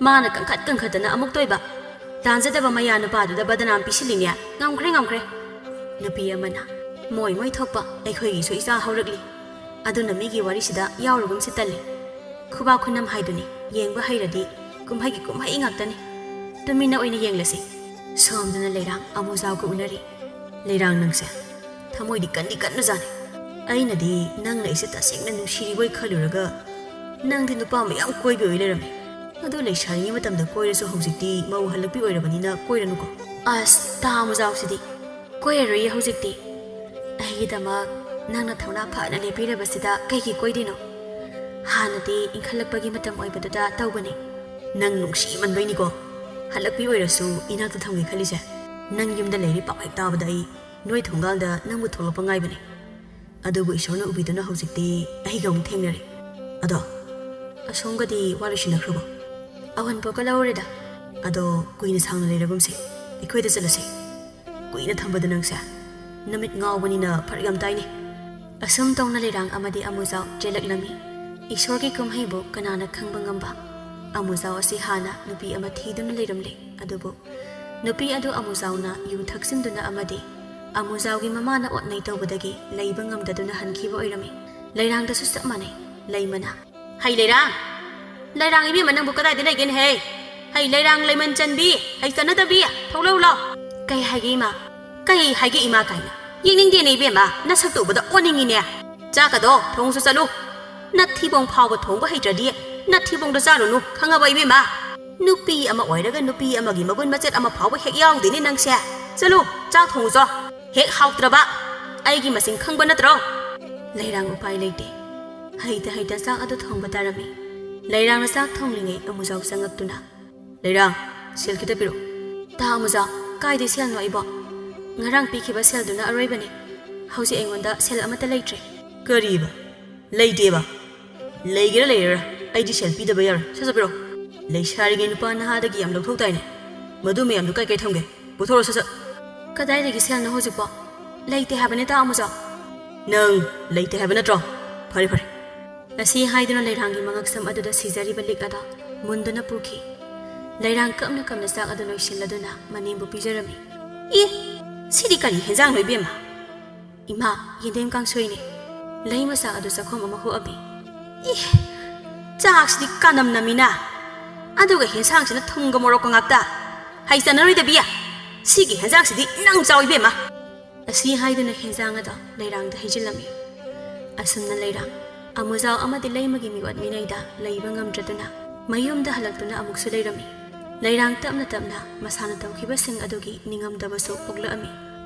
[SPEAKER 1] ꯃꯥꯅ ꯀꯟꯈꯠ ꯀꯟꯈꯠꯇꯅ ꯑꯃꯨꯛ ꯇꯣꯏꯕ ꯇꯥꯟꯖꯗꯕ ꯃꯌꯥ ꯅꯨꯄꯥꯗꯨꯗ ꯕꯗꯅꯥꯝ ꯄꯤꯁꯤꯜꯂꯤꯅꯦ ꯉꯝꯈ꯭ꯔꯦ ꯉꯝꯈ꯭ꯔꯦ ꯅꯨꯄꯤ ꯑꯃꯅ ꯃꯣꯏ ꯊꯣꯛꯄ ꯑꯩꯈꯣꯏꯒꯤꯁꯨ ꯏꯆꯥ ꯍꯧꯔꯛꯂꯤ ꯑꯗꯨꯅ ꯃꯤꯒꯤ ꯋꯥꯔꯤꯁꯤꯗ ꯌꯥꯎꯔꯨꯒꯨꯝꯁꯤ ꯇꯜꯂꯤ ꯈꯨꯕꯥꯛ ꯈꯨꯅꯝ ꯍꯥꯏꯗꯨꯅꯤ ꯌꯦꯡꯕ ꯍꯩꯔꯗꯤ ꯀꯨꯝꯍꯩꯒꯤ ꯀꯨꯝꯍꯩ ꯉꯥꯛꯇꯅꯤ ꯇꯨꯃꯤꯟꯅ ꯑꯣꯏꯅ ꯌꯦꯡꯂꯁꯤ ꯁꯣꯝꯗꯅ ꯂꯩꯔꯥꯡ ꯑꯃꯨꯖꯥꯎꯒ ꯎꯅꯔꯤ ꯂꯩꯔꯥꯡ ꯅꯪꯁꯦ ꯊꯃꯣꯏꯗꯤ ꯀꯟꯗꯤ ꯀꯟꯅꯖꯥꯠꯅꯤ
[SPEAKER 2] ꯑꯩꯅꯗꯤ ꯅꯪꯅ ꯑꯩꯁꯦ ꯇꯁꯦꯡꯅ ꯅꯨꯡꯁꯤꯔꯤꯕꯣꯏ ꯈꯜꯂꯨꯔꯒ ꯅꯪꯗꯤ ꯅꯨꯄꯥ ꯃꯌꯥꯝ ꯀꯣꯏꯕ ꯑꯣꯏ ꯂꯩꯔꯝꯃꯦ ꯑꯗꯣ ꯂꯩꯁꯥꯔꯤꯉꯩ ꯃꯇꯝꯗ ꯀꯣꯏꯔꯁꯨ ꯍꯧꯖꯤꯛꯇꯤ ꯃꯧ ꯍꯜꯂꯛꯄꯤ ꯑꯣꯏꯔꯕꯅꯤꯅ ꯀꯣꯏꯔꯅꯨꯀꯣ
[SPEAKER 1] ꯑꯁ ꯇꯥꯃꯨꯖꯥꯎꯁꯤꯗꯤ ꯀꯣꯏꯔꯔꯣꯏꯌꯦ ꯍꯧꯖꯤꯛꯇꯤ ꯑꯩꯒꯤꯗꯃꯛ ꯅꯪꯅ ꯊꯧꯅꯥ ꯐꯅ ꯂꯦꯞꯄꯤꯔꯕꯁꯤꯗ ꯀꯩꯒꯤ ꯀꯣꯏꯗꯣꯏꯅꯣ ꯍꯥꯟꯅꯗꯤ ꯏꯟꯈꯠꯂꯛꯄꯒꯤ ꯃꯇꯝ ꯑꯣꯏꯕꯗꯨꯗ ꯇꯧꯕꯅꯤ ꯅꯪ ꯅꯨꯡꯁꯤꯃꯟꯕꯩꯅꯤꯀꯣ ꯍꯜꯂꯛꯄꯤ ꯑꯣꯏꯔꯁꯨ ꯏꯅꯥꯛꯇ ꯊꯝꯒꯦ ꯈꯜꯂꯤꯁꯦ ꯅꯪ ꯌꯨꯝꯗ ꯂꯩꯔꯤ ꯄꯥꯎ ꯍꯦꯛ ꯇꯥꯕꯗ ꯑꯩ ꯅꯣꯏ ꯊꯣꯡꯒꯥꯜꯗ ꯅꯪꯕꯨ ꯊꯣꯛꯂꯛꯄ ꯉꯥꯏꯕꯅꯤ ꯑꯗꯨꯕꯨ ꯏꯁꯣꯔꯅ ꯎꯕꯤꯗꯨꯅ ꯍꯧꯖꯤꯛꯇꯤ ꯑꯩꯒ ꯑꯃꯨꯛ ꯊꯦꯡꯅꯔꯦ ꯑꯗꯣ ꯑꯁꯣꯝꯒꯗꯤ ꯋꯥ ꯂꯣꯏꯁꯤꯟꯅꯈ꯭ꯔꯕꯣ ꯑꯋꯟꯄꯣꯛꯀ ꯂꯧꯔꯦꯗ
[SPEAKER 2] ꯑꯗꯣ ꯀꯨꯏꯅ ꯁꯥꯡꯅ ꯂꯩꯔꯒꯨꯝꯁꯦ ꯑꯩꯈꯣꯏꯗ ꯆꯠꯂꯁꯦ ꯀꯨꯏꯅ ꯊꯝꯕꯗ ꯅꯪꯁꯦ ꯅꯨꯃꯤꯠ ꯉꯥꯎꯕꯅꯤꯅ ꯐꯔꯛ ꯌꯥꯝ ꯇꯥꯏꯅꯦ
[SPEAKER 1] ꯑꯁꯨꯝ ꯇꯧꯅ ꯂꯩꯔꯥꯡ ꯑꯃꯗꯤ ꯑꯃꯨꯖꯥꯎ ꯆꯦꯜꯂꯛꯂꯝꯃꯤ ꯏꯁꯣꯔꯒꯤ ꯀꯨꯝꯍꯩꯕꯨ ꯀꯅꯥꯅ ꯈꯪꯕ ꯉꯝꯕ ꯑꯃꯨꯖꯥꯎ ꯑꯁꯤ ꯍꯥꯟꯅ ꯅꯨꯄꯤ ꯑꯃ ꯊꯤꯗꯨꯅ ꯂꯩꯔꯝꯂꯦ ꯑꯗꯨꯕꯨ ꯅꯨꯄꯤ ꯑꯗꯨ ꯑꯃꯨꯖꯥꯎꯅ ꯌꯨ ꯊꯛꯆꯤꯟꯗꯨꯅ ꯑꯃꯗꯤ ꯑꯃꯨꯖꯥꯎꯒꯤ ꯃꯃꯥꯅ ꯑꯣꯠꯅꯩ ꯇꯧꯕꯗꯒꯤ ꯂꯩꯕ ꯉꯝꯗꯗꯨꯅ ꯍꯟꯈꯤꯕ ꯑꯣꯏꯔꯝꯃꯤ ꯂꯩꯔꯥꯡꯗꯁꯨ ꯆꯞ ꯃꯥꯟꯅꯩ ꯂꯩꯃꯅ ꯍꯩ ꯂꯩꯔꯥꯡ ꯂꯩꯔꯥꯡ ꯏꯕꯦꯝꯃ ꯅꯪꯕꯨ ꯀꯗꯥꯏꯗ ꯂꯩꯒꯦꯅꯦ ꯍꯦ ꯍꯩ ꯂꯩꯔꯥꯡ ꯂꯩꯃꯟ ꯆꯟꯕꯤ ꯍꯩ ꯆꯟꯅꯗꯕꯤ ꯊꯣꯛꯂꯛꯎ ꯂꯥꯎ ꯀꯩ ꯍꯥꯏꯒꯦ ꯏꯃꯥ ꯀꯩ ꯍꯥꯏꯒꯦ ꯏꯃꯥ ꯀꯥꯏꯅ ꯌꯦꯡꯅꯤꯡꯗꯦꯅꯦ ꯏꯕꯦꯝꯃ ꯅꯁꯛꯇ ꯎꯕꯗ ꯑꯣꯟꯅꯤꯡꯉꯤꯅꯦ ꯆꯥꯛꯀꯗꯣ ꯊꯣꯡꯁꯨ ꯆꯠꯂꯨ ꯅꯠꯊꯤꯕꯣꯡ ꯐꯥꯎꯕ ꯊꯣꯡꯕ ꯍꯩꯇ꯭ꯔꯗꯤ ꯅꯠꯊꯤꯕꯣꯡꯗ ꯆꯥꯔꯨꯅꯨ ꯈꯪꯉꯕ ꯏꯕꯦꯝꯃ ꯅꯨꯄꯤ ꯑꯃ ꯑꯣꯏꯔꯒ ꯅꯨꯄꯤ ꯑꯃꯒꯤ ꯃꯒꯨꯟ ꯃꯆꯦꯠ ꯑꯃ ꯐꯥꯎꯕ ꯍꯦꯛ ꯌꯥꯎꯗꯦꯅꯦ ꯅꯪꯁꯦ ꯆꯠꯂꯨ ꯆꯥꯛ ꯊꯣꯡꯉꯨꯆꯣ ꯍꯦꯛ ꯍꯥꯎꯇ꯭ꯔꯕ ꯑꯩꯒꯤ ꯃꯁꯤꯡ ꯈꯪꯕ ꯅꯠꯇ꯭ꯔꯣ ꯂꯩꯔꯥꯡ ꯎꯄꯥꯏ ꯂꯩꯇꯦ ꯍꯩꯇ ꯍꯩꯇ ꯆꯥꯛ ꯑꯗꯨ ꯊꯣꯡꯕ ꯇꯥꯔꯝꯃꯤ ꯂꯩꯔꯥꯡꯅ ꯆꯥꯛ ꯊꯣꯡꯂꯤꯉꯩ ꯑꯃꯨꯖꯥꯎ ꯆꯪꯉꯛꯇꯨꯅ ꯂꯩꯔꯥꯡ ꯁꯦꯜ ꯈꯤꯇ ꯄꯤꯔꯛꯎ ꯇꯥ ꯑꯃꯨꯖꯥꯎ ꯀꯥꯏꯗꯩ ꯁꯦꯜꯅꯣ ꯑꯩꯕꯣ ꯉꯔꯥꯡ ꯄꯤꯈꯤꯕ ꯁꯦꯜꯗꯨꯅ ꯑꯔꯣꯏꯕꯅꯤ ꯍꯧꯖꯤꯛ ꯑꯩꯉꯣꯟꯗ ꯁꯦꯜ ꯑꯃꯠꯇ ꯂꯩꯇ꯭ꯔꯦ
[SPEAKER 2] ꯀꯔꯤꯕ ꯂꯩꯇꯦꯕ ꯂꯩꯒꯦꯔꯥ ꯂꯩꯔꯦꯔꯥ ꯑꯩꯗꯤ ꯁꯦꯜ ꯄꯤꯗꯕ ꯌꯥꯔꯣꯏ ꯁꯠ ꯄꯤꯔꯛꯎ ꯂꯩꯁꯥꯔꯤꯉꯩ ꯅꯨꯄꯥ ꯅꯍꯥꯗꯒꯤ ꯌꯥꯝ ꯂꯧꯊꯣꯛꯇꯥꯏꯅꯦ ꯃꯗꯨ ꯃꯌꯥꯝꯗꯨ ꯀꯥꯏ ꯀꯥꯏ ꯊꯝꯒꯦ ꯄꯨꯊꯣꯔꯛꯑꯣ ꯁꯠ
[SPEAKER 1] ꯀꯗꯥꯏꯗꯒꯤ ꯁꯦꯜꯅꯣ ꯍꯧꯖꯤꯛꯄꯣ ꯂꯩꯇꯦ ꯍꯥꯏꯕꯅꯦ ꯇꯥ ꯑꯃꯨꯖꯥꯎ
[SPEAKER 2] ꯅꯪ ꯂꯩꯇꯦ ꯍꯥꯏꯕ ꯅꯠꯇ꯭ꯔꯣ ꯐꯔꯦ ꯐꯔꯦ
[SPEAKER 1] ꯑꯁꯤ ꯍꯥꯏꯗꯨꯅ ꯂꯩꯔꯥꯡꯒꯤ ꯃꯉꯛꯁꯝ ꯑꯗꯨꯗ ꯁꯤꯖꯔꯤꯕ ꯂꯤꯛ ꯑꯗꯣ ꯃꯨꯟꯗꯨꯅ ꯄꯨꯈꯤ ꯂꯩꯔꯥꯡ ꯀꯞꯅ ꯀꯞꯅ ꯆꯥꯛ ꯑꯗꯨ ꯂꯣꯏꯁꯤꯜꯂꯗꯨꯅ ꯃꯅꯦꯝꯕꯨ ꯄꯤꯖꯔꯝꯃꯤ ꯁꯤꯗꯤ ꯀꯔꯤ ꯍꯦꯟꯖꯥꯡꯅꯣ ꯏꯕꯦꯝꯃ ꯏꯃꯥ ꯌꯦꯟꯗꯦꯝ ꯀꯥꯡꯁꯣꯏꯅꯤ ꯂꯩ ꯃꯆꯥ ꯑꯗꯨ ꯆꯥꯛꯈꯣꯝ ꯑꯃ ꯍꯨꯛꯑꯝꯃꯤ ꯆꯥꯛꯁꯤꯗꯤ ꯀꯥꯅꯝ ꯅꯝꯃꯤꯅ ꯑꯗꯨꯒ ꯍꯦꯟꯁꯥꯡꯁꯤꯅ ꯊꯨꯝꯒ ꯃꯣꯔꯣꯛꯀ ꯉꯥꯛꯇ ꯍꯩ ꯆꯟꯅꯔꯣꯏꯗꯕꯤ ꯁꯤꯒꯤ ꯍꯦꯟꯖꯥꯡꯁꯤꯗꯤ ꯅꯪ ꯆꯥꯎ ꯏꯕꯦꯝꯃ ꯑꯁꯤ ꯍꯥꯏꯗꯨꯅ ꯍꯦꯟꯖꯥꯡ ꯑꯗꯣ ꯂꯩꯔꯥꯡꯗ ꯍꯩꯖꯤꯜꯂꯝꯃꯤ ꯑꯁꯨꯝꯅ ꯂꯩꯔꯥꯡ ꯑꯃꯨꯖꯥꯎ ꯑꯃꯗꯤ ꯂꯩꯃꯒꯤ ꯃꯤꯑꯣꯠ ꯃꯤꯅꯩꯗ ꯂꯩꯕ ꯉꯝꯗ꯭ꯔꯗꯨꯅ ꯃꯌꯨꯝꯗ ꯍꯜꯂꯛꯇꯨꯅ ꯑꯃꯨꯛꯁꯨ ꯂꯩꯔꯝꯃꯤ ꯂꯩꯔꯥꯡ ꯇꯞꯅ ꯇꯞꯅ ꯃꯁꯥꯅ ꯇꯧꯈꯤꯕꯁꯤꯡ ꯑꯗꯨꯒꯤ ꯅꯤꯡꯉꯝꯗꯕꯁꯨ ꯄꯣꯛꯂꯛꯑꯝꯃꯤ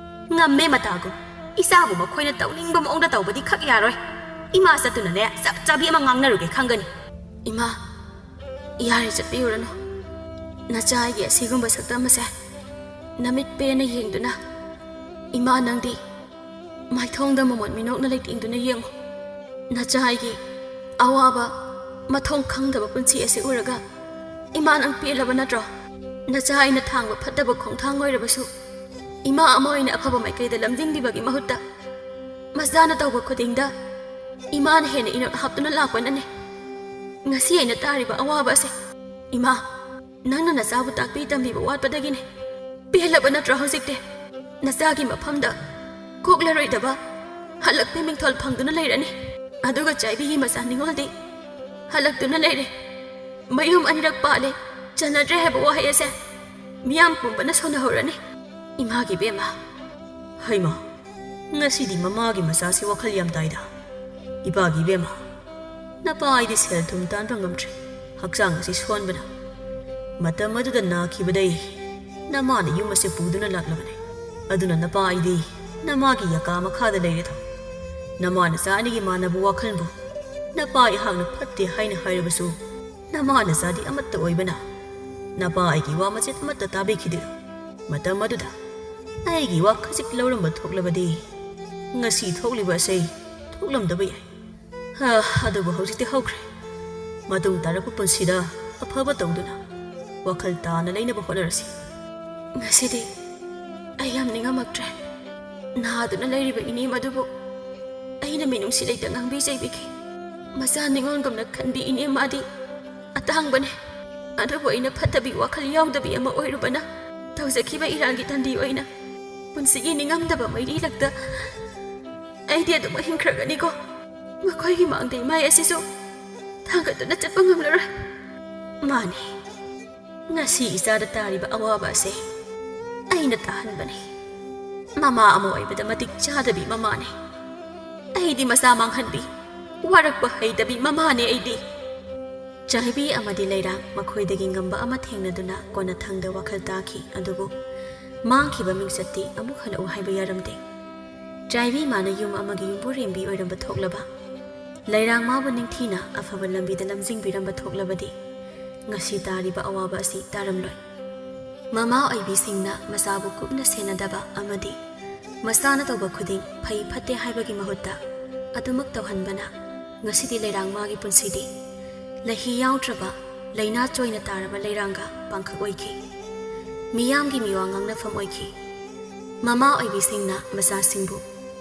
[SPEAKER 1] ꯉꯝꯃꯦ ꯃꯇꯥꯒꯨꯝ ꯏꯆꯥꯕꯨ ꯃꯈꯣꯏꯅ ꯇꯧꯅꯤꯡꯕ ꯃꯑꯣꯡꯗ ꯇꯧꯕꯗꯤ ꯈꯛ ꯌꯥꯔꯣꯏ ꯏꯃꯥ ꯆꯠꯇꯨꯅꯅꯦ ꯆꯞ ꯆꯥꯕꯤ ꯑꯃ ꯉꯥꯡꯅꯔꯨꯒꯦ ꯈꯪꯒꯅꯤ ꯏꯃꯥ ꯌꯥꯔꯦ ꯆꯠꯄꯤꯌꯨꯔꯅꯨ ꯅꯆꯥꯒꯤ ꯑꯁꯤꯒꯨꯝꯕ ꯁꯛꯇꯝ ꯑꯁꯦ ꯅꯃꯤꯠ ꯄꯦꯟꯅ ꯌꯦꯡꯗꯨꯅ ꯏꯃꯥ ꯅꯪꯗꯤ ꯃꯥꯏꯊꯣꯡꯗ ꯃꯃꯣꯠ ꯃꯤꯅꯣꯛꯅ ꯂꯩꯇꯦꯡꯗꯨꯅ ꯌꯦꯡꯉꯨ ꯅꯆꯥꯒꯤ ꯑꯋꯥꯕ ꯃꯊꯣꯡ ꯈꯪꯗꯕ ꯄꯨꯟꯁꯤ ꯑꯁꯤ ꯎꯔꯒ ꯏꯃꯥ ꯅꯪ ꯄꯦꯜꯂꯕ ꯅꯠꯇ꯭ꯔꯣ ꯅꯆꯥ ꯑꯩꯅ ꯊꯥꯡꯕ ꯐꯠꯇꯕ ꯈꯣꯡꯊꯥꯡ ꯑꯣꯏꯔꯕꯁꯨ ꯏꯃꯥ ꯑꯃ ꯑꯣꯏꯅ ꯑꯐꯕ ꯃꯥꯏꯀꯩꯗ ꯂꯝꯖꯤꯡꯕꯤꯕꯒꯤ ꯃꯍꯨꯠꯇ ꯃꯆꯥꯅ ꯇꯧꯕ ꯈꯨꯗꯤꯡꯗ ꯏꯃꯥꯅ ꯍꯦꯟꯅ ꯏꯅꯣꯠ ꯍꯥꯞꯇꯨꯅ ꯂꯥꯛꯄꯅꯅꯦ ꯉꯁꯤ ꯑꯩꯅ ꯇꯥꯔꯤꯕ ꯑꯋꯥꯕ ꯑꯁꯦ ꯏꯃꯥ ꯅꯪꯅ ꯅꯆꯥꯕꯨ ꯇꯥꯛꯄꯤ ꯇꯝꯕꯤꯕ ꯋꯥꯠꯄꯗꯒꯤꯅꯦ ꯄꯦꯜꯂꯕ ꯅꯠꯇ꯭ꯔꯣ ꯍꯧꯖꯤꯛꯇꯤ ꯅꯆꯥꯒꯤ ꯃꯐꯝꯗ ꯀꯣꯛꯂꯔꯣꯏꯗꯕ ꯍꯜꯂꯛꯄꯤ ꯃꯤꯡꯊꯣꯜ ꯐꯪꯗꯨꯅ ꯂꯩꯔꯅꯤ ꯑꯗꯨꯒ ꯆꯥꯏꯕꯤꯒꯤ ꯃꯆꯥ ꯅꯤꯡꯉꯣꯜꯗꯤ ꯍꯜꯂꯛꯇꯨꯅ ꯂꯩꯔꯦ ꯃꯌꯨꯝ ꯑꯅꯤꯔꯛ ꯄꯥꯜꯂꯦ ꯆꯟꯅꯗ꯭ꯔꯦ ꯍꯥꯏꯕ ꯋꯥꯍꯩ ꯑꯁꯦ ꯃꯤꯌꯥꯝ ꯄꯨꯝꯕꯅ ꯁꯣꯟꯅꯍꯧꯔꯅꯤ ꯏꯃꯥꯒꯤ ꯕꯦꯝꯃ
[SPEAKER 2] ꯍꯩꯃ ꯉꯁꯤꯗꯤ ꯃꯃꯥꯒꯤ ꯃꯆꯥꯁꯤ ꯋꯥꯈꯜ ꯌꯥꯝ ꯇꯥꯏꯗ ꯏꯄꯥꯒꯤ ꯕꯦꯝꯃ ꯅꯄꯥ ꯑꯩꯗꯤ ꯁꯦꯜ ꯊꯨꯝ ꯇꯥꯟꯕ ꯉꯝꯗ꯭ꯔꯦ ꯍꯛꯆꯥꯡ ꯑꯁꯤ ꯁꯣꯟꯕꯅ ꯃꯇꯝ ꯑꯗꯨꯗ ꯅꯥꯈꯤꯕꯗꯩ ꯅꯃꯥꯅ ꯌꯨꯝ ꯑꯁꯤ ꯄꯨꯗꯨꯅ ꯂꯥꯛꯂꯕꯅꯤ ꯑꯗꯨꯅ ꯅꯄꯥ ꯑꯩꯗꯤ ꯅꯃꯥꯒꯤ ꯌꯀꯥ ꯃꯈꯥꯗ ꯂꯩꯔꯦꯗꯣ ꯅꯃꯥ ꯅꯆꯥ ꯑꯅꯤꯒꯤ ꯃꯥꯟꯅꯕ ꯋꯥꯈꯜꯕꯨ ꯅꯄꯥ ꯑꯩꯍꯥꯛꯅ ꯐꯠꯇꯦ ꯍꯥꯏꯅ ꯍꯥꯏꯔꯕꯁꯨ ꯅꯃꯥ ꯅꯆꯥꯗꯤ ꯑꯃꯠꯇ ꯑꯣꯏꯕꯅ ꯅꯄꯥ ꯑꯩꯒꯤ ꯋꯥ ꯃꯆꯦꯠ ꯑꯃꯠꯇ ꯇꯥꯕꯤꯈꯤꯗꯦ ꯃꯇꯝ ꯑꯗꯨꯗ ꯑꯩꯒꯤ ꯋꯥ ꯈꯖꯤꯛ ꯂꯧꯔꯝꯕ ꯊꯣꯛꯂꯕꯗꯤ ꯉꯁꯤ ꯊꯣꯛꯂꯤꯕ ꯑꯁꯤ ꯊꯣꯛꯂꯝꯗꯕ ꯌꯥꯏ ꯑꯗꯨꯕꯨ ꯍꯧꯖꯤꯛꯇꯤ ꯍꯧꯈ꯭ꯔꯦ ꯃꯇꯨꯡ ꯇꯥꯔꯛꯄ ꯄꯨꯟꯁꯤꯗ ꯑꯐꯕ ꯇꯧꯗꯨꯅ ꯋꯥꯈꯜ ꯇꯥꯅ ꯂꯩꯅꯕ ꯍꯣꯠꯅꯔꯁꯤ
[SPEAKER 1] ꯉꯁꯤꯗꯤ ꯑꯩ ꯌꯥꯝ ꯅꯤꯡꯉꯝꯃꯛꯇ꯭ꯔꯦ ꯅꯥꯗꯨꯅ ꯂꯩꯔꯤꯕ ꯏꯅꯦꯝ ꯑꯗꯨꯕꯨ ꯑꯩꯅ ꯃꯤꯅꯨꯡꯁꯤ ꯂꯩꯇ ꯉꯥꯡꯕꯤ ꯆꯩꯕꯤꯈꯤ ꯃꯆꯥ ꯅꯤꯡꯉꯣꯜꯒꯨꯝꯅ ꯈꯟꯕꯤ ꯏꯅꯦꯝ ꯃꯥꯗꯤ ꯑꯇꯥꯡꯕꯅꯦ ꯑꯗꯨꯕꯨ ꯑꯩꯅ ꯐꯠꯇꯕꯤ ꯋꯥꯈꯜ ꯌꯥꯎꯗꯕꯤ ꯑꯃ ꯑꯣꯏꯔꯨꯕꯅ ꯇꯧꯖꯈꯤꯕ ꯏꯔꯥꯟꯒꯤ ꯇꯟꯗꯤ ꯑꯣꯏꯅ ꯄꯨꯟꯁꯤꯒꯤ ꯅꯤꯡꯉꯝꯗꯕ ꯃꯩꯔꯤꯂꯛꯇ ꯑꯩꯗꯤ ꯑꯗꯨꯝ ꯍꯤꯡꯈ꯭ꯔꯒꯅꯤꯀꯣ ꯃꯈꯣꯏꯒꯤ ꯃꯥꯡꯗ ꯏꯃꯥꯏ ꯑꯁꯤꯁꯨ ꯊꯥꯡꯒꯠꯇꯨꯅ ꯆꯠꯄ ꯉꯝꯂꯔꯣꯏ ꯃꯥꯅꯤ ꯉꯁꯤ ꯏꯆꯥꯗ ꯇꯥꯔꯤꯕ ꯑꯋꯥꯕ ꯑꯁꯦ ꯑꯩꯅ ꯇꯥꯍꯟꯕꯅꯤ ꯃꯃꯥ ꯑꯃ ꯑꯣꯏꯕꯗ ꯃꯇꯤꯛ ꯆꯥꯗꯕꯤ ꯃꯃꯥꯅꯤ ꯑꯩꯗꯤ ꯃꯆꯥ ꯃꯥꯡꯍꯟꯕꯤ ꯋꯥꯔꯛꯄ ꯍꯩꯇꯕꯤ ꯃꯃꯥꯅꯦ ꯑꯩꯗꯤ ꯆꯥꯏꯕꯤ ꯑꯃꯗꯤ ꯂꯩꯔꯥꯡ ꯃꯈꯣꯏꯗꯒꯤ ꯉꯝꯕ ꯑꯃ ꯊꯦꯡꯅꯗꯨꯅ ꯀꯣꯟꯅꯊꯪꯗ ꯋꯥꯈꯜ ꯇꯥꯈꯤ ꯑꯗꯨꯕꯨ ꯃꯥꯡꯈꯤꯕ ꯃꯤꯡꯆꯠꯇꯤ ꯑꯃꯨꯛ ꯍꯜꯂꯛꯎ ꯍꯥꯏꯕ ꯌꯥꯔꯝꯗꯦ ꯆꯥꯏꯕꯤ ꯃꯥꯅ ꯌꯨꯝ ꯑꯃꯒꯤ ꯌꯨꯝꯕꯨꯔꯦꯝꯕꯤ ꯑꯣꯏꯔꯝꯕ ꯊꯣꯛꯂꯕ ꯂꯩꯔꯥꯡ ꯃꯥꯕꯨ ꯅꯤꯡꯊꯤꯅ ꯑꯐꯕ ꯂꯝꯕꯤꯗ ꯂꯝꯖꯤꯡꯕꯤꯔꯝꯕ ꯊꯣꯛꯂꯕꯗꯤ ꯉꯁꯤ ꯇꯥꯔꯤꯕ ꯑꯋꯥꯕ ꯑꯁꯤ ꯇꯥꯔꯝꯂꯣꯏ ꯃꯃꯥ ꯑꯣꯏꯕꯤꯁꯤꯡꯅ ꯃꯆꯥꯕꯨ ꯀꯨꯞꯅ ꯁꯦꯟꯅꯗꯕ ꯑꯃꯗꯤ ꯃꯆꯥꯅ ꯇꯧꯕ ꯈꯨꯗꯤꯡ ꯐꯩ ꯐꯠꯇꯦ ꯍꯥꯏꯕꯒꯤ ꯃꯍꯨꯠꯇ ꯑꯗꯨꯃꯛ ꯇꯧꯍꯟꯕꯅ ꯉꯁꯤꯗꯤ ꯂꯩꯔꯥꯡ ꯃꯥꯒꯤ ꯄꯨꯟꯁꯤꯗꯤ ꯂꯩꯍꯤ ꯌꯥꯎꯗ꯭ꯔꯕ ꯂꯩꯅꯥ ꯆꯣꯏꯅ ꯇꯥꯔꯕ ꯂꯩꯔꯥꯡꯒ ꯄꯥꯡꯈꯛ ꯑꯣꯏꯈꯤ ꯃꯤꯌꯥꯝꯒꯤ ꯃꯤꯋꯥ ꯉꯥꯡꯅꯐꯝ ꯑꯣꯏꯈꯤ ꯃꯃꯥ ꯑꯣꯏꯕꯤꯁꯤꯡꯅ ꯃꯆꯥꯁꯤꯡꯕꯨ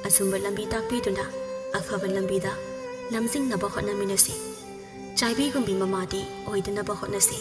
[SPEAKER 1] ꯑꯆꯨꯝꯕ ꯂꯝꯕꯤ ꯇꯥꯛꯄꯤꯗꯨꯅ ꯑꯐꯕ ꯂꯝꯕꯤꯗ ꯂꯝꯖꯤꯡꯅꯕ ꯍꯣꯠꯅꯃꯤꯟꯅꯁꯤ ꯆꯥꯏꯕꯤꯒꯨꯝꯕꯤ ꯃꯃꯥꯗꯤ ꯑꯣꯏꯗꯅꯕ ꯍꯣꯠꯅꯁꯤ